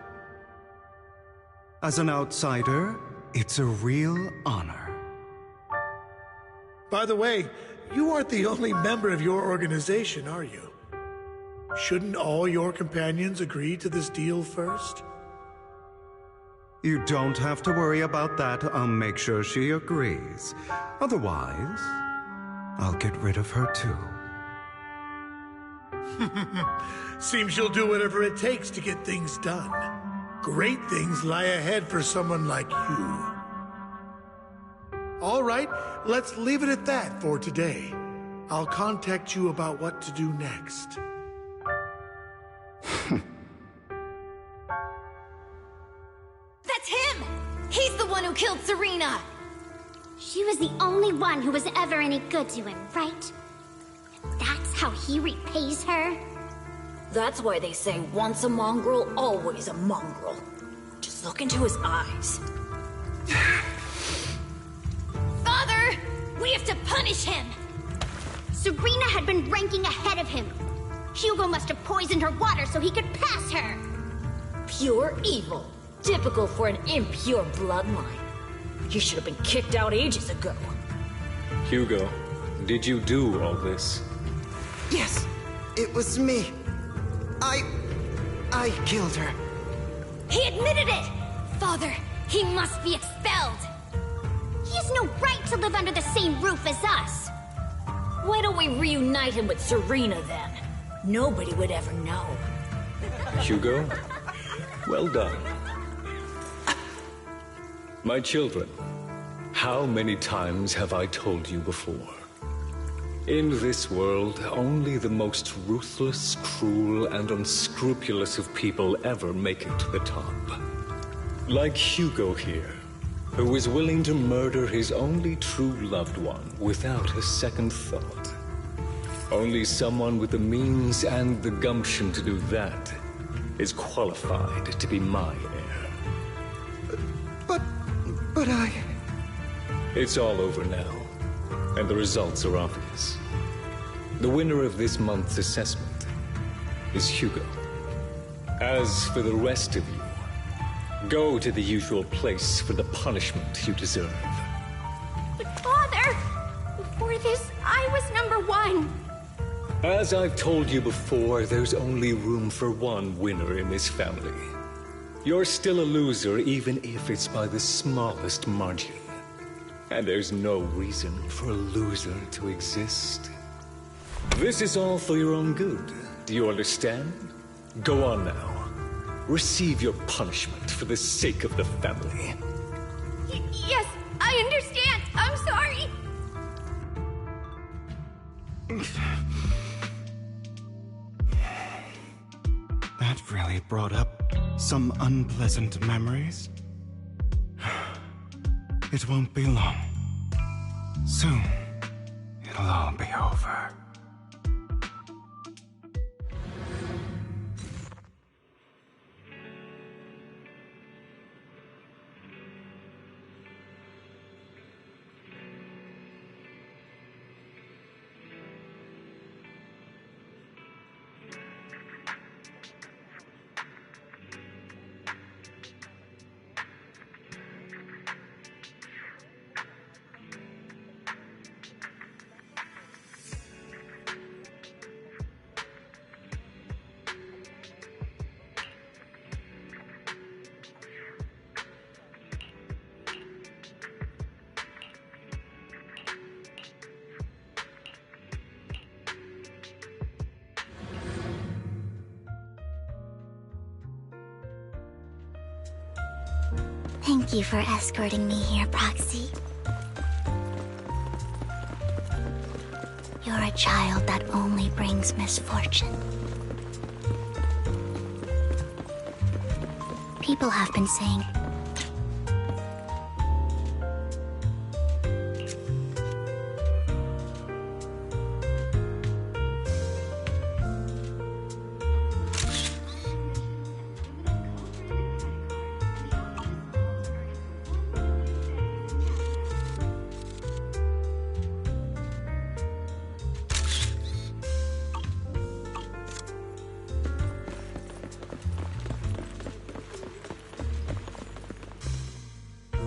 As an outsider, it's a real honor. By the way, you aren't the only member of your organization, are you? Shouldn't all your companions agree to this deal first? You don't have to worry about that. I'll make sure she agrees. Otherwise, I'll get rid of her too. Seems you'll do whatever it takes to get things done. Great things lie ahead for someone like you. All right, let's leave it at that for today. I'll contact you about what to do next. That's him! He's the one who killed Serena! She was the only one who was ever any good to him, right? That's how he repays her? That's why they say once a mongrel, always a mongrel. Just look into his eyes. Father! We have to punish him! Serena had been ranking ahead of him. Hugo must have poisoned her water so he could pass her. Pure evil. Typical for an impure bloodline. He should have been kicked out ages ago. Hugo, did you do all this? Yes, it was me. I killed her. He admitted it! Father, he must be expelled! He has no right to live under the same roof as us! Why don't we reunite him with Serena then? Nobody would ever know. Hugo, well done. My children, how many times have I told you before? In this world, only the most ruthless, cruel, and unscrupulous of people ever make it to the top. Like Hugo here, who was willing to murder his only true loved one without a second thought. Only someone with the means and the gumption to do that is qualified to be my heir. But I... It's all over now, and the results are obvious. The winner of this month's assessment is Hugo. As for the rest of you, go to the usual place for the punishment you deserve. But Father! Before this, I was #1. As I've told you before, there's only room for one winner in this family. You're still a loser, even if it's by the smallest margin. And there's no reason for a loser to exist. This is all for your own good. Do you understand? Go on now. Receive your punishment for the sake of the family. Yes, I understand. I'm sorry. That really brought up some unpleasant memories. It won't be long. Soon, it'll all be over. Thank you for escorting me here, Proxy. You're a child that only brings misfortune. People have been saying...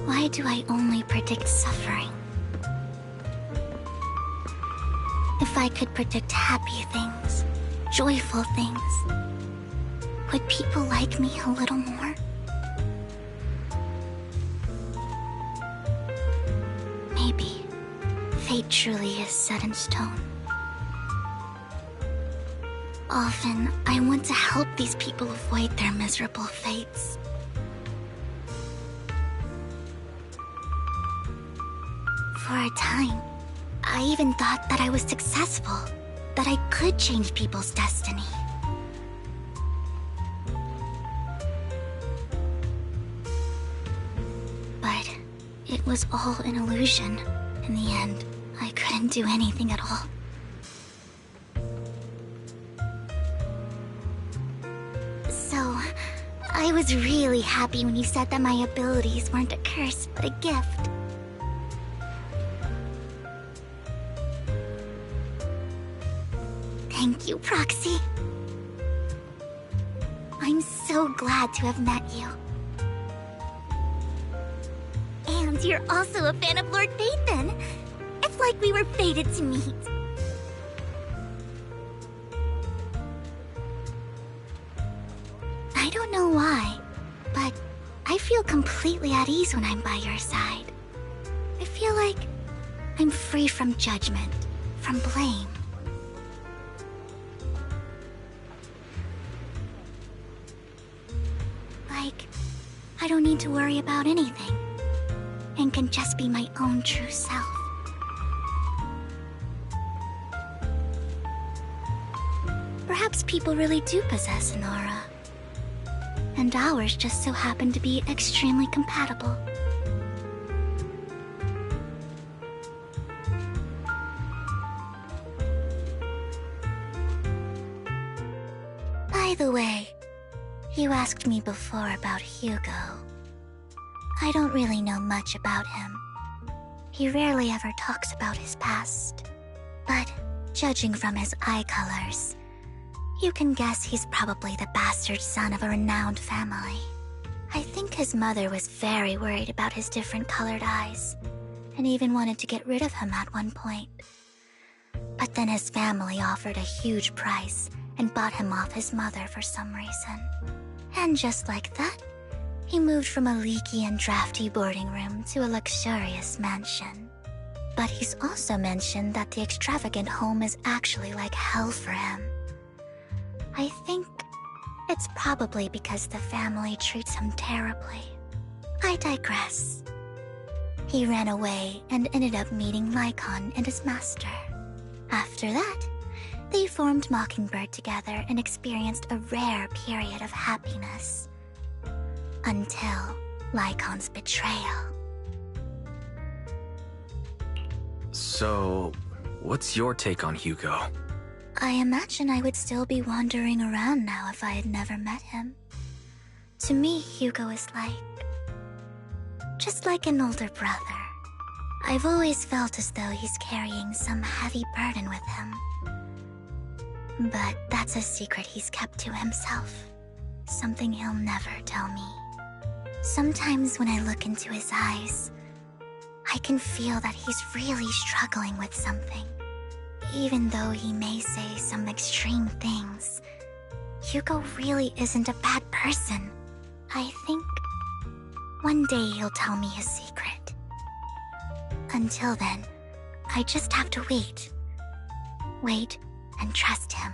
Why do I only predict suffering? If I could predict happy things, joyful things, would people like me a little more? Maybe fate truly is set in stone. Often, I want to help these people avoid their miserable fates. For a time, I even thought that I was successful, that I could change people's destiny. But it was all an illusion. In the end, I couldn't do anything at all. I was really happy when you said that my abilities weren't a curse, but a gift. Thank you, Proxy. I'm so glad to have met you. And you're also a fan of Lord Phaethon. It's like we were fated to meet. I don't know why, but I feel completely at ease when I'm by your side. I feel like I'm free from judgment, from blame. Like, I don't need to worry about anything, and can just be my own true self. Perhaps people really do possess an aura, and ours just so happen to be extremely compatible. By the way, you asked me before about Hugo. I don't really know much about him. He rarely ever talks about his past. But judging from his eye colors, you can guess he's probably the bastard son of a renowned family. I think his mother was very worried about his different colored eyes, and even wanted to get rid of him at one point. But then his family offered a huge price and bought him off his mother for some reason. And just like that, he moved from a leaky and drafty boarding room to a luxurious mansion. But he's also mentioned that the extravagant home is actually like hell for him. I think it's probably because the family treats him terribly. I digress. He ran away and ended up meeting Lycon and his master. After that, they formed Mockingbird together and experienced a rare period of happiness. Until Lycon's betrayal. So, what's your take on Hugo? I imagine I would still be wandering around now if I had never met him. To me, Hugo is just like an older brother. I've always felt as though he's carrying some heavy burden with him. But that's a secret he's kept to himself. Something he'll never tell me. Sometimes when I look into his eyes, I can feel that he's really struggling with something. Even though he may say some extreme things, Hugo really isn't a bad person. I think one day he'll tell me his secret. Until then, I just have to wait. Wait and trust him.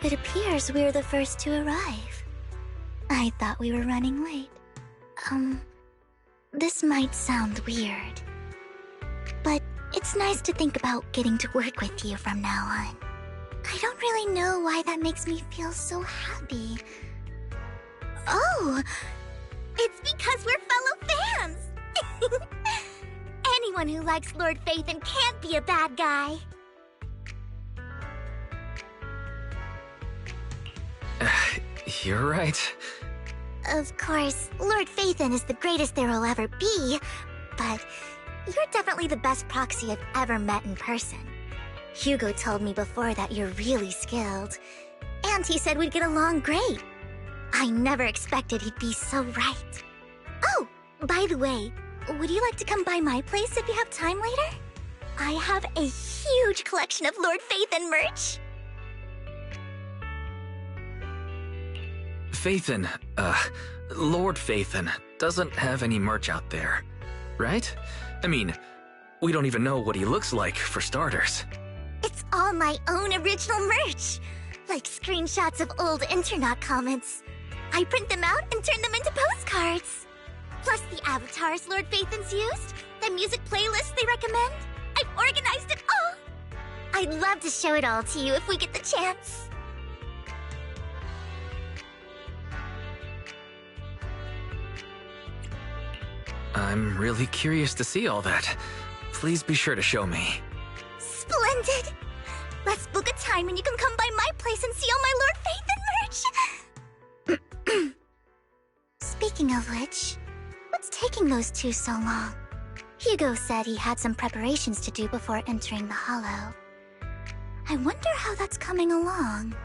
It appears we're the first to arrive. I thought we were running late. This might sound weird, but it's nice to think about getting to work with you from now on. I don't really know why that makes me feel so happy. Oh, it's because we're fellow fans! Anyone who likes Lord Phaethon can't be a bad guy. You're right. Of course, Lord Phaethon is the greatest there will ever be, but you're definitely the best proxy I've ever met in person. Hugo told me before that you're really skilled, and he said we'd get along great. I never expected he'd be so right. Oh, by the way, would you like to come by my place if you have time later? I have a huge collection of Lord Phaethon merch. Phaethon, Lord Phaethon doesn't have any merch out there, right? I mean, we don't even know what he looks like, for starters. It's all my own original merch, like screenshots of old Internet comments. I print them out and turn them into postcards. Plus the avatars Lord Phaethon's used, the music playlists they recommend. I've organized it all. I'd love to show it all to you if we get the chance. I'm really curious to see all that. Please be sure to show me. Splendid! Let's book a time when you can come by my place and see all my Lord Phaethon merch! Speaking of which, what's taking those two so long? Hugo said he had some preparations to do before entering the Hollow. I wonder how that's coming along.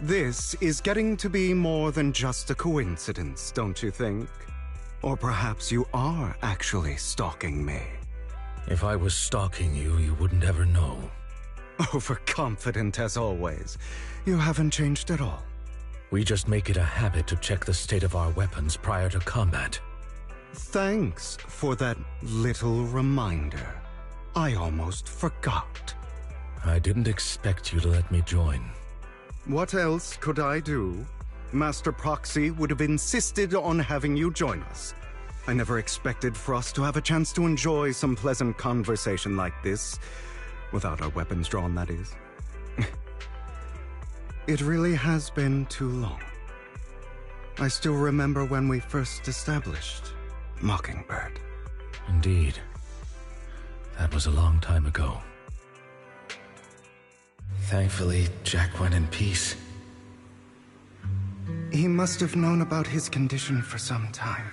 This is getting to be more than just a coincidence, don't you think? Or perhaps you are actually stalking me. If I was stalking you, you wouldn't ever know. Overconfident as always. You haven't changed at all. We just make it a habit to check the state of our weapons prior to combat. Thanks for that little reminder. I almost forgot. I didn't expect you to let me join. What else could I do? Master Proxy would have insisted on having you join us. I never expected for us to have a chance to enjoy some pleasant conversation like this. Without our weapons drawn, that is. It really has been too long. I still remember when we first established Mockingbird. Indeed. That was a long time ago. Thankfully, Jack went in peace. He must have known about his condition for some time.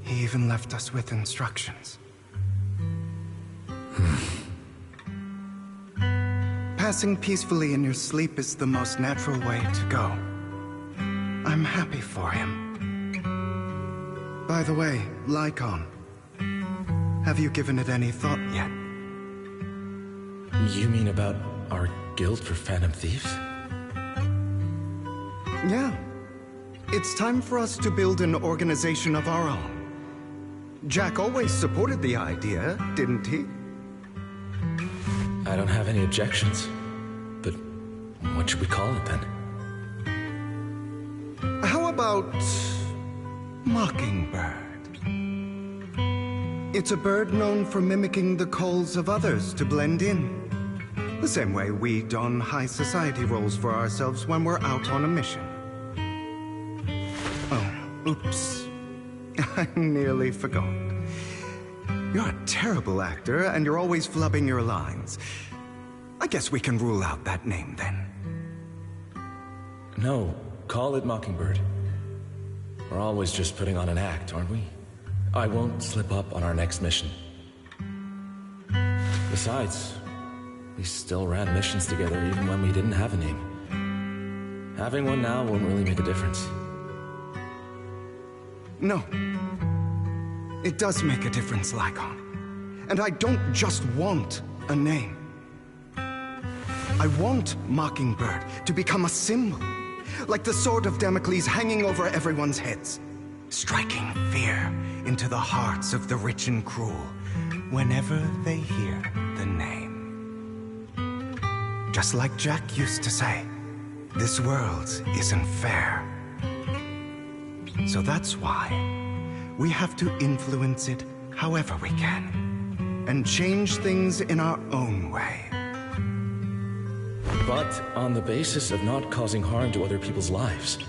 He even left us with instructions. Passing peacefully in your sleep is the most natural way to go. I'm happy for him. By the way, Lycon, have you given it any thought yet? You mean about our guild for Phantom Thieves? Yeah. It's time for us to build an organization of our own. Jack always supported the idea, didn't he? I don't have any objections. But what should we call it then? How about Mockingbird? It's a bird known for mimicking the calls of others to blend in. The same way we don high society roles for ourselves when we're out on a mission. Oh, oops. I nearly forgot. You're a terrible actor, and you're always flubbing your lines. I guess we can rule out that name, then. No, call it Mockingbird. We're always just putting on an act, aren't we? I won't slip up on our next mission. Besides, we still ran missions together even when we didn't have a name. Having one now won't really make a difference. No. It does make a difference, Lycon. And I don't just want a name. I want Mockingbird to become a symbol, like the sword of Damocles hanging over everyone's heads, striking fear into the hearts of the rich and cruel whenever they hear the name. Just like Jack used to say, this world isn't fair. So that's why we have to influence it however we can, and change things in our own way. But on the basis of not causing harm to other people's lives.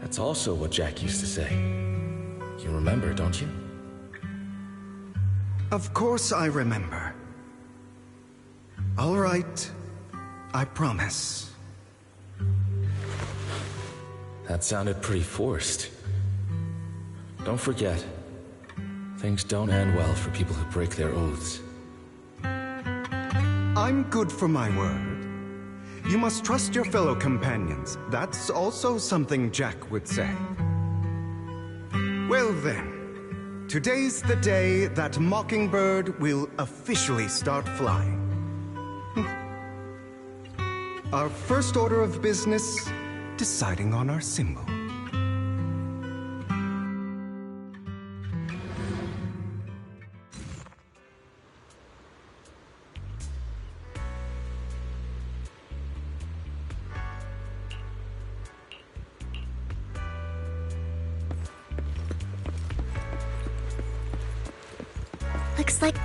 That's also what Jack used to say. You remember, don't you? Of course I remember. All right, I promise. That sounded pretty forced. Don't forget, things don't end well for people who break their oaths. I'm good for my word. You must trust your fellow companions. That's also something Jack would say. Well then, today's the day that Mockingbird will officially start flying. Our first order of business, deciding on our symbol. Looks like...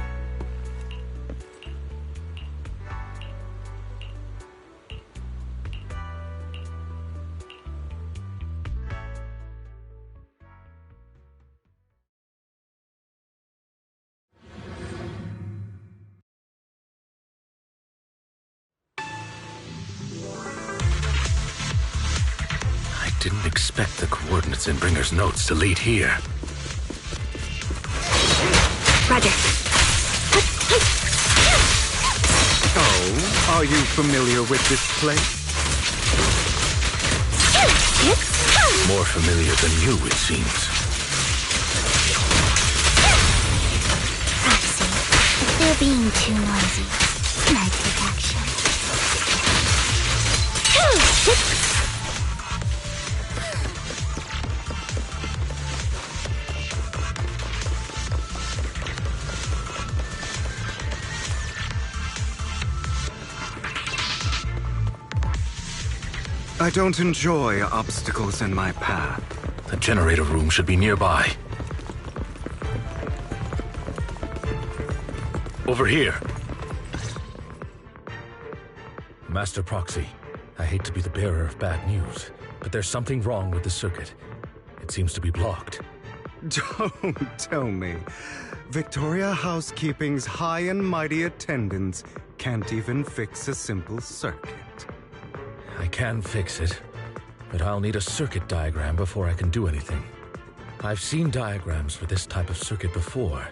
I didn't expect the coordinates in Bringer's notes to lead here. Roger. Oh, are you familiar with this place? More familiar than you, it seems. Roxy, if they're being too noisy, can I take action? I don't enjoy obstacles in my path. The generator room should be nearby. Over here. Master Proxy, I hate to be the bearer of bad news, but there's something wrong with the circuit. It seems to be blocked. Don't tell me. Victoria Housekeeping's high and mighty attendants can't even fix a simple circuit. I can fix it, but I'll need a circuit diagram before I can do anything. I've seen diagrams for this type of circuit before.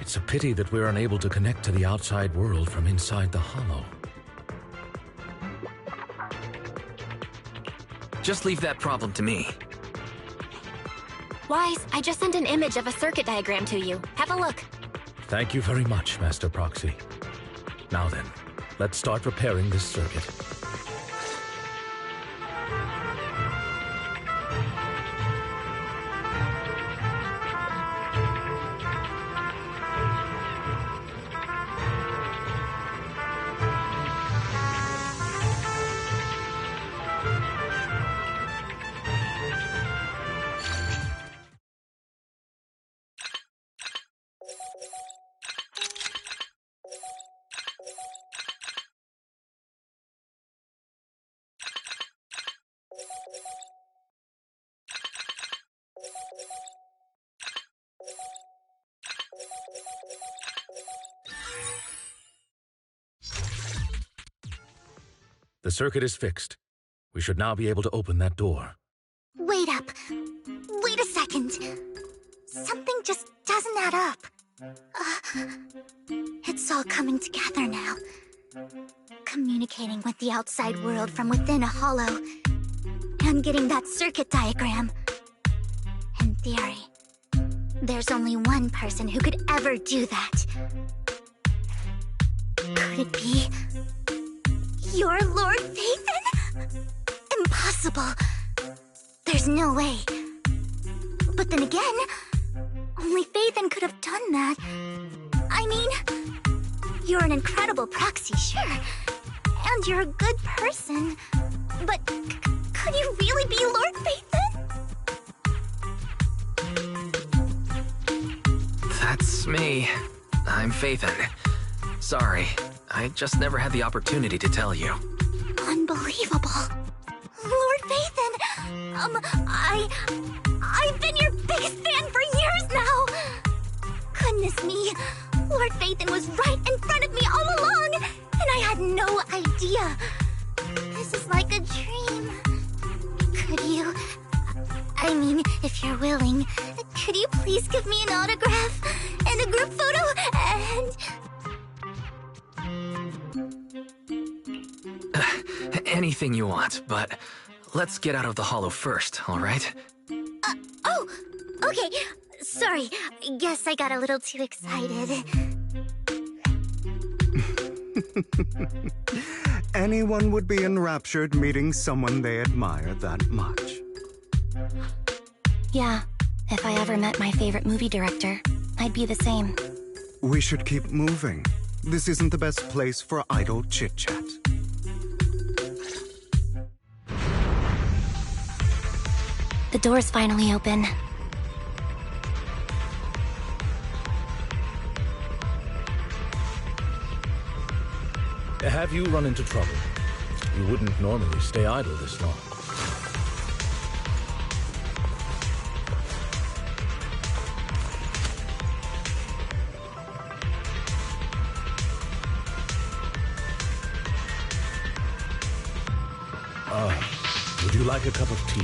It's a pity that we're unable to connect to the outside world from inside the hollow. Just leave that problem to me. Wise, I just sent an image of a circuit diagram to you. Have a look. Thank you very much, Master Proxy. Now then, let's start repairing this circuit. The circuit is fixed. We should now be able to open that door. Wait up. Wait a second. Something just doesn't add up. It's all coming together now. Communicating with the outside world from within a hollow. And getting that circuit diagram. In theory, there's only one person who could ever do that. Could it be... your Lord Phaethon? Impossible. There's no way. But then again, only Phaethon could have done that. I mean, you're an incredible proxy, sure. And you're a good person. But could you really be Lord Phaethon? That's me. I'm Phaethon. Sorry, I just never had the opportunity to tell you. Unbelievable. Lord Phaethon, I've been your biggest fan for years now. Goodness me, Lord Phaethon was right in front of me all along, and I had no idea. This is like a dream. Could you, I mean, if you're willing, could you please give me an autograph and a group photo and... Anything you want, but let's get out of the hollow first, all right? Oh, okay. Sorry, guess I got a little too excited. Anyone would be enraptured meeting someone they admire that much. Yeah, if I ever met my favorite movie director, I'd be the same. We should keep moving. This isn't the best place for idle chit-chat. The door's finally open. Have you run into trouble? You wouldn't normally stay idle this long. Would you like a cup of tea?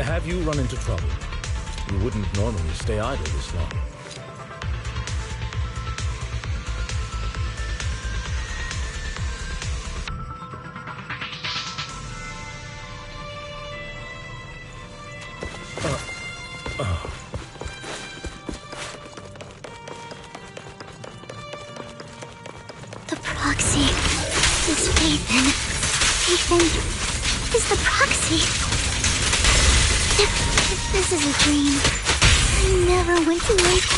Have you run into trouble? You wouldn't normally stay idle this long. The proxy is Phaethon. Phaethon is the proxy. If this is a dream, I never went to wake up.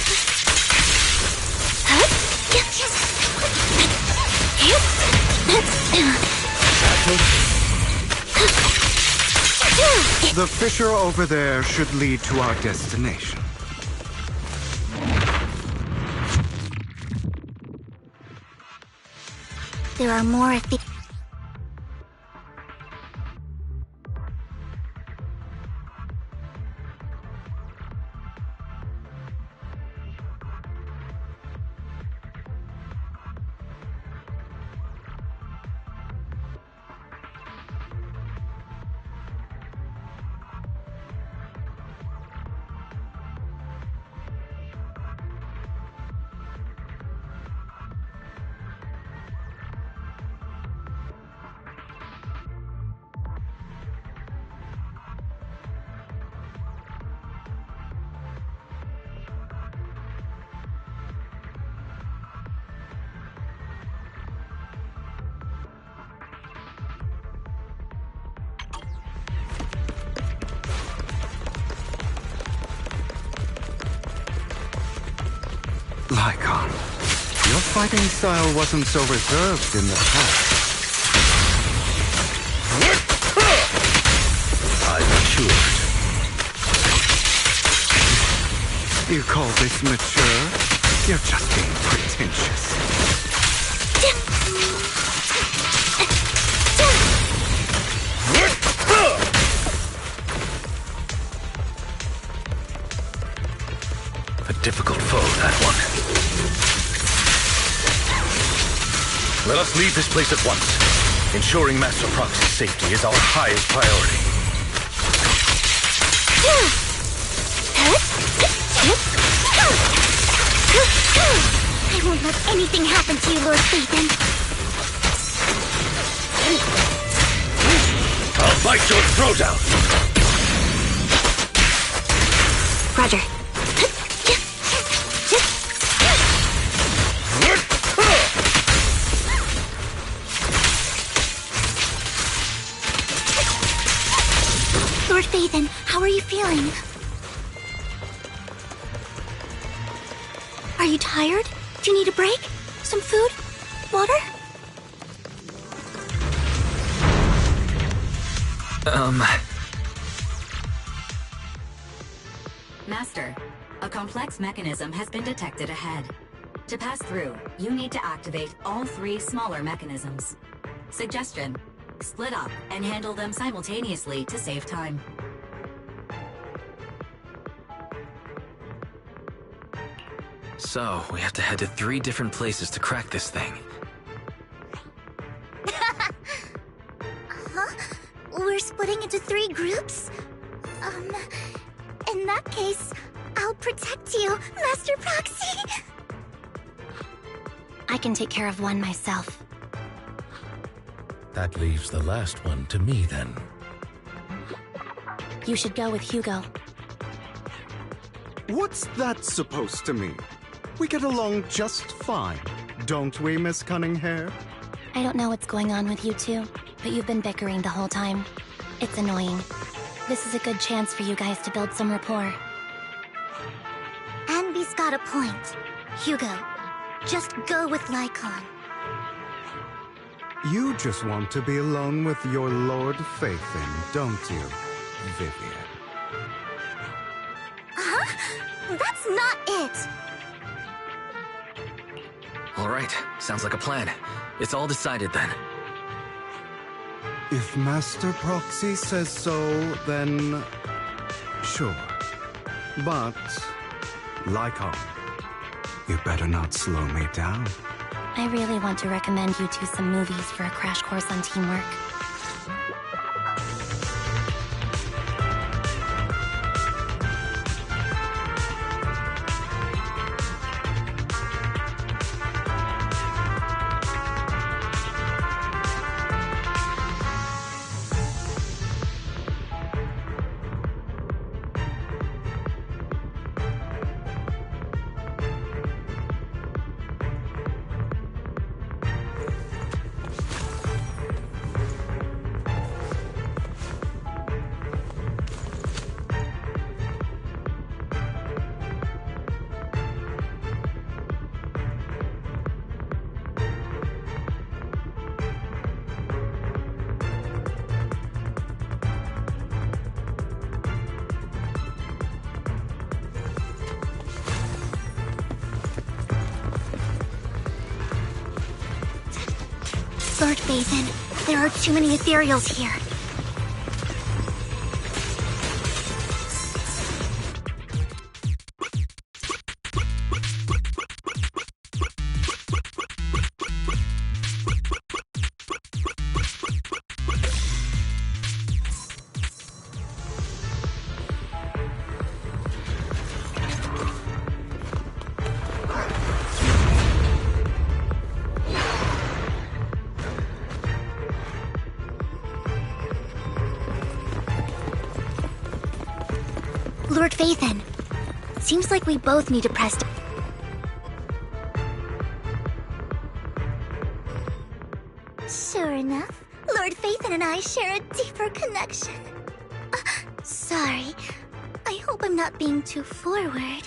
The fissure over there should lead to our destination. There are more of the... Lycon, your fighting style wasn't so reserved in the past. I've matured. You call this mature? You're just being pretentious. A difficult foe, that one. Let us leave this place at once. Ensuring Master Proxy's safety is our highest priority. I won't let anything happen to you, Lord Phaethon. I'll bite your throat out! Roger. Lord Phaethon, how are you feeling? Are you tired? Do you need a break? Some food? Water? Master, a complex mechanism has been detected ahead. To pass through, you need to activate all 3 smaller mechanisms. Suggestion: split up and handle them simultaneously to save time. So, we have to head to 3 different places to crack this thing. Huh? We're splitting into 3 groups? In that case, I'll protect you, Master Proxy! I can take care of one myself. That leaves the last one to me, then. You should go with Hugo. What's that supposed to mean? We get along just fine, don't we, Miss Cunninghair? I don't know what's going on with you two, but you've been bickering the whole time. It's annoying. This is a good chance for you guys to build some rapport. Anby's got a point. Hugo, just go with Lycon. You just want to be alone with your Lord Phaethon, don't you, Vivian? Huh? That's not it! Alright, sounds like a plan. It's all decided then. If Master Proxy says so, then... sure. But... Lycon, you better not slow me down. I really want to recommend you two some movies for a crash course on teamwork. Lord Phaethon, there are too many ethereals here. Lord Phaethon, seems like we both need to press. Sure enough, Lord Phaethon and I share a deeper connection. Sorry, I hope I'm not being too forward.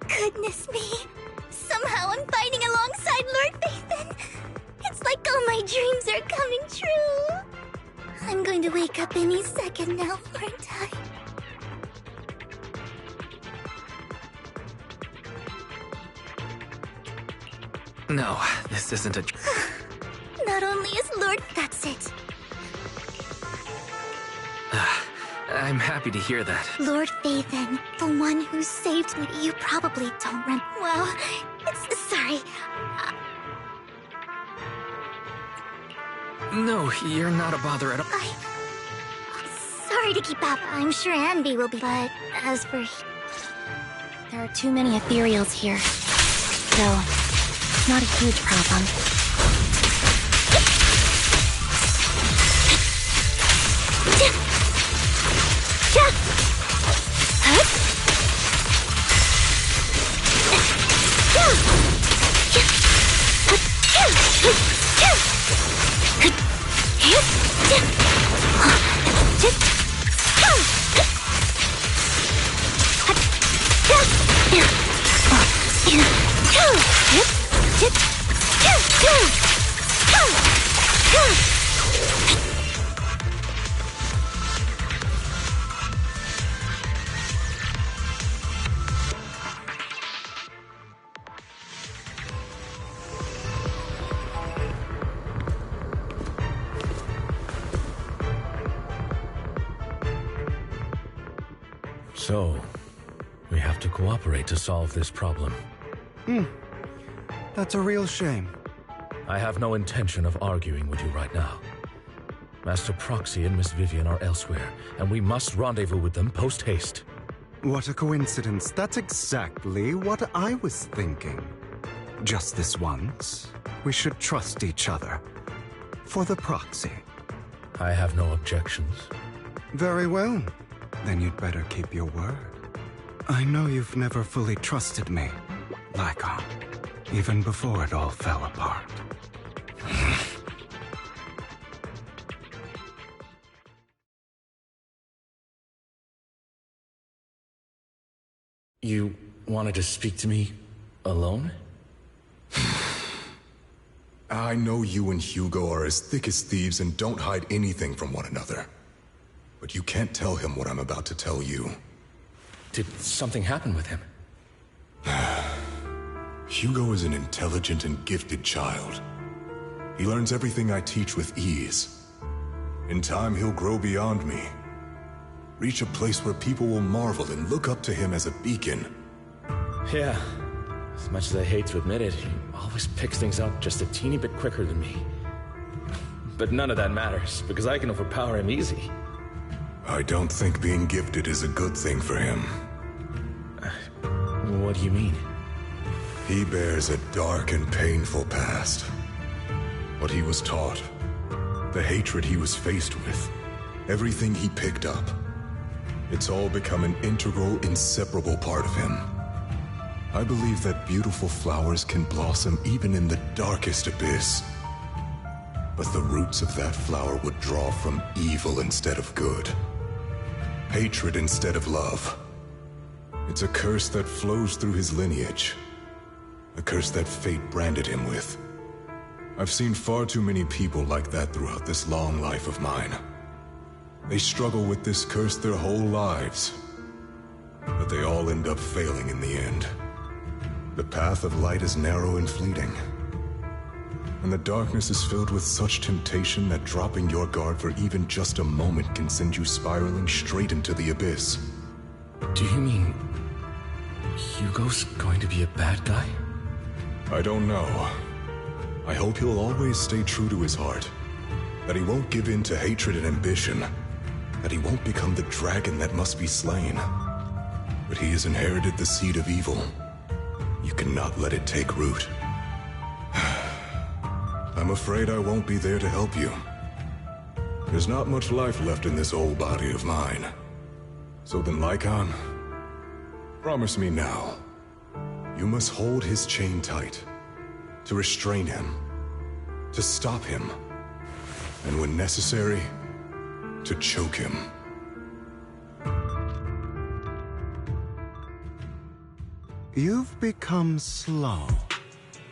Goodness me, somehow I'm fighting alongside Lord Phaethon. It's like all my dreams are coming true. I'm going to wake up any second now, aren't I? No, this isn't a... Not only is Lord... That's it. I'm happy to hear that. Lord Phaethon, the one who saved me. You probably don't run... Well, it's... Sorry. No, you're not a bother at all. Sorry to keep up. I'm sure Anby will be, but as for... There are too many ethereals here. So... not a huge problem. So, we have to cooperate to solve this problem. That's a real shame. I have no intention of arguing with you right now. Master Proxy and Miss Vivian are elsewhere, and we must rendezvous with them post-haste. What a coincidence. That's exactly what I was thinking. Just this once, we should trust each other. For the Proxy. I have no objections. Very well. Then you'd better keep your word. I know you've never fully trusted me, Lycon, even before it all fell apart. You wanted to speak to me alone? I know you and Hugo are as thick as thieves and don't hide anything from one another. But you can't tell him what I'm about to tell you. Did something happen with him? Hugo is an intelligent and gifted child. He learns everything I teach with ease. In time, he'll grow beyond me. Reach a place where people will marvel and look up to him as a beacon. Yeah. As much as I hate to admit it, he always picks things up just a teeny bit quicker than me. But none of that matters, because I can overpower him easy. I don't think being gifted is a good thing for him. What do you mean? He bears a dark and painful past. What he was taught, the hatred he was faced with, everything he picked up. It's all become an integral, inseparable part of him. I believe that beautiful flowers can blossom even in the darkest abyss. But the roots of that flower would draw from evil instead of good. Hatred instead of love. It's a curse that flows through his lineage. A curse that fate branded him with. I've seen far too many people like that throughout this long life of mine. They struggle with this curse their whole lives. But they all end up failing in the end. The path of light is narrow and fleeting. And the darkness is filled with such temptation that dropping your guard for even just a moment can send you spiraling straight into the abyss. Do you mean Hugo's going to be a bad guy? I don't know. I hope he'll always stay true to his heart. That he won't give in to hatred and ambition. That he won't become the dragon that must be slain. But he has inherited the seed of evil. You cannot let it take root. I'm afraid I won't be there to help you. There's not much life left in this old body of mine. So then, Lycon, promise me now. You must hold his chain tight. To restrain him. To stop him. And when necessary, to choke him. You've become slow.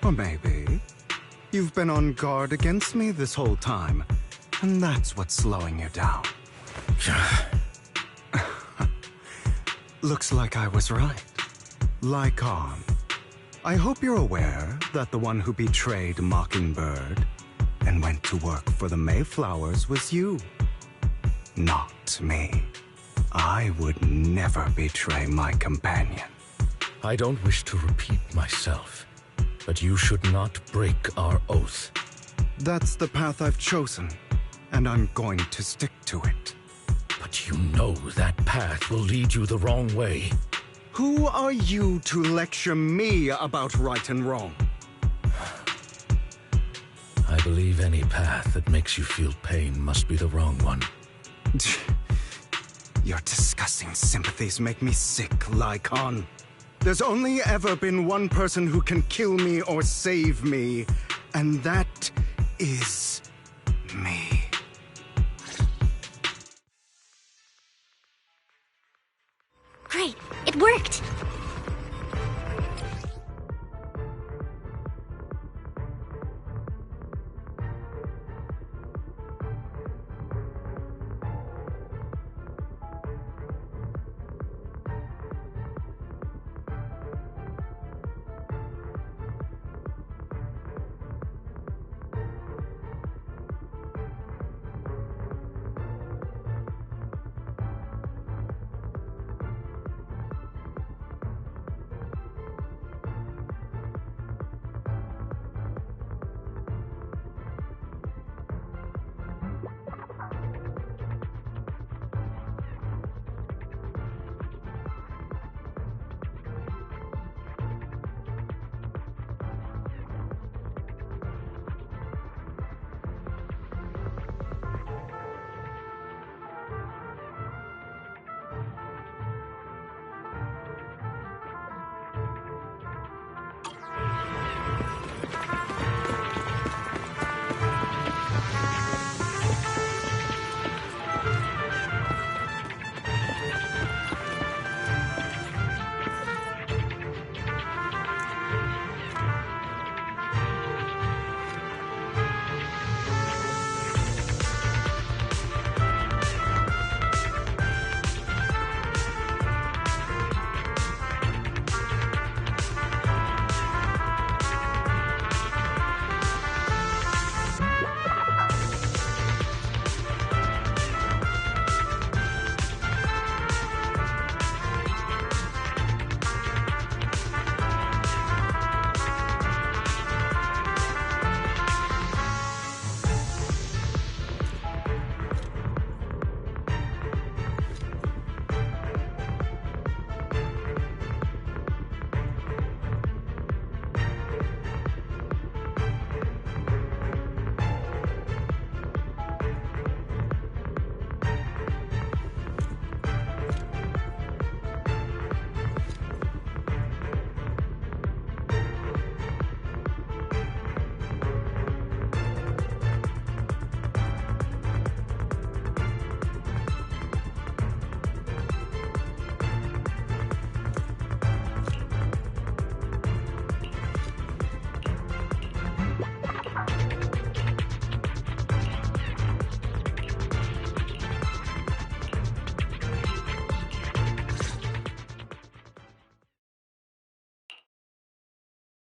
Or maybe you've been on guard against me this whole time, and that's what's slowing you down. Looks like I was right. Lycon, I hope you're aware that the one who betrayed Mockingbird and went to work for the Mayflowers was you. Not me. I would never betray my companion. I don't wish to repeat myself, but you should not break our oath. That's the path I've chosen, and I'm going to stick to it. But you know that path will lead you the wrong way. Who are you to lecture me about right and wrong? I believe any path that makes you feel pain must be the wrong one. Your disgusting sympathies make me sick, Lycon. There's only ever been one person who can kill me or save me, and that is me. Great, it worked!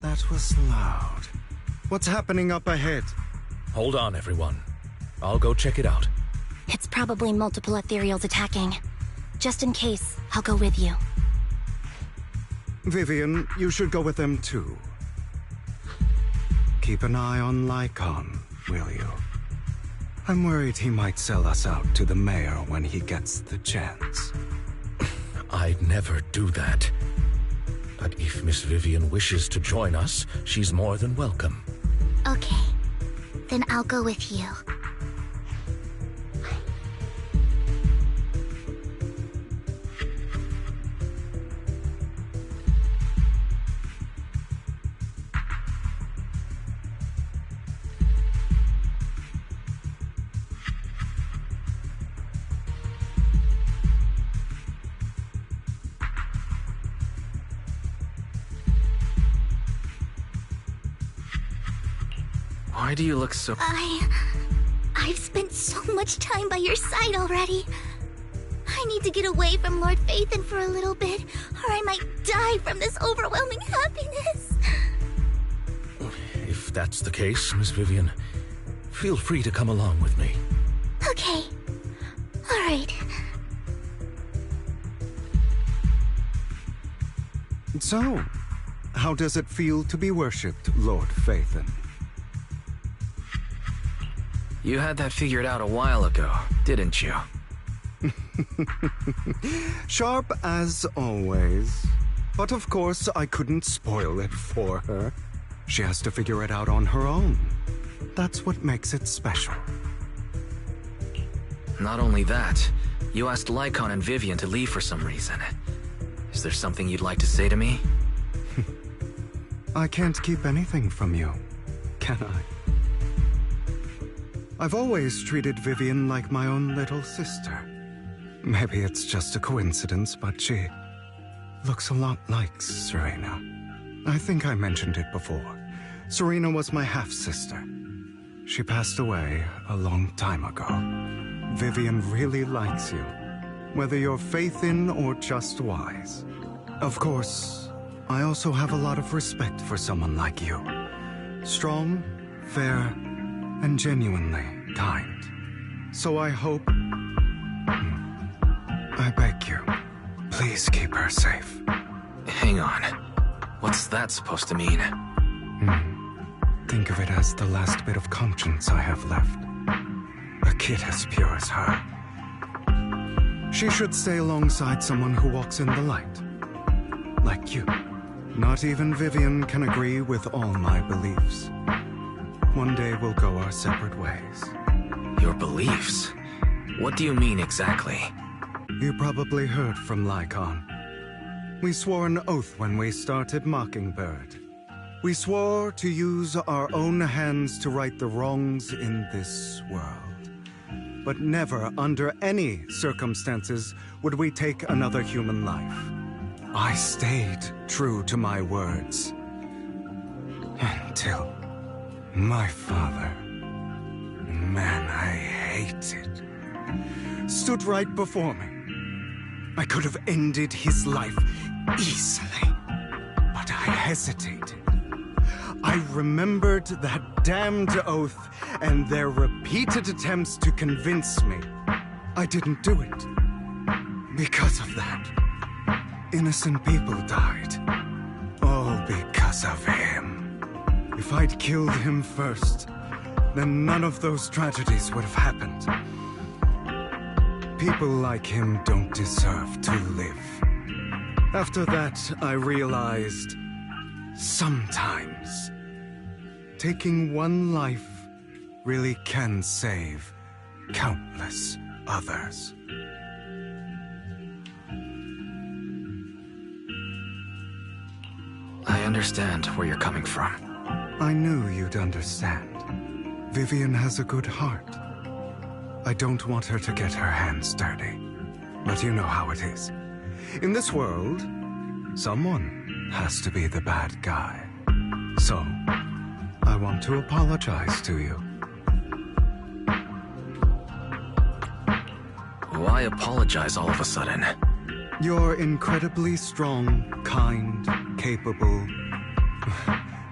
That was loud. What's happening up ahead? Hold on, everyone. I'll go check it out. It's probably multiple ethereals attacking. Just in case, I'll go with you. Vivian, you should go with them too. Keep an eye on Lycon, will you? I'm worried he might sell us out to the mayor when he gets the chance. I'd never do that. But if Miss Vivian wishes to join us, she's more than welcome. Okay. Then I'll go with you. Why do you look so... I've spent so much time by your side already. I need to get away from Lord Phaethon for a little bit, or I might die from this overwhelming happiness. If that's the case, Miss Vivian, feel free to come along with me. Okay. All right. So, how does it feel to be worshipped, Lord Phaethon? You had that figured out a while ago, didn't you? Sharp as always. But of course, I couldn't spoil it for her. She has to figure it out on her own. That's what makes it special. Not only that, you asked Lycon and Vivian to leave for some reason. Is there something you'd like to say to me? I can't keep anything from you, can I? I've always treated Vivian like my own little sister. Maybe it's just a coincidence, but she looks a lot like Serena. I think I mentioned it before. Serena was my half-sister. She passed away a long time ago. Vivian really likes you, whether you're Phaethon or just wise. Of course, I also have a lot of respect for someone like you. Strong, fair, and genuinely kind. So I hope... I beg you, please keep her safe. Hang on. What's that supposed to mean? Think of it as the last bit of conscience I have left. A kid as pure as her. She should stay alongside someone who walks in the light. Like you. Not even Vivian can agree with all my beliefs. One day we'll go our separate ways. Your beliefs? What do you mean exactly? You probably heard from Lycon. We swore an oath when we started Mockingbird. We swore to use our own hands to right the wrongs in this world. But never, under any circumstances, would we take another human life. I stayed true to my words. Until my father, man I hated, stood right before me. I could have ended his life easily, but I hesitated. I remembered that damned oath and their repeated attempts to convince me. I didn't do it. Because of that, innocent people died. All because of him. If I'd killed him first, then none of those tragedies would have happened. People like him don't deserve to live. After that, I realized, sometimes, taking one life really can save countless others. I understand where you're coming from. I knew you'd understand. Vivian has a good heart. I don't want her to get her hands dirty. But you know how it is. In this world, someone has to be the bad guy. So, I want to apologize to you. Why apologize all of a sudden? You're incredibly strong, kind, capable,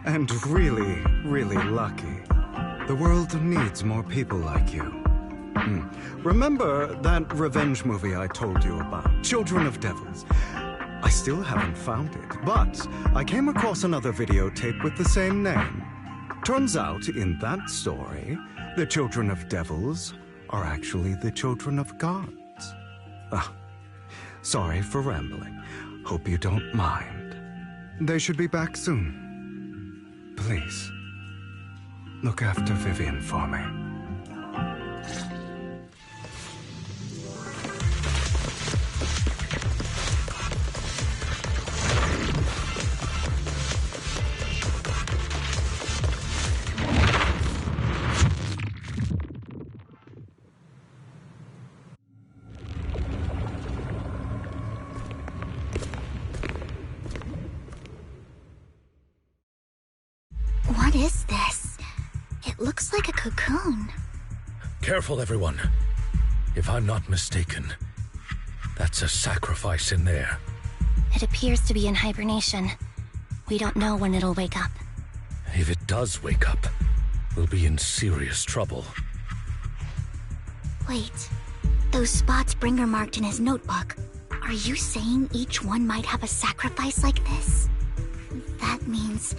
And really, really lucky. The world needs more people like you. Remember that revenge movie I told you about? Children of Devils. I still haven't found it, but I came across another videotape with the same name. Turns out, in that story, the Children of Devils are actually the children of gods. Sorry for rambling. Hope you don't mind. They should be back soon. Please, look after Vivian for me. What is this? It looks like a cocoon. Careful, everyone. If I'm not mistaken, that's a sacrifice in there. It appears to be in hibernation. We don't know when it'll wake up. If it does wake up, we'll be in serious trouble. Wait, those spots Bringer marked in his notebook. Are you saying each one might have a sacrifice like this? That means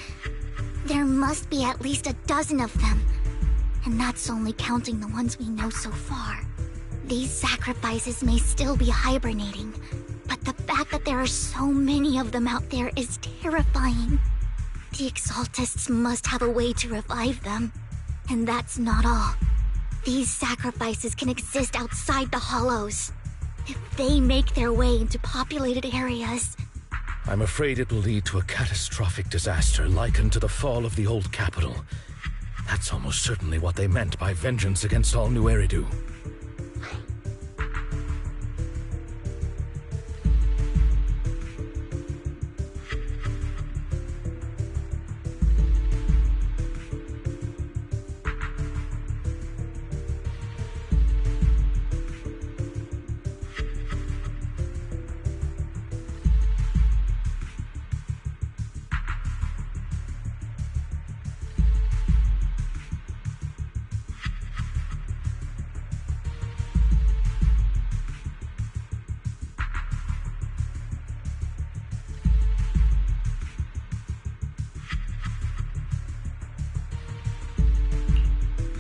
there must be at least a dozen of them. And that's only counting the ones we know so far. These sacrifices may still be hibernating, but the fact that there are so many of them out there is terrifying. The Exaltists must have a way to revive them. And that's not all. These sacrifices can exist outside the Hollows. If they make their way into populated areas... I'm afraid it will lead to a catastrophic disaster likened to the fall of the old capital. That's almost certainly what they meant by vengeance against all New Eridu.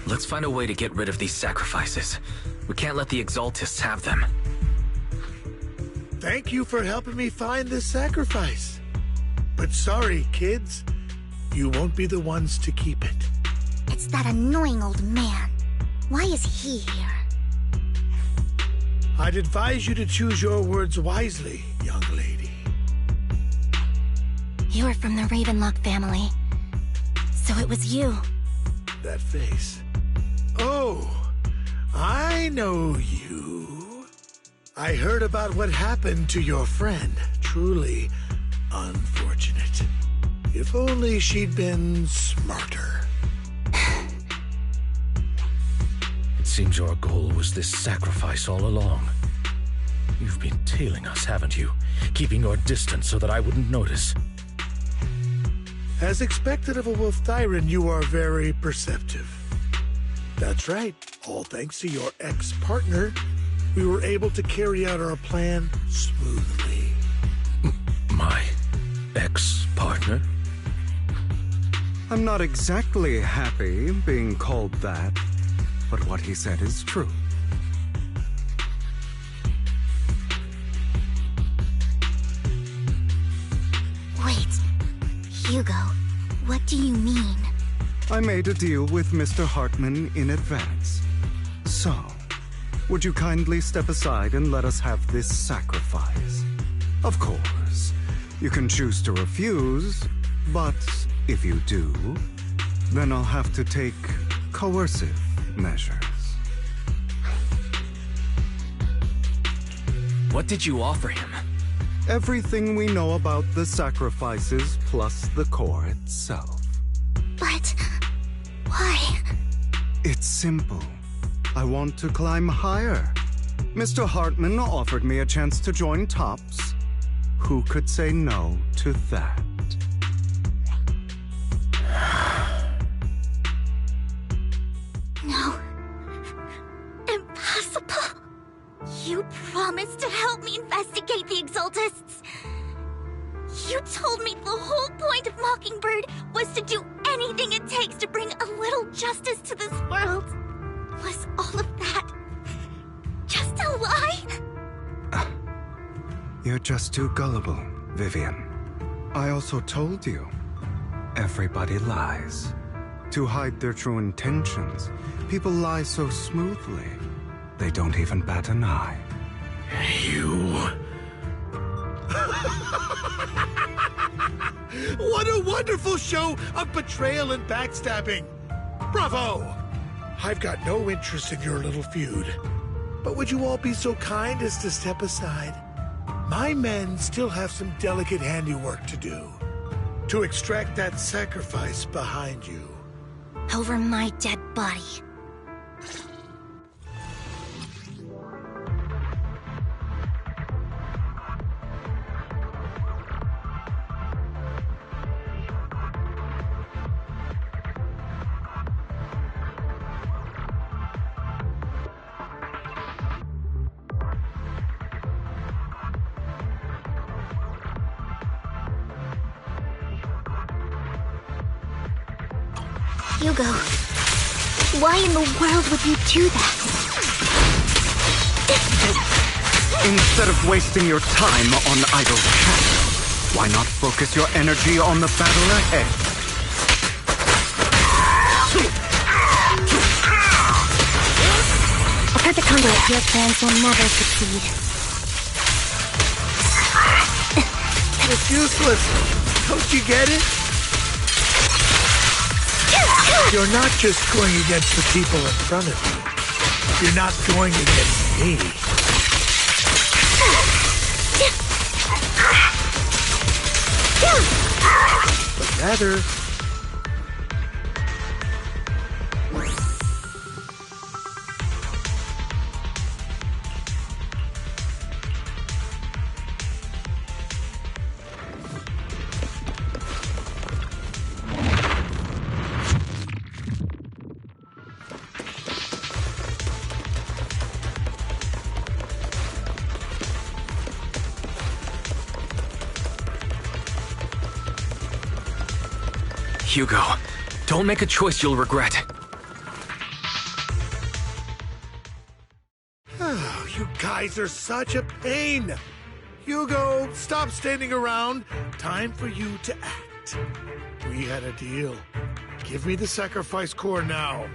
Let's find a way to get rid of these sacrifices. We can't let the Exaltists have them. Thank you for helping me find this sacrifice. But sorry, kids. You won't be the ones to keep it. It's that annoying old man. Why is he here? I'd advise you to choose your words wisely, young lady. You're from the Ravenlock family. So it was you. That face. Oh, I know you. I heard about what happened to your friend. Truly unfortunate. If only she'd been smarter. It seems your goal was this sacrifice all along. You've been tailing us, haven't you? Keeping your distance so that I wouldn't notice. As expected of a Wolf Tyrant, you are very perceptive. That's right. All thanks to your ex-partner, we were able to carry out our plan smoothly. My ex-partner? I'm not exactly happy being called that, but what he said is true. Wait, Hugo, what do you mean? I made a deal with Mr. Hartman in advance. So, would you kindly step aside and let us have this sacrifice? Of course, you can choose to refuse, but if you do, then I'll have to take coercive measures. What did you offer him? Everything we know about the sacrifices plus the core itself. But... why? It's simple. I want to climb higher. Mr. Hartman offered me a chance to join Tops. Who could say no to that? promised to help me investigate the Exaltists. You told me the whole point of Mockingbird was to do anything it takes to bring a little justice to this world. Was all of that just a lie? You're just too gullible, Vivian. I also told you, everybody lies. To hide their true intentions, people lie so smoothly, they don't even bat an eye. You... What a wonderful show of betrayal and backstabbing! Bravo! I've got no interest in your little feud. But would you all be so kind as to step aside? My men still have some delicate handiwork to do. To extract that sacrifice behind you. Over my dead body. Hugo, why in the world would you do that? Instead of wasting your time on idle chat, why not focus your energy on the battle ahead? A perfect conduit, your plans will never succeed. It's useless. Don't you get it? You're not just going against the people in front of you. You're not going against me. But rather... Hugo, don't make a choice you'll regret. Oh, you guys are such a pain. Hugo, stop standing around. Time for you to act. We had a deal. Give me the sacrifice core now.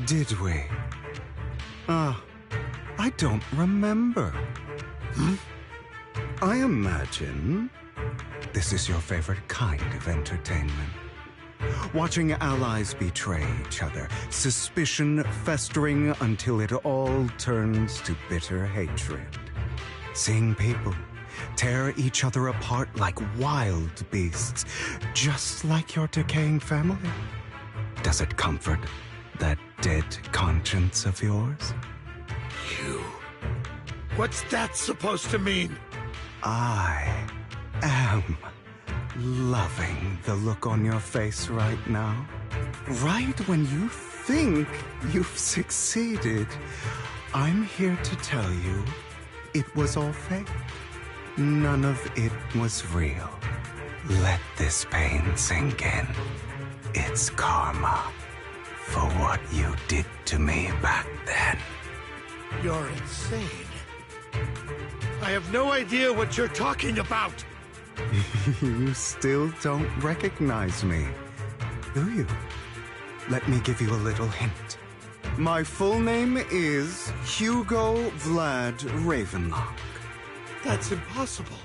Did we? I don't remember. I imagine this is your favorite kind of entertainment. Watching allies betray each other, suspicion festering until it all turns to bitter hatred. Seeing people tear each other apart like wild beasts, just like your decaying family. Does it comfort that dead conscience of yours? You... What's that supposed to mean? I am loving the look on your face right now. Right when you think you've succeeded, I'm here to tell you it was all fake. None of it was real. Let this pain sink in. It's karma for what you did to me back then. You're insane. I have no idea what you're talking about. You still don't recognize me, do you? Let me give you a little hint. My full name is Hugo Vlad Ravenlock. That's impossible.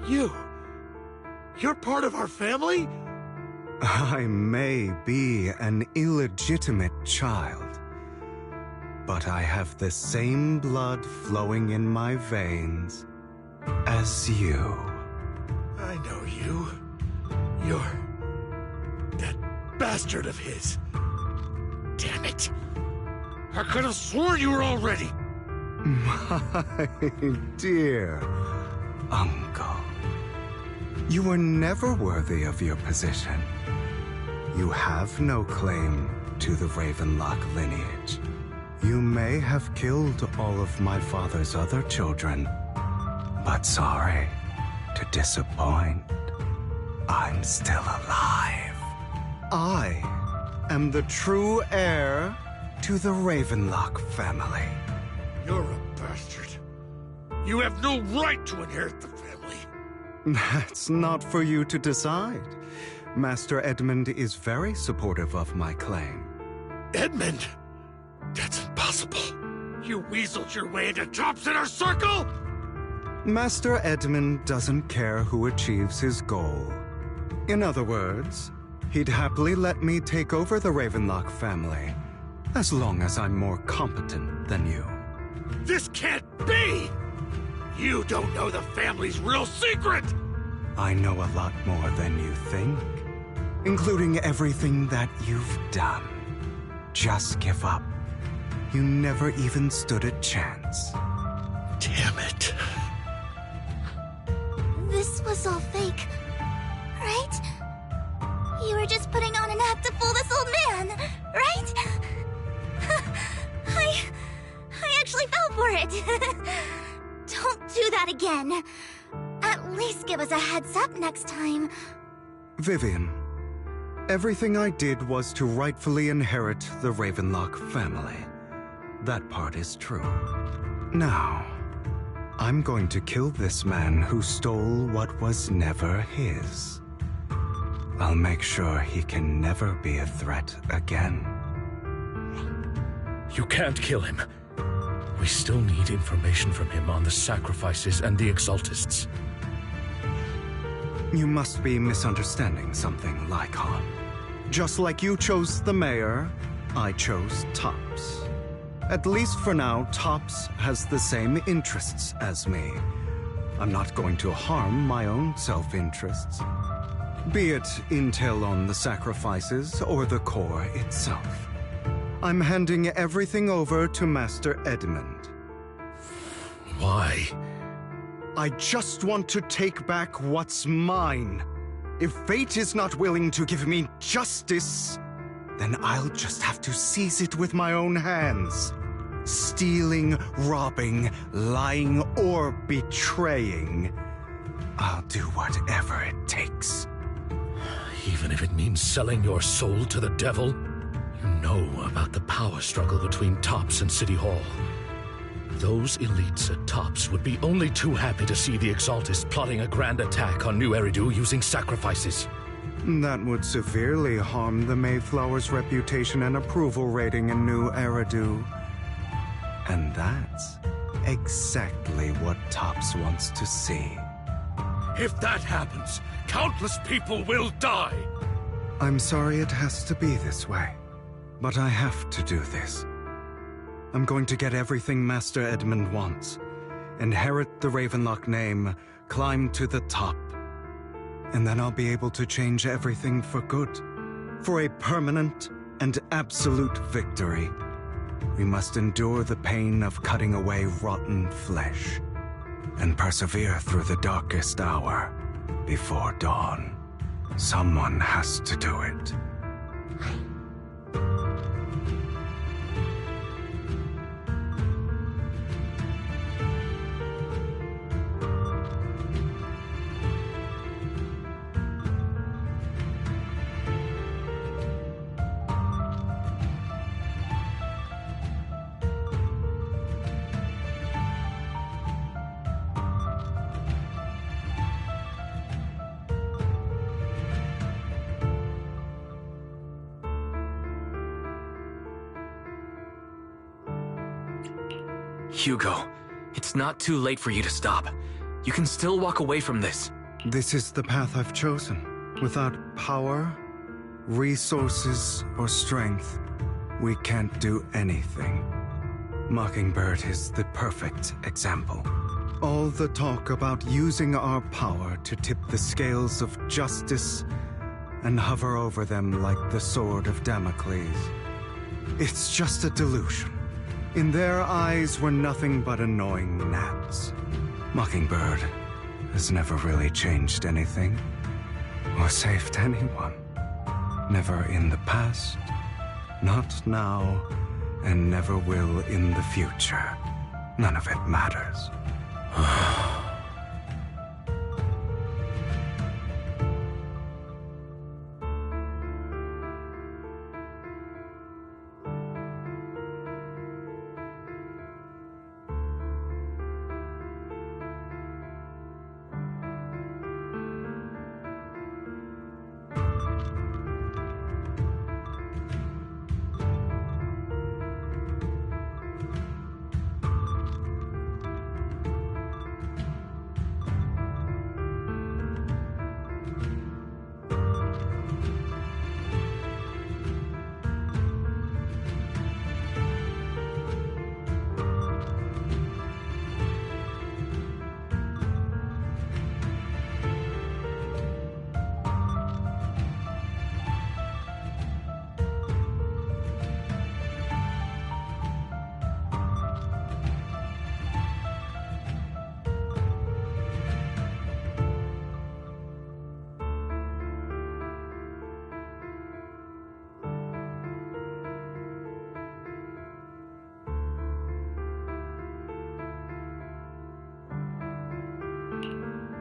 You're part of our family? I may be an illegitimate child, but I have the same blood flowing in my veins as you. I know you. You're... that bastard of his. Damn it. I could have sworn you were already. My dear uncle. You were never worthy of your position. You have no claim to the Ravenlock lineage. You may have killed all of my father's other children, but sorry to disappoint. I'm still alive. I am the true heir to the Ravenlock family. You're a bastard. You have no right to inherit the family. That's not for you to decide. Master Edmund is very supportive of my claim. Edmund? That's impossible. You weaseled your way into Top's inner circle? Master Edmund doesn't care who achieves his goal. In other words, he'd happily let me take over the Ravenlock family, as long as I'm more competent than you. This can't be! You don't know the family's real secret! I know a lot more than you think, including everything that you've done. Just give up. You never even stood a chance. Damn it. This was all fake, right? You were just putting on an act to fool this old man, right? I actually fell for it. Don't do that again. At least give us a heads up next time. Vivian, everything I did was to rightfully inherit the Ravenlock family. That part is true. Now, I'm going to kill this man who stole what was never his. I'll make sure he can never be a threat again. You can't kill him. We still need information from him on the sacrifices and the Exaltists. You must be misunderstanding something, Lycon. Just like you chose the mayor, I chose Tops. At least for now, Tops has the same interests as me. I'm not going to harm my own self-interests. Be it intel on the sacrifices or the core itself. I'm handing everything over to Master Edmund. Why? I just want to take back what's mine. If fate is not willing to give me justice, then I'll just have to seize it with my own hands. Stealing, robbing, lying, or betraying. I'll do whatever it takes. Even if it means selling your soul to the devil? You know about the power struggle between Tops and City Hall. Those elites at Tops would be only too happy to see the Exaltists plotting a grand attack on New Eridu using sacrifices. That would severely harm the Mayflower's reputation and approval rating in New Eridu. And that's exactly what Tops wants to see. If that happens, countless people will die! I'm sorry it has to be this way, but I have to do this. I'm going to get everything Master Edmund wants. Inherit the Ravenlock name, climb to the top. And then I'll be able to change everything for good. For a permanent and absolute victory. We must endure the pain of cutting away rotten flesh. And persevere through the darkest hour before dawn. Someone has to do it. Hugo, it's not too late for you to stop. You can still walk away from this. This is the path I've chosen. Without power, resources, or strength, we can't do anything. Mockingbird is the perfect example. All the talk about using our power to tip the scales of justice and hover over them like the sword of Damocles. It's just a delusion. In their eyes, we're nothing but annoying gnats. Mockingbird has never really changed anything, or saved anyone. Never in the past, not now, and never will in the future. None of it matters.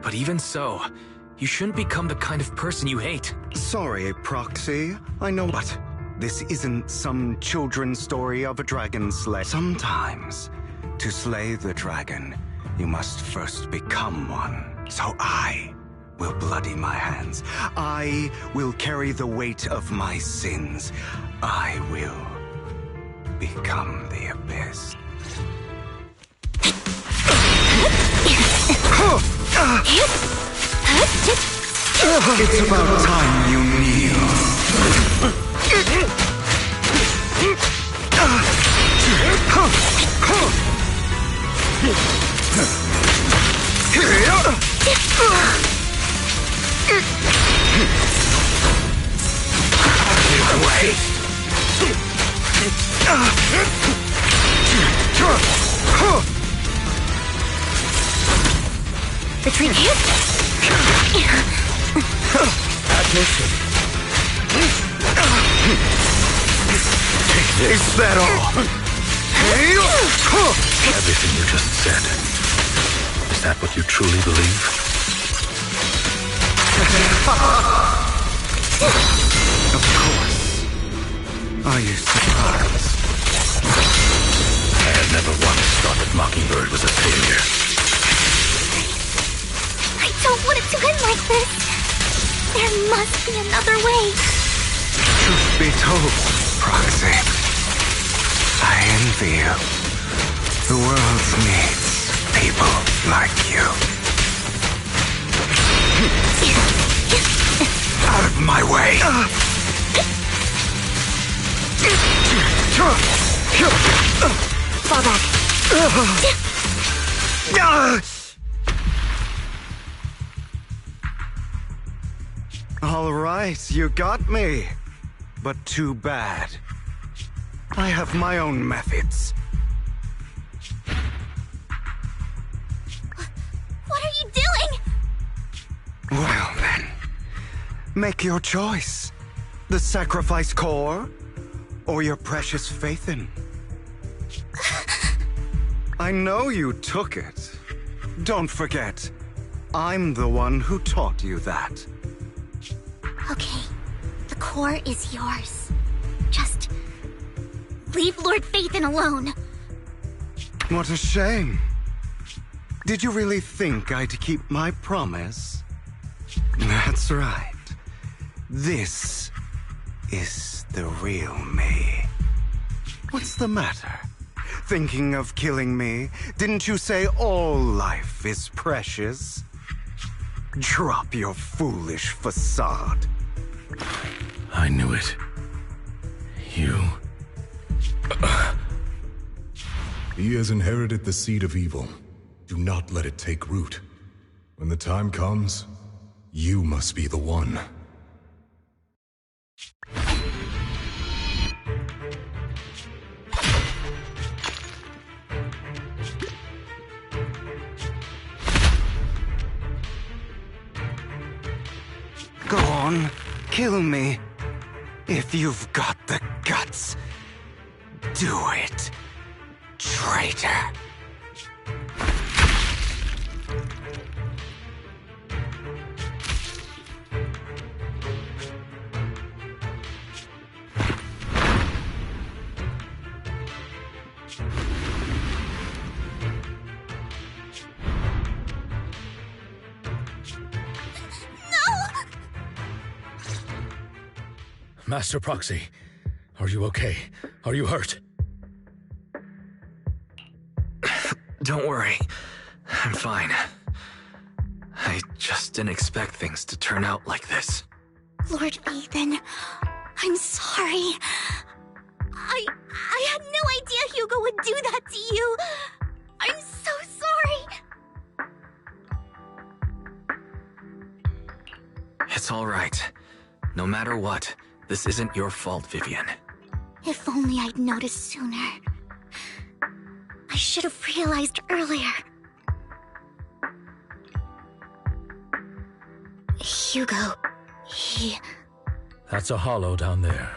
But even so, you shouldn't become the kind of person you hate. Sorry, Proxy. I know what. This isn't some children's story of a dragon slayer. Sometimes, to slay the dragon, you must first become one. So I will bloody my hands. I will carry the weight of my sins. I will become the abyss. It's about time you kneel. Retreat. Attention. Is that all? Everything you just said. Is that what you truly believe? Of course. Are you surprised? I had never once thought that Mockingbird was a failure. I don't want it to end like this. There must be another way. Truth be told, Proxy, I envy you. The world needs people like you. Out of my way! Fall back. All right, you got me. But too bad. I have my own methods. What are you doing? Well then, make your choice. The sacrifice core, or your precious Faithin. I know you took it. Don't forget, I'm the one who taught you that. Okay, the core is yours. Just leave Lord Faithin alone. What a shame. Did you really think I'd keep my promise? That's right. This is the real me. What's the matter? Thinking of killing me? Didn't you say all life is precious? Drop your foolish facade. I knew it. You... He has inherited the seed of evil. Do not let it take root. When the time comes, you must be the one. Go on, kill me. If you've got the guts. Do it, traitor. Master Proxy, are you okay? Are you hurt? Don't worry. I'm fine. I just didn't expect things to turn out like this. Lord Ethan, I'm sorry. I had no idea Hugo would do that to you. I'm so sorry. It's all right. No matter what, this isn't your fault, Vivian. If only I'd noticed sooner. I should have realized earlier. Hugo, he... That's a hollow down there.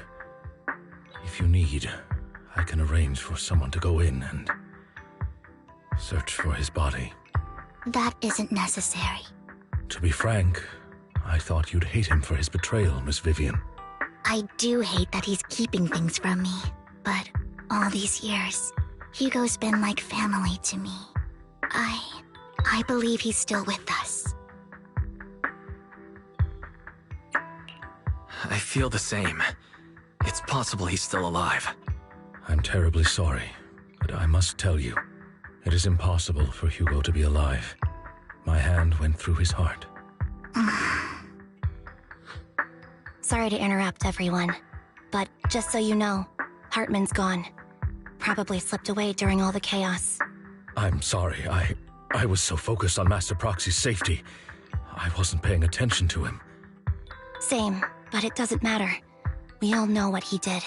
If you need, I can arrange for someone to go in and search for his body. That isn't necessary. To be frank, I thought you'd hate him for his betrayal, Miss Vivian. I do hate that he's keeping things from me, but all these years, Hugo's been like family to me. I believe he's still with us. I feel the same. It's possible he's still alive. I'm terribly sorry, but I must tell you, it is impossible for Hugo to be alive. My hand went through his heart. Sorry to interrupt, everyone. But just so you know, Hartman's gone. Probably slipped away during all the chaos. I'm sorry, I was so focused on Master Proxy's safety. I wasn't paying attention to him. Same, but it doesn't matter. We all know what he did.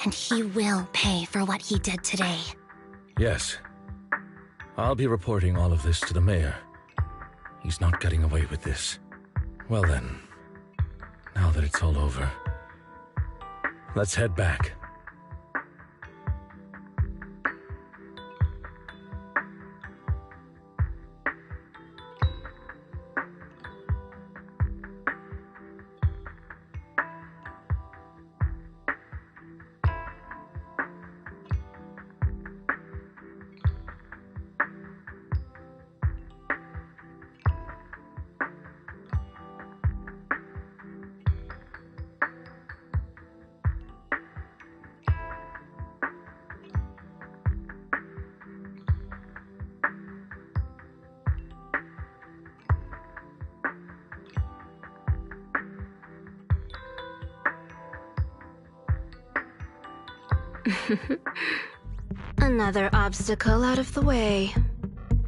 And he will pay for what he did today. Yes. I'll be reporting all of this to the mayor. He's not getting away with this. Well then, now that it's all over, let's head back. Another obstacle out of the way.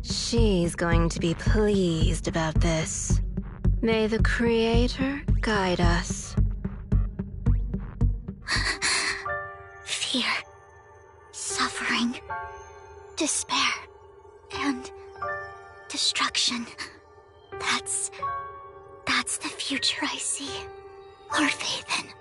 She's going to be pleased about this. May the Creator guide us. Fear, suffering, despair, and destruction. That's the future I see. Lord Vathan.